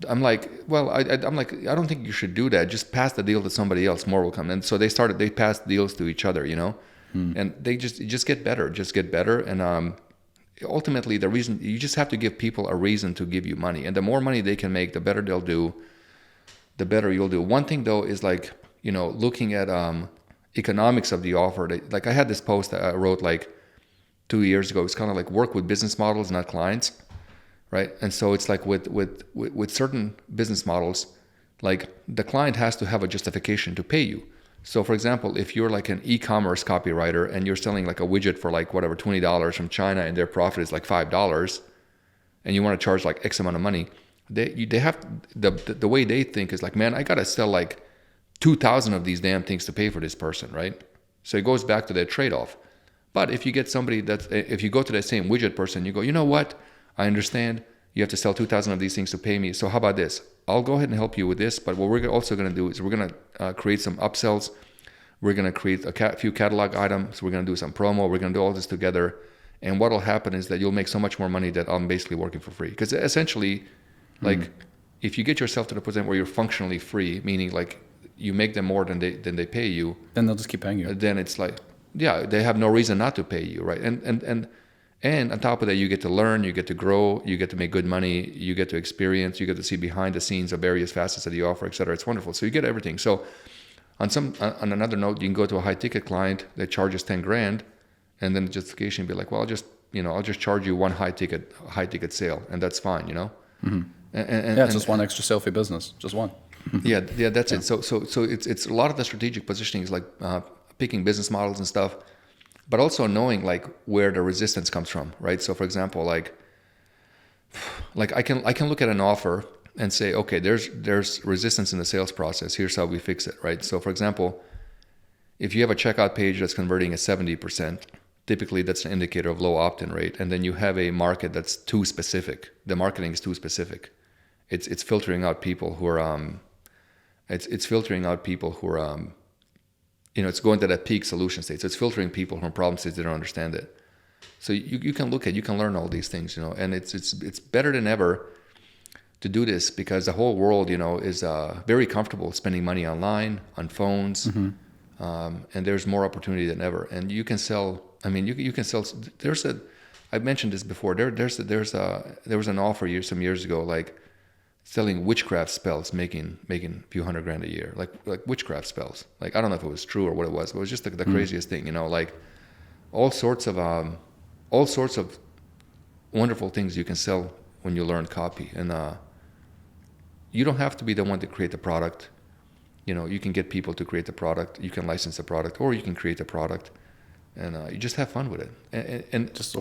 I'm like, well, I'm like, I don't think you should do that. Just pass the deal to somebody else. More will come. And so they passed deals to each other, and they just get better. And ultimately, the reason you just have to give people a reason to give you money. And the more money they can make, the better they'll do, the better you'll do. One thing though is like, looking at economics of the offer. Like I had this post that I wrote like 2 years ago. It's kind of like work with business models, not clients. Right. And so it's like with certain business models, like the client has to have a justification to pay you. So for example, if you're like an e-commerce copywriter and you're selling like a widget for like whatever, $20 from China, and their profit is like $5, and you want to charge like X amount of money, they have the way they think is like, man, I got to sell like 2,000 of these damn things to pay for this person. Right. So it goes back to that trade-off. But if you get somebody if you go to that same widget person, you go, you know what? I understand you have to sell 2,000 of these things to pay me. So how about this? I'll go ahead and help you with this. But what we're also going to do is we're going to create some upsells. We're going to create a few catalog items. We're going to do some promo. We're going to do all this together. And what will happen is that you'll make so much more money that I'm basically working for free. Because essentially, like, if you get yourself to the point where you're functionally free, meaning like you make them more than they pay you, then they'll just keep paying you. Then it's like, yeah, they have no reason not to pay you, right? And on top of that, you get to learn, you get to grow, you get to make good money, you get to experience, you get to see behind the scenes of various facets of the offer, et cetera. It's wonderful. So you get everything. So on another note, you can go to a high ticket client that charges $10,000, and then the justification be like, well, I'll just charge you one high ticket sale, and that's fine, Mm-hmm. And just one extra sale for your business, just one. yeah, that's it. So it's a lot of the strategic positioning is like picking business models and stuff, but also knowing like where the resistance comes from, right? So for example, like I can look at an offer and say, okay, there's resistance in the sales process. Here's how we fix it, right? So for example, if you have a checkout page that's converting at 70%, typically that's an indicator of low opt-in rate. And then you have a market that's too specific. The marketing is too specific. It's filtering out people who are it's filtering out people who are it's going to that peak solution state. So it's filtering people from problem states that don't understand it. So you can learn all these things, and it's better than ever to do this because the whole world, is very comfortable spending money online, on phones, and there's more opportunity than ever. And you can sell. I mean, you can sell. I've mentioned this before. There was an offer some years ago, like selling witchcraft spells, making a few $100,000 a year, like witchcraft spells. Like I don't know if it was true or what it was, but it was just the craziest thing, like all sorts of wonderful things you can sell when you learn copy. And you don't have to be the one to create the product. You can get people to create the product. You can license the product, or you can create the product, and you just have fun with it. And just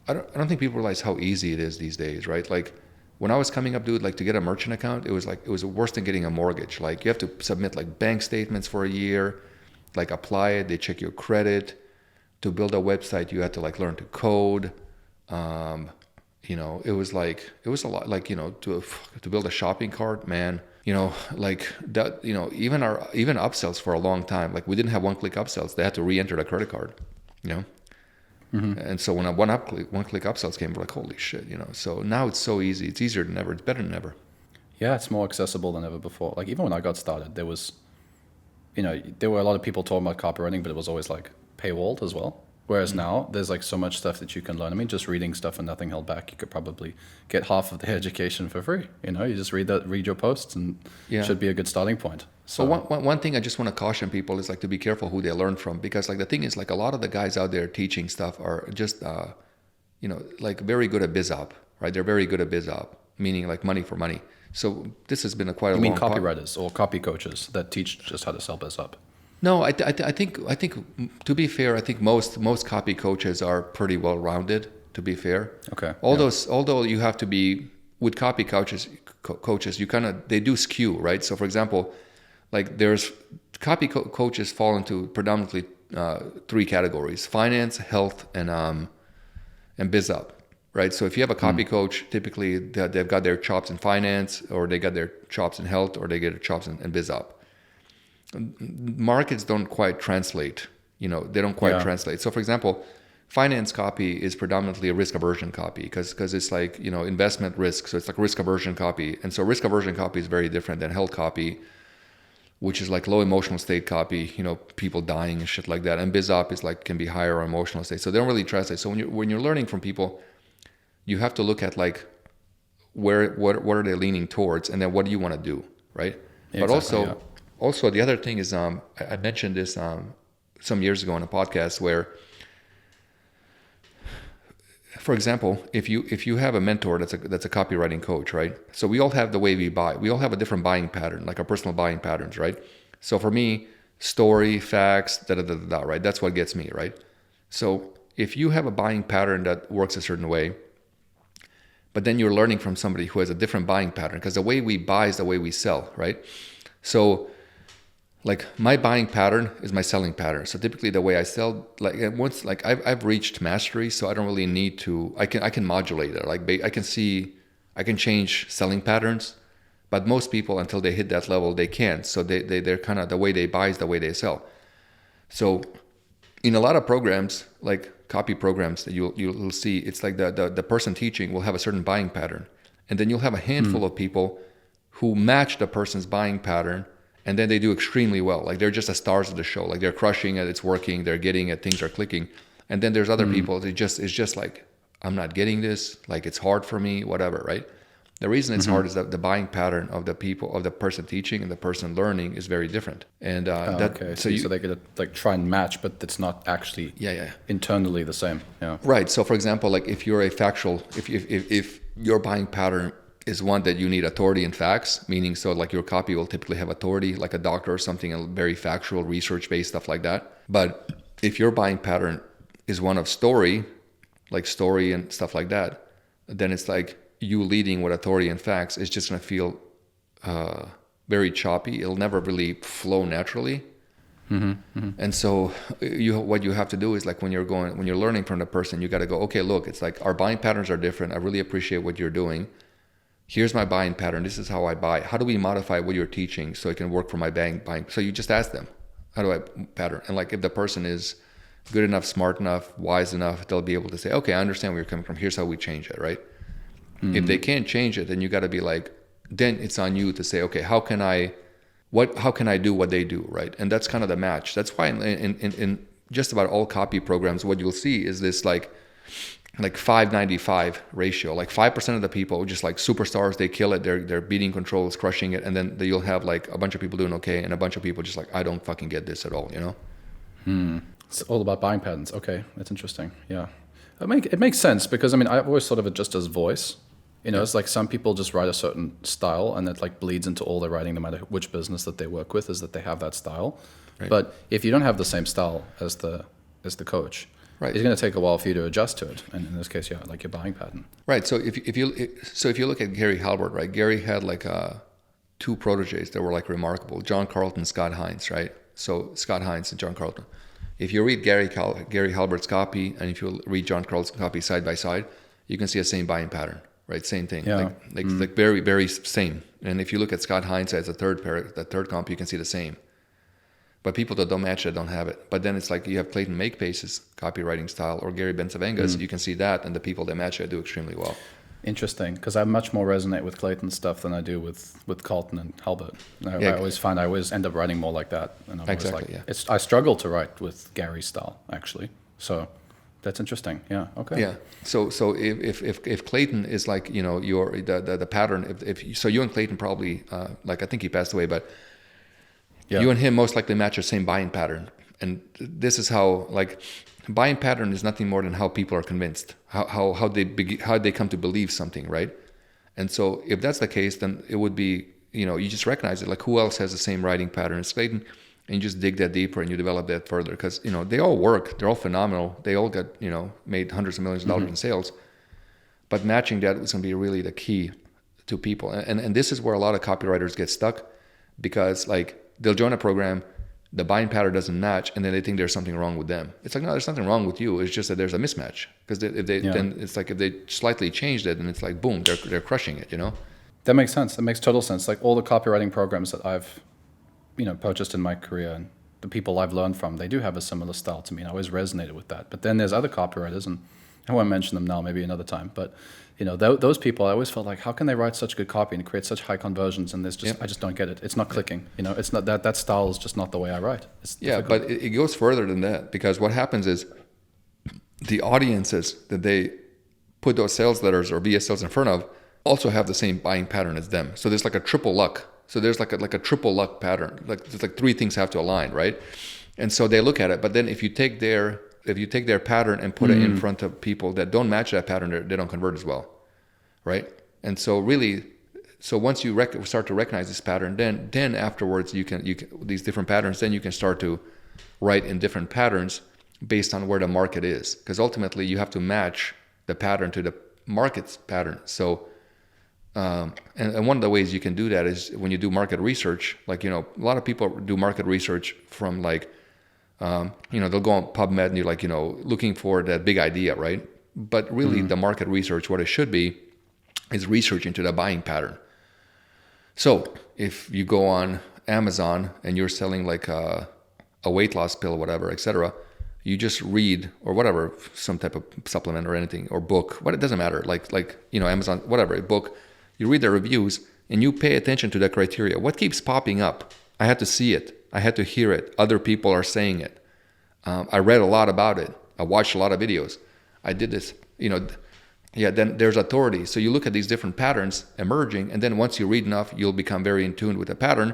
I don't think people realize how easy it is these days, right? Like when I was coming up, dude, like to get a merchant account, it was worse than getting a mortgage. Like you have to submit like bank statements for a year, like apply it. They check your credit. To build a website, you had to like learn to code. it was a lot, like, to build a shopping cart, man, like that, even upsells for a long time, like we didn't have one-click upsells. They had to re-enter the credit card, and so when one-click upsells came, we're like, holy shit, so now it's so easy. It's easier than ever. It's better than ever. Yeah, it's more accessible than ever before. Like even when I got started, there was, there were a lot of people talking about copywriting, but it was always like paywalled as well. Whereas now there's like so much stuff that you can learn. I mean, just reading stuff and nothing held back, you could probably get half of the education for free. You just read your posts, and it should be a good starting point. So one thing I just want to caution people is like to be careful who they learn from, because like the thing is, like a lot of the guys out there teaching stuff are just like very good at biz op, right? They're very good at biz op, meaning like money for money. So this has been quite a long. You mean copywriters or copy coaches that teach just how to sell biz op? No, I think to be fair, I think most copy coaches are pretty well rounded. To be fair, okay. Although you have to be with copy coaches, you they do skew, right? So for example, like there's copy coaches fall into predominantly 3 categories: finance, health, and biz up, right? So if you have a copy coach, typically they've got their chops in finance, or they got their chops in health, or they get their chops in biz up. Markets don't quite translate, they don't quite translate. So for example, finance copy is predominantly a risk aversion copy because it's like, investment risk. So it's like risk aversion copy. And so risk aversion copy is very different than health copy, which is like low emotional state copy, people dying and shit like that. And biz op is like, can be higher emotional state. So they don't really translate. So when you're learning from people, you have to look at like what are they leaning towards, and then what do you want to do, right? Yeah, but exactly, also the other thing is, I mentioned this some years ago on a podcast where, for example, if you have a mentor that's a copywriting coach, right? So we all have the way we buy. We all have a different buying pattern, like our personal buying patterns, right? So for me, story, facts, right? That's what gets me, right? So if you have a buying pattern that works a certain way, but then you're learning from somebody who has a different buying pattern, because the way we buy is the way we sell, right? So like my buying pattern is my selling pattern. So typically the way I sell, like once, like I've reached mastery, so I don't really need to. I can modulate it. Like I can change selling patterns, but most people, until they hit that level, they can't. So they're kind of, the way they buy is the way they sell. So in a lot of programs, like copy programs that you'll see, it's like the person teaching will have a certain buying pattern, and then you'll have a handful of people who match the person's buying pattern. And then they do extremely well. Like they're just the stars of the show. Like they're crushing it. It's working. They're getting it. Things are clicking. And then there's other people. It's just like, I'm not getting this. Like it's hard for me, whatever, right? The reason it's hard is that the buying pattern of the person teaching and the person learning is very different. And okay. So they could like try and match, but it's not actually internally the same. Yeah. Right. So for example, like if you're if your buying pattern is one that you need authority and facts, meaning so like your copy will typically have authority, like a doctor or something, and very factual, research-based stuff like that. But if your buying pattern is one of story, like story and stuff like that, then it's like you leading with authority and facts is just going to feel very choppy. It'll never really flow naturally. And so what you have to do is like when you're learning from the person, you got to go, okay, look, it's like our buying patterns are different. I really appreciate what you're doing. Here's my buying pattern. This is how I buy. How do we modify what you're teaching so it can work for my buying? So you just ask them, how do I pattern? And like if the person is good enough, smart enough, wise enough, they'll be able to say, okay, I understand where you're coming from. Here's how we change it, right? If they can't change it, then you got to be like, then it's on you to say, okay, how can I do what they do, right? And that's kind of the match. That's why in just about all copy programs, what you'll see is this like 595 ratio. Like 5% of the people just like superstars, they kill it, they're beating controls, crushing it, and then you'll have like a bunch of people doing okay and a bunch of people just like, I don't fucking get this at all, It's all about buying patterns. Okay, that's interesting. Yeah, it makes sense, because I mean I've always thought of it just as voice. It's like some people just write a certain style, and it like bleeds into all their writing, no matter which business that they work with, is that they have that style. Right. But if you don't have the same style as the coach, right, it's going to take a while for you to adjust to it. And in this case, like your buying pattern. Right. So if you look at Gary Halbert, right? Gary had like 2 proteges that were like remarkable: John Carlton, Scott Hines, right? So Scott Hines and John Carlton. If you read Gary Halbert's copy and if you read John Carlton's copy side by side, you can see a same buying pattern, right? Same thing, Yeah. like very, very same. And if you look at Scott Hines as the third comp, you can see the same. But people that don't match it don't have it. But then it's like you have Clayton Makepeace's copywriting style or Gary Bencivenga's. You can see that, and the people that match it do extremely well. Interesting, because I much more resonate with Clayton's stuff than I do with Carlton and Halbert. I always find I always end up writing more like that. And I'm Exactly, always like, I struggle to write with Gary's style, actually. So that's interesting. Yeah, okay. Yeah. So if Clayton is like, you know, your the pattern, if so you and Clayton probably, like I think he passed away, but you and him most likely match the same buying pattern. And this is how, like, buying pattern is nothing more than how people are convinced, how they come to believe something, right? And so if that's the case, then it would be, you know, you just recognize it. Like, who else has the same writing pattern as Clayton? And you just dig that deeper and you develop that further, because, you know, they all work. They're all phenomenal. They all got, you know, made hundreds of millions of dollars in sales. But matching that is going to be really the key to people. And this is where a lot of copywriters get stuck, because, like, they'll join a program, the buying pattern doesn't match, and then they think there's something wrong with them. It's like, no, there's nothing wrong with you. It's just that there's a mismatch. Because then it's like, if they slightly changed it, then it's like, boom, they're crushing it, you know? That makes sense. That makes total sense. Like, all the copywriting programs that I've, you know, purchased in my career, and the people I've learned from, they do have a similar style to me, and I always resonated with that. But then there's other copywriters, and I won't mention them now, maybe another time, but, you know, those people, I always felt like, how can they write such good copy and create such high conversions? And I just don't get it. It's not clicking. You know, it's not that style is just not the way I write. It's difficult. But it goes further than that, because what happens is the audiences that they put those sales letters or VSLs in front of also have the same buying pattern as them. So there's like a triple luck. So there's like a triple luck pattern. Like, there's like three things have to align, right? And so they look at it. But then if you take their pattern and put it in front of people that don't match that pattern, they don't convert as well, right? And so really, once you start to recognize this pattern, then afterwards you can these different patterns, then you can start to write in different patterns based on where the market is, because ultimately you have to match the pattern to the market's pattern. So and one of the ways you can do that is when you do market research. Like, you know, a lot of people do market research from, like, you know, they'll go on PubMed and you're like, you know, looking for that big idea, right? But really the market research, what it should be, is research into the buying pattern. So if you go on Amazon and you're selling like a weight loss pill, whatever, etc., you just read, or whatever, some type of supplement or anything, or book, it doesn't matter. Like, you know, Amazon, whatever, a book, you read the reviews and you pay attention to the criteria. What keeps popping up? I had to see it. I had to hear it. Other people are saying it. I read a lot about it. I watched a lot of videos. I did this, you know. Yeah, then there's authority. So you look at these different patterns emerging, and then once you read enough, you'll become very in tune with the pattern.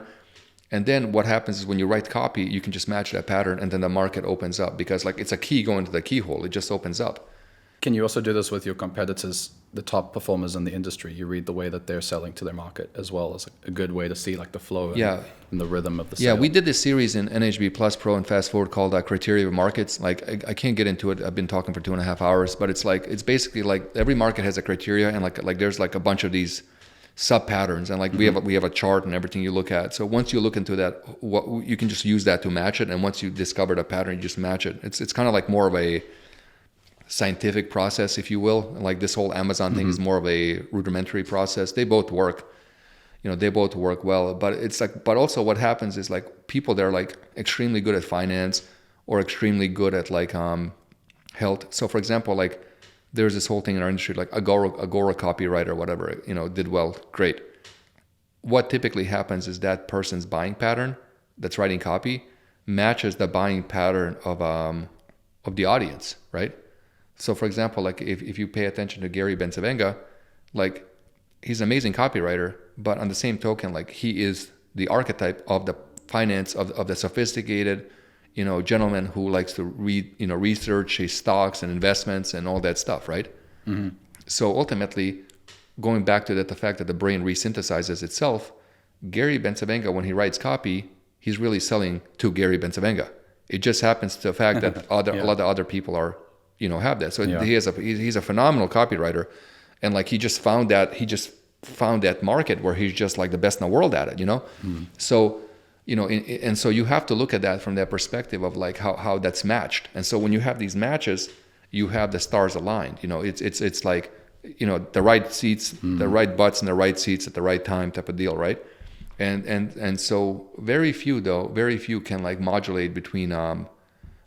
And then what happens is when you write copy, you can just match that pattern, and then the market opens up, because, like, it's a key going to the keyhole. It just opens up. Can you also do this with your competitors, the top performers in the industry? You read the way that they're selling to their market, as well as a good way to see, like, the flow and the rhythm of the sale. Yeah, we did this series in NHB Plus Pro and Fast Forward called Criteria of Markets. Like, I can't get into it. I've been talking for 2.5 hours, but it's basically like every market has a criteria, and like there's like a bunch of these sub patterns, and like we have a chart and everything you look at. So once you look into that, you can just use that to match it. And once you discover the pattern, you just match it. It's kind of like more of a scientific process, if you will. Like, this whole Amazon thing is more of a rudimentary process. They both work, you know, they both work well. But it's like, but also what happens is, like, people that are like extremely good at finance or extremely good at like health. So for example, like, there's this whole thing in our industry, like Agora copywriter, whatever, you know, did well, great. What typically happens is that person's buying pattern that's writing copy matches the buying pattern of the audience, right? So for example, like, if you pay attention to Gary Bencivenga, like, he's an amazing copywriter, but on the same token, like, he is the archetype of the finance, of the sophisticated, you know, gentleman who likes to read, you know, research his stocks and investments and all that stuff, right? So ultimately, going back to that, the fact that the brain resynthesizes itself, Gary Bencivenga, when he writes copy, he's really selling to Gary Bencivenga. It just happens to the fact that a lot of other people are, you know, have that. So he's a phenomenal copywriter, and like, he just found that market where he's just like the best in the world at it, you know. So, you know, and so you have to look at that from that perspective of like how that's matched. And so when you have these matches, you have the stars aligned. You know, it's like the right seats, the right butts in the right seats at the right time type of deal, right? And so very few can like modulate between,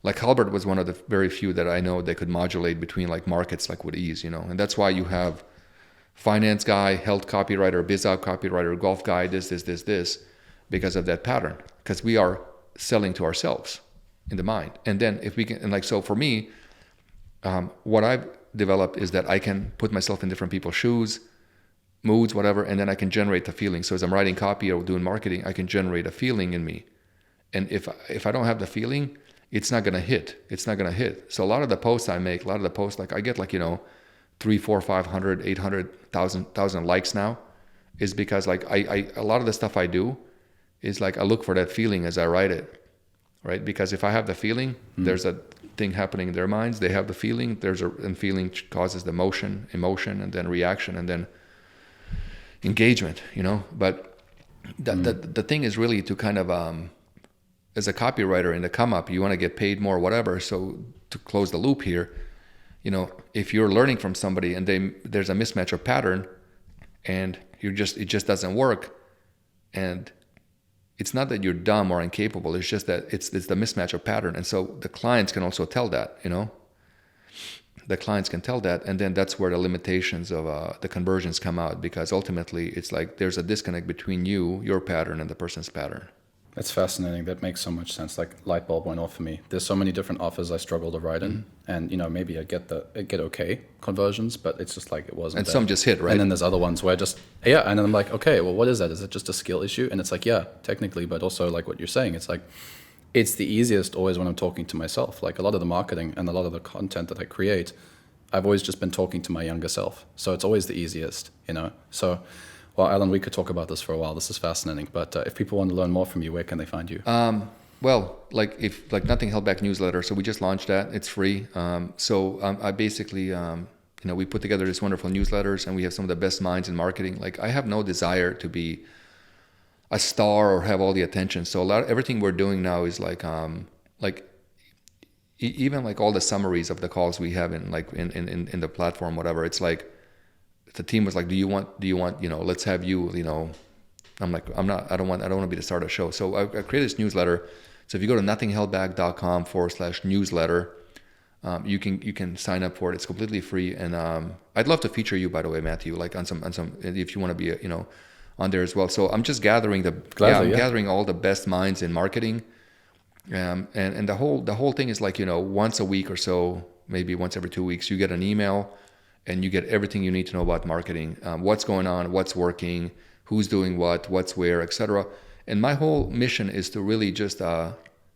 like Halbert was one of the very few that I know that could modulate between like markets like with ease, and that's why you have finance guy, health copywriter, biz op copywriter, golf guy, this, because of that pattern, because we are selling to ourselves in the mind. And then if we can, and like, so for me, what I've developed is that I can put myself in different people's shoes, moods, whatever, and then I can generate the feeling. So as I'm writing copy or doing marketing, I can generate a feeling in me. And if I don't have the feeling, it's not gonna hit. It's not gonna hit. So a lot of the posts I make, like I get like 300, 400, 500, 800,000 likes now, is because like I a lot of the stuff I do is like I look for that feeling as I write it, right? Because if I have the feeling, there's a thing happening in their minds. They have the feeling. And feeling causes the emotion, and then reaction, and then engagement. But the thing is really to kind of as a copywriter in the come up, you want to get paid more, whatever. So to close the loop here, if you're learning from somebody and there's a mismatch of pattern, and it just doesn't work, and it's not that you're dumb or incapable. It's just that it's the mismatch of pattern. And so the clients can also tell that, the clients can tell that. And then that's where the limitations of the conversions come out, because ultimately it's like there's a disconnect between your pattern, and the person's pattern. That's fascinating. That makes so much sense. Like light bulb went off for me. There's so many different offers I struggle to write in, and maybe I get okay conversions, but it's just like it wasn't. And there. Some just hit, right? And then there's other ones where and then I'm like, okay, well, what is that? Is it just a skill issue? And it's like, yeah, technically, but also like what you're saying, it's like it's the easiest always when I'm talking to myself. Like a lot of the marketing and a lot of the content that I create, I've always just been talking to my younger self. So it's always the easiest, So. Well, Alen, we could talk about this for a while. This is fascinating. But if people want to learn more from you, where can they find you? Well, if Nothing Held Back newsletter. So we just launched that. It's free. I basically, we put together this wonderful newsletters, and we have some of the best minds in marketing. Like I have no desire to be a star or have all the attention. So everything we're doing now is even like all the summaries of the calls we have in the platform, whatever. It's like, the team was like, do you want, let's have you, I'm like, I don't want to be the star of the show. So I created this newsletter. So if you go to nothingheldback.com/newsletter, you can sign up for it. It's completely free. And I'd love to feature you, by the way, Matthew, like on some, if you want to be, on there as well. So I'm just gathering gathering all the best minds in marketing. And the whole thing is like, once a week or so, maybe once every 2 weeks, you get an email, and you get everything you need to know about marketing, what's going on, what's working, who's doing what's where, etc. And my whole mission is to really just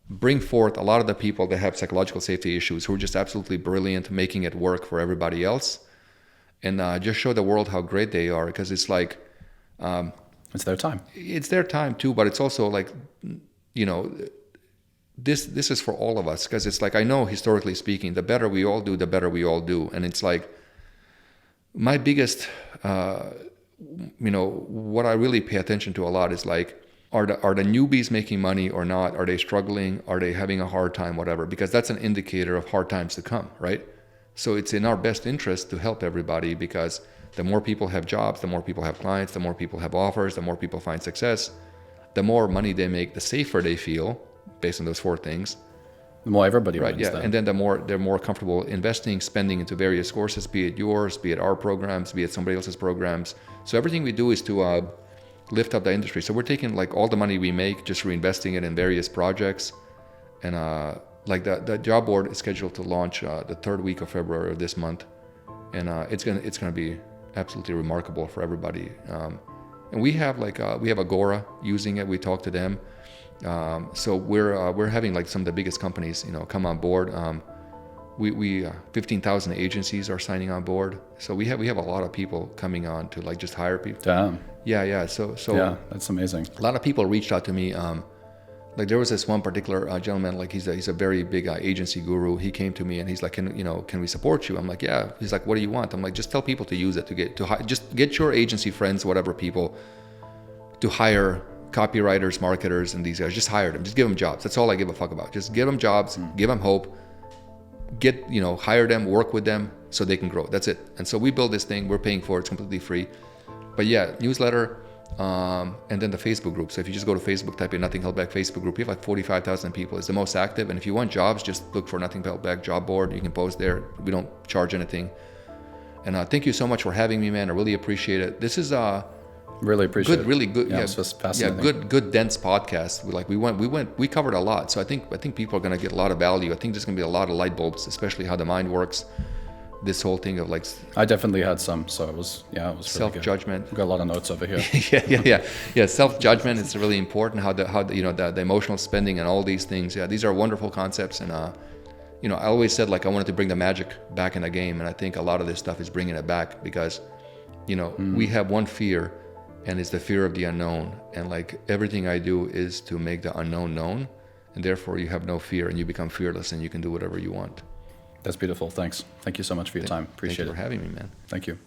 bring forth a lot of the people that have psychological safety issues, who are just absolutely brilliant, making it work for everybody else, and just show the world how great they are, because it's like... it's their time. It's their time too, but it's also like, this is for all of us, because it's like, I know historically speaking, the better we all do, the better we all do. And it's like, my biggest, what I really pay attention to a lot is like, are the newbies making money or not? Are they struggling? Are they having a hard time? Whatever, because that's an indicator of hard times to come, right? So it's in our best interest to help everybody, because the more people have jobs, the more people have clients, the more people have offers, the more people find success, the more money they make, the safer they feel, based on those 4 things. The more everybody right, wins. Yeah, and then they're more comfortable investing, spending into various courses, be it yours, be it our programs, be it somebody else's programs. So everything we do is to lift up the industry. So we're taking like all the money we make, just reinvesting it in various projects. And the job board is scheduled to launch the 3rd week of February of this month, and it's gonna be absolutely remarkable for everybody. And we have Agora using it. We talk to them. So we're having like some of the biggest companies, come on board. We 15,000 agencies are signing on board. So we have a lot of people coming on to like just hire people. Damn. Yeah. So yeah, that's amazing. A lot of people reached out to me. Like there was this one particular gentleman, like he's a very big agency guru. He came to me and he's like, can we support you? I'm like, yeah. He's like, what do you want? I'm like, just tell people to use it just get your agency friends, whatever people, to hire copywriters, marketers, and these guys. Just hire them. Just give them jobs. That's all I give a fuck about. Just give them jobs. Give them hope. hire them, work with them so they can grow. That's it. And so we build this thing. We're paying for it. It's completely free. But yeah, newsletter, and then the Facebook group. So if you just go to Facebook, type in Nothing Held Back Facebook group, you have like 45,000 people. It's the most active. And if you want jobs, just look for Nothing Held Back job board. You can post there. We don't charge anything. And thank you so much for having me, man. I really appreciate it. This is really appreciate good, really good. Yeah, it's just fascinating. Good, dense podcast. We covered a lot. So I think people are gonna get a lot of value. I think there's gonna be a lot of light bulbs, especially how the mind works. This whole thing of like, I definitely had some, so it was really self-judgment. I've got a lot of notes over here. Yeah. Self-judgment is really important. How the emotional spending and all these things. Yeah, these are wonderful concepts. And I always said like I wanted to bring the magic back in the game, and I think a lot of this stuff is bringing it back because, we have one fear, and it's the fear of the unknown. And like everything I do is to make the unknown known, and therefore you have no fear, and you become fearless, and you can do whatever you want. That's beautiful. Thanks. Thank you so much for your time. Appreciate it. Thank you for having me, man. Thank you.